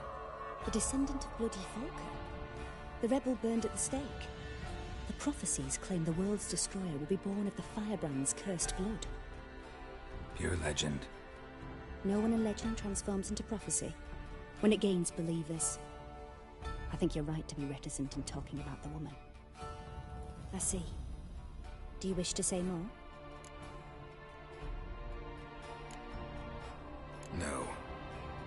The descendant of Bloody Falker. The rebel burned at the stake. The prophecies claim the world's destroyer will be born of the Firebrand's cursed blood. Pure legend. No one in legend transforms into prophecy when it gains believers. I think you're right to be reticent in talking about the woman. I see. Do you wish to say more? No.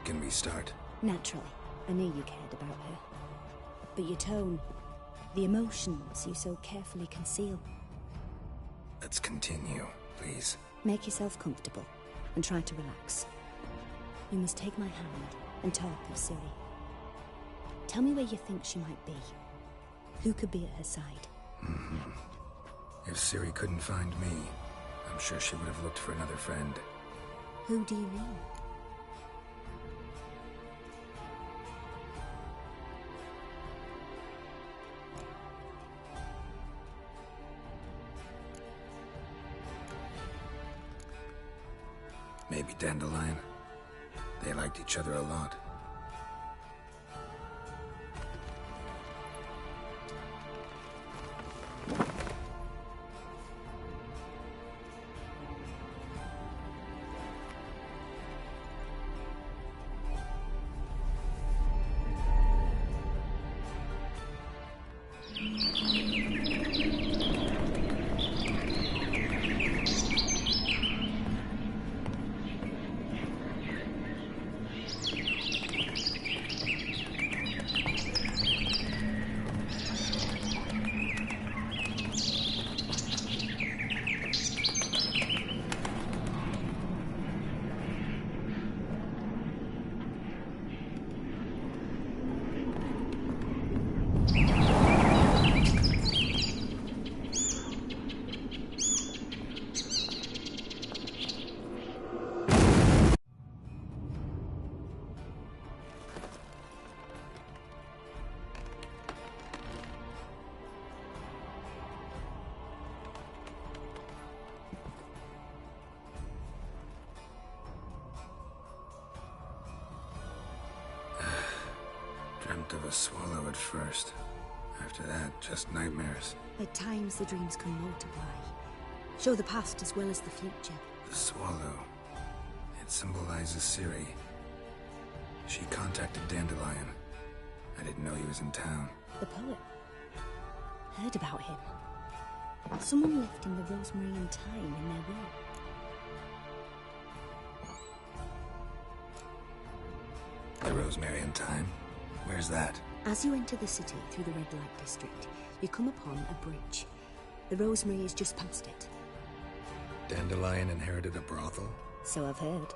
Can we start? Naturally. I knew you cared about her. But your tone, the emotions you so carefully conceal. Let's continue, please. Make yourself comfortable and try to relax. You must take my hand and talk of Ciri. Tell me where you think she might be. Who could be at her side? If Ciri couldn't find me, I'm sure she would have looked for another friend. Who do you mean? Maybe Dandelion. They liked each other a lot. Dreamt of a swallow at first. After that, just nightmares. At times the dreams can multiply. Show the past as well as the future. The swallow. It symbolizes Ciri. She contacted Dandelion. I didn't know he was in town. The poet. Heard about him. Someone left him the rosemary and thyme in their will. The rosemary and thyme? Where's that? As you enter the city through the red light district, you come upon a bridge. The rosemary is just past it. Dandelion inherited a brothel? So I've heard.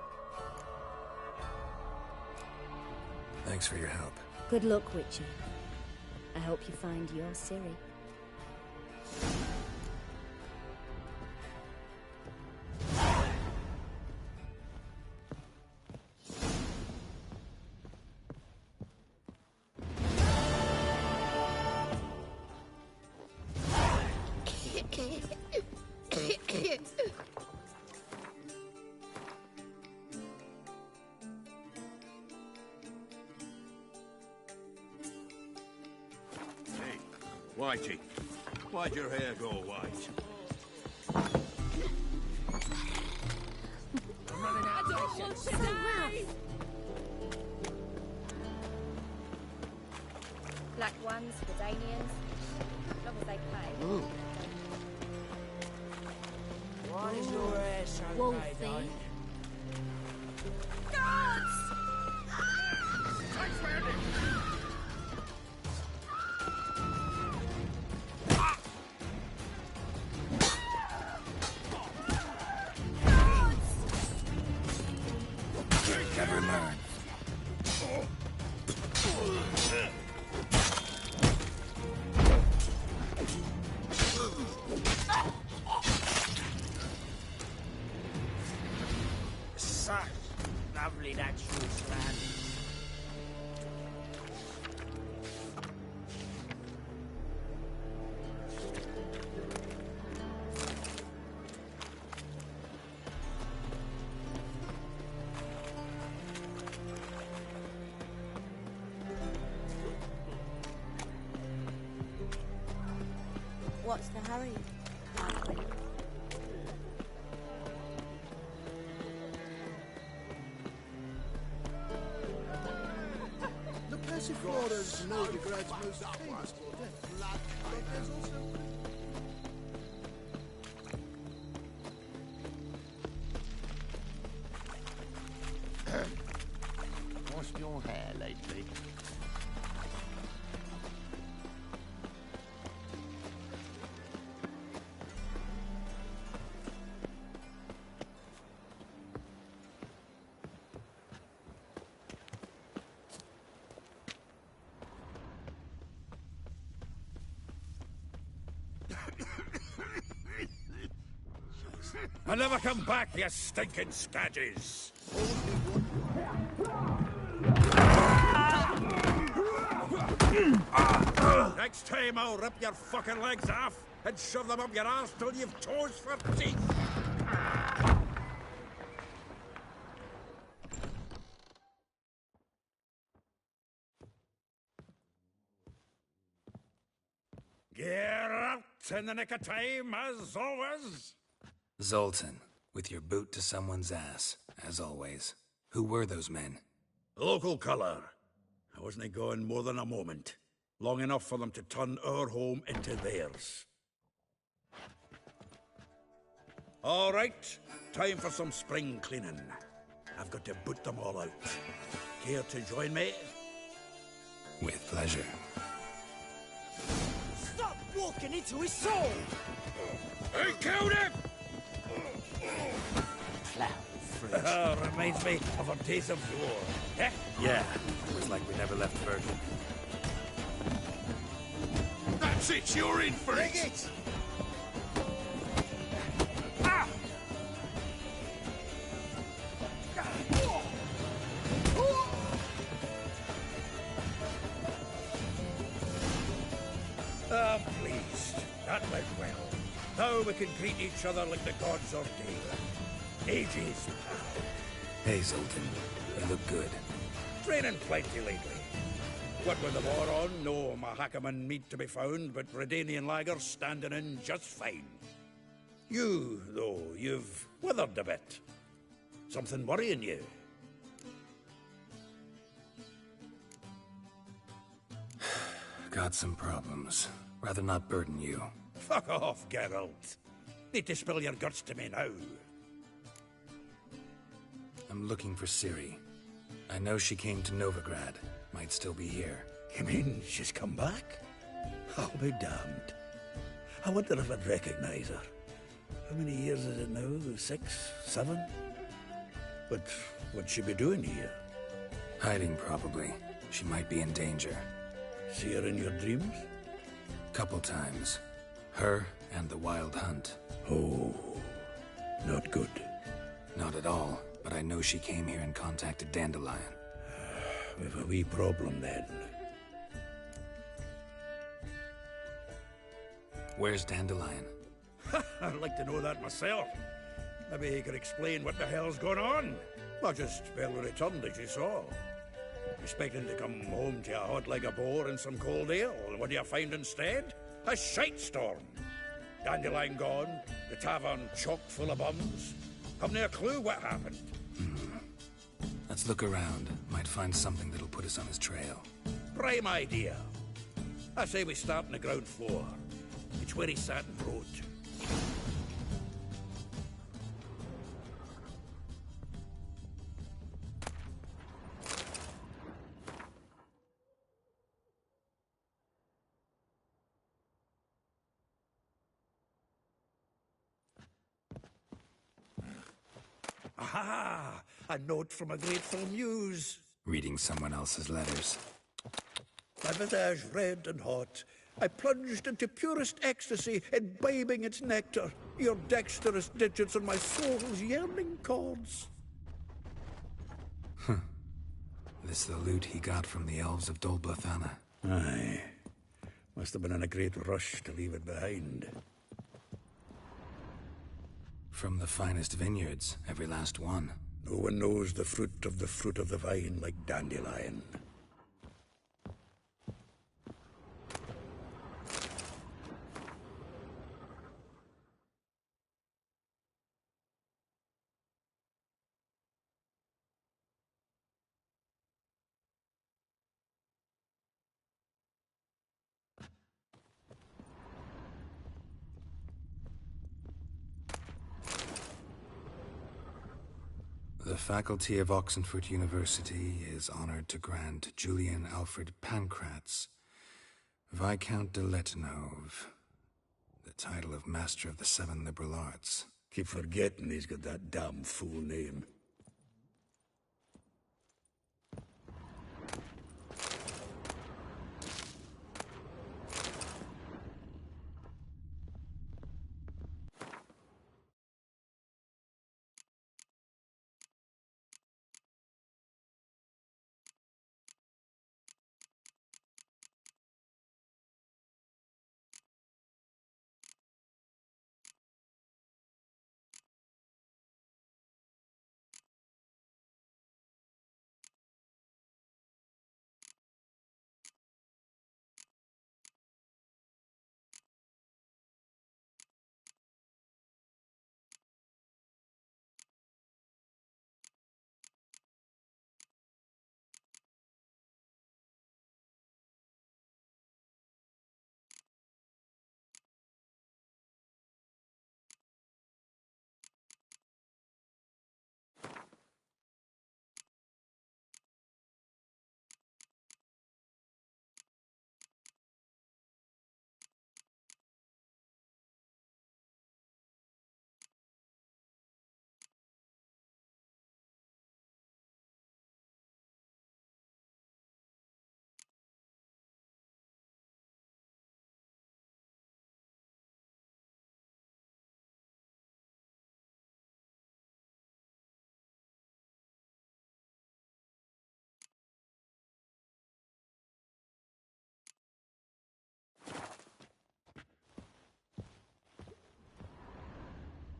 Thanks for your help. Good luck, Witcher. I hope you find your Ciri. Whitey, why'd your hair go white? I'm running out of patience. Black ones for Danians, as long as they pay. Ooh. Why is your hair so Wolfie. red-eyed? Never learn. Such lovely natural surroundings. what's the hurry? The Passiflora's Novigrad's most famous for death. But there's also... Washed your hair lately? I'll never come back, you stinking scadges! Next time I'll rip your fucking legs off and shove them up your arse till you've toes for teeth! Get out in the nick of time, as always! Zoltan, with your boot to someone's ass, as always. Who were those men? Local colour. I wasn't gone more than a moment. Long enough for them to turn our home into theirs. All right, time for some spring cleaning. I've got to boot them all out. Care to join me? With pleasure. Stop walking into his soul! I killed him! Reminds me of our days of war. Eh? Yeah, it was like we never left Bergen. That's it, you're in for Bring it! Ah! I'm pleased. That went well. Now we can greet each other like the gods ordained. Ages, pal. Hey, Zoltan. You look good. Training plenty lately. What with the war on, no Mahakaman meat to be found, but Redanian lagers standing in just fine. You, though, you've withered a bit. Something worrying you? Got some problems. Rather not burden you. Fuck off, Geralt. Need to spill your guts to me now. I'm looking for Ciri. I know she came to Novigrad. Might still be here. You mean she's come back? I'll be damned. I wonder if I'd recognize her. How many years is it now? 6, 7? But what'd she be doing here? Hiding, probably. She might be in danger. See her in your dreams? Couple times. Her and the Wild Hunt. Oh, not good. Not at all, but I know she came here and contacted Dandelion. We've a wee problem then. Where's Dandelion? I'd like to know that myself. Maybe he could explain what the hell's going on. Or just barely returned, as you saw. Expecting to come home to a hot like a boar and some cold ale, and what do you find instead? A shite storm. Dandelion gone, the tavern chock full of bums. Haven't a clue what happened. Let's look around. Might find something that'll put us on his trail. Prime idea. I say we start on the ground floor. It's where he sat and wrote. Aha! A note from a grateful muse. Reading someone else's letters. My visage red and hot, I plunged into purest ecstasy, imbibing its nectar. Your dexterous digits on my soul's yearning chords. This the loot he got from the elves of Dol Blathanna. Aye. Must have been in a great rush to leave it behind. From the finest vineyards, every last one. No one knows the fruit of the vine like Dandelion. The faculty of Oxenford University is honored to grant Julian Alfred Pancratz, Viscount de Letonov, the title of Master of the Seven Liberal Arts. Keep forgetting he's got that damn fool name.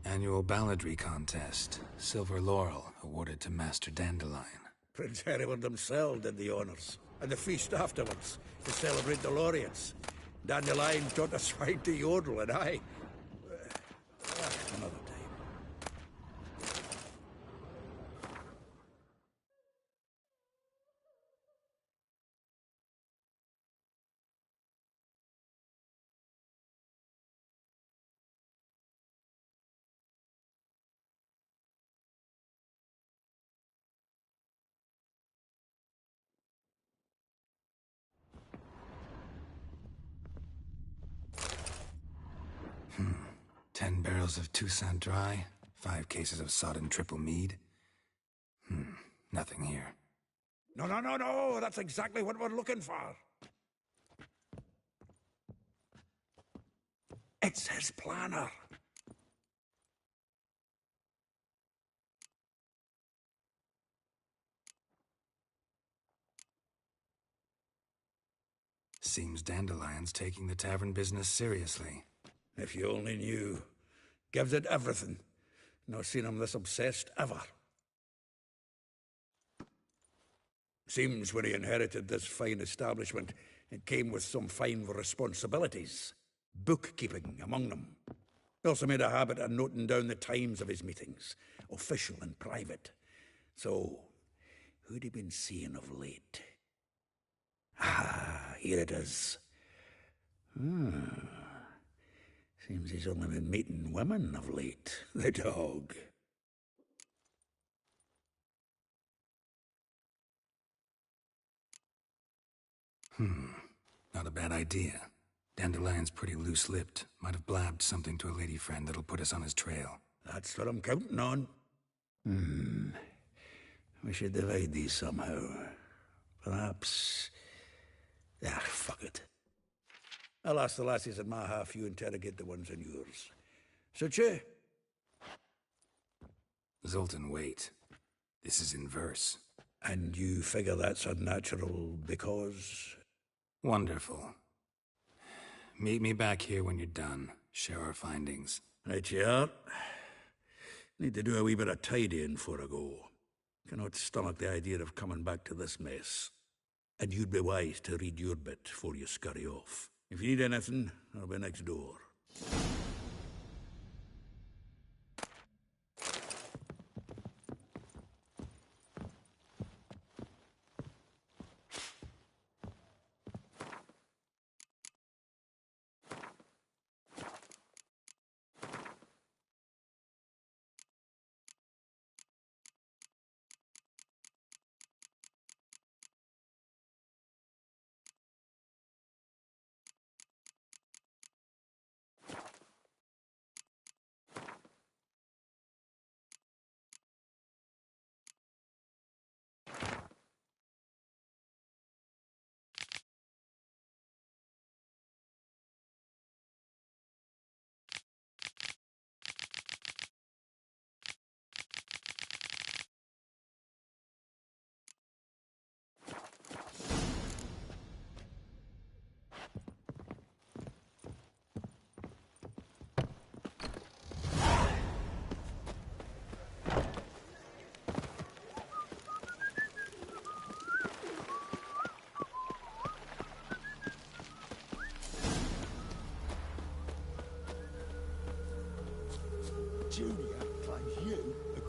Annual balladry contest. Silver laurel awarded to Master Dandelion. Prince Hereward himself did the honours, and the feast afterwards, to celebrate the laureates. Dandelion taught us right to yodel, and I... another time. Hmm. 10 barrels of Toussaint Dry, 5 cases of sodden triple mead. Nothing here. No, no, no, no! That's exactly what we're looking for! It's his planner! Seems Dandelion's taking the tavern business seriously. If you only knew. Gives it everything. Not seen him this obsessed ever. Seems when he inherited this fine establishment, it came with some fine responsibilities. Bookkeeping among them. He also made a habit of noting down the times of his meetings, official and private. So, who'd he been seeing of late? Ah, here it is. Seems he's only been meeting women of late, the dog. Not a bad idea. Dandelion's pretty loose-lipped. Might have blabbed something to a lady friend that'll put us on his trail. That's what I'm counting on. We should divide these somehow. Perhaps... fuck it. I'll ask the lassies in my half, you interrogate the ones in yours. Suche? Zoltan, wait. This is in verse. And you figure that's unnatural because... Wonderful. Meet me back here when you're done. Share our findings. Right you are. Need to do a wee bit of tidying before I go. Cannot stomach the idea of coming back to this mess. And you'd be wise to read your bit before you scurry off. If you need anything, I'll be next door.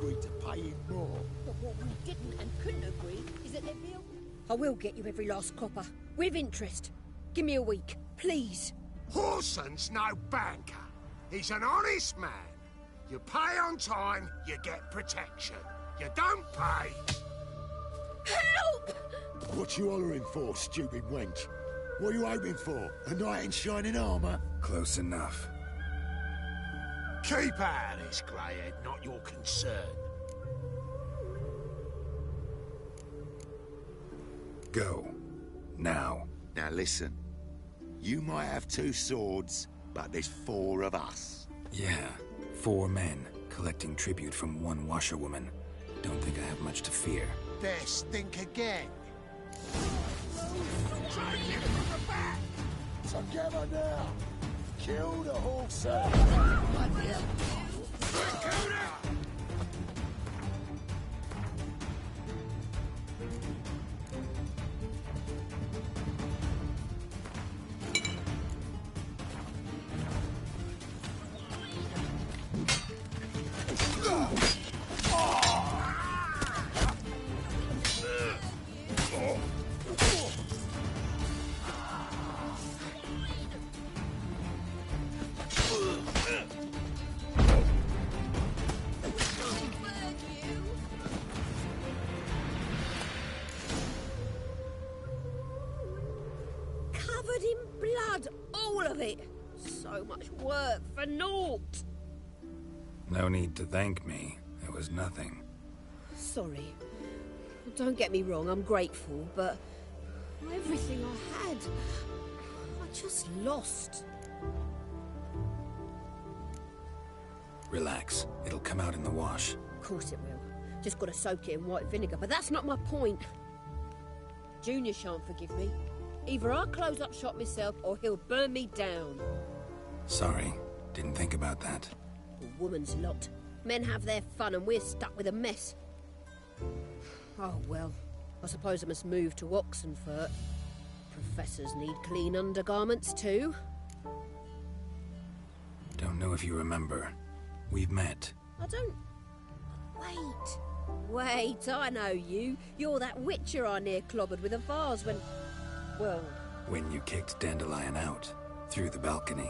agreed to pay him more. But what we didn't and couldn't agree is that there'd be I will get you every last copper, with interest. Give me a week, please. Horson's no banker. He's an honest man. You pay on time, you get protection. You don't pay... Help! What you hollering for, stupid wench? What are you hoping for? A knight in shining armour? Close enough. Keep out of this, Greyhead, not your concern. Go. Now. Now listen. You might have 2 swords, but there's 4 of us. Yeah, 4 men collecting tribute from 1 washerwoman. Don't think I have much to fear. There, stink again. Together now! Kill the horse! Covered in blood, all of it. So much work for naught. No need to thank me. It was nothing. Sorry. Don't get me wrong, I'm grateful, but everything I had, I just lost. Relax. It'll come out in the wash. Of course it will. Just gotta soak it in white vinegar, but that's not my point. Junior shan't forgive me. Either I'll close up shop myself or he'll burn me down. Sorry. Didn't think about that. A woman's lot. Men have their fun and we're stuck with a mess. Oh well, I suppose I must move to Oxenfurt. Professors need clean undergarments too. Don't know if you remember. We've met. I don't... Wait, I know you. You're that witcher I near clobbered with a vase when... Well... When you kicked Dandelion out. Through the balcony.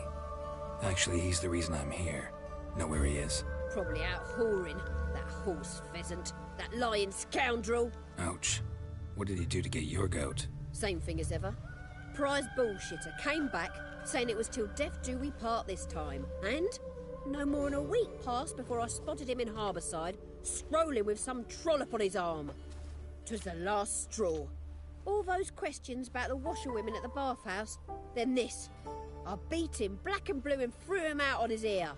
Actually, he's the reason I'm here. Know where he is? Probably out whoring. That horse pheasant. That lying scoundrel. Ouch. What did he do to get your goat? Same thing as ever. Prize bullshitter came back, saying it was till death do we part this time. And no more than a week passed before I spotted him in Harbourside, strolling with some trollop on his arm. 'Twas the last straw. All those questions about the washerwomen at the bathhouse, then this. I beat him black and blue and threw him out on his ear.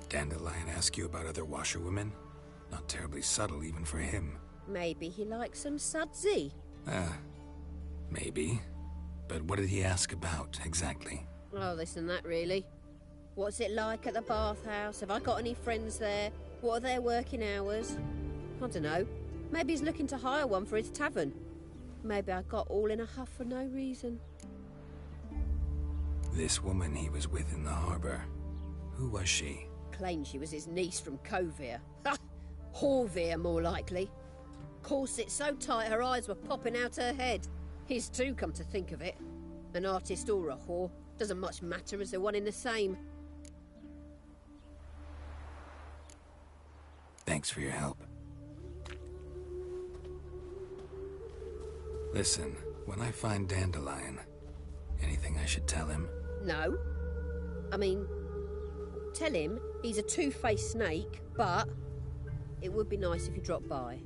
Dandelion ask you about other washerwomen? Not terribly subtle even for him. Maybe he likes some sudsy. Maybe. But what did he ask about, exactly? Oh, this and that, really. What's it like at the bathhouse? Have I got any friends there? What are their working hours? I don't know. Maybe he's looking to hire one for his tavern. Maybe I got all in a huff for no reason. This woman he was with in the harbour. Who was she? Claimed she was his niece from Kovir. Ha! Horvir, more likely. Corset so tight her eyes were popping out her head. His too, come to think of it. An artist or a whore. Doesn't much matter as they're one in the same. Thanks for your help. Listen, when I find Dandelion, anything I should tell him? No. I mean, tell him he's a two-faced snake, but it would be nice if he dropped by.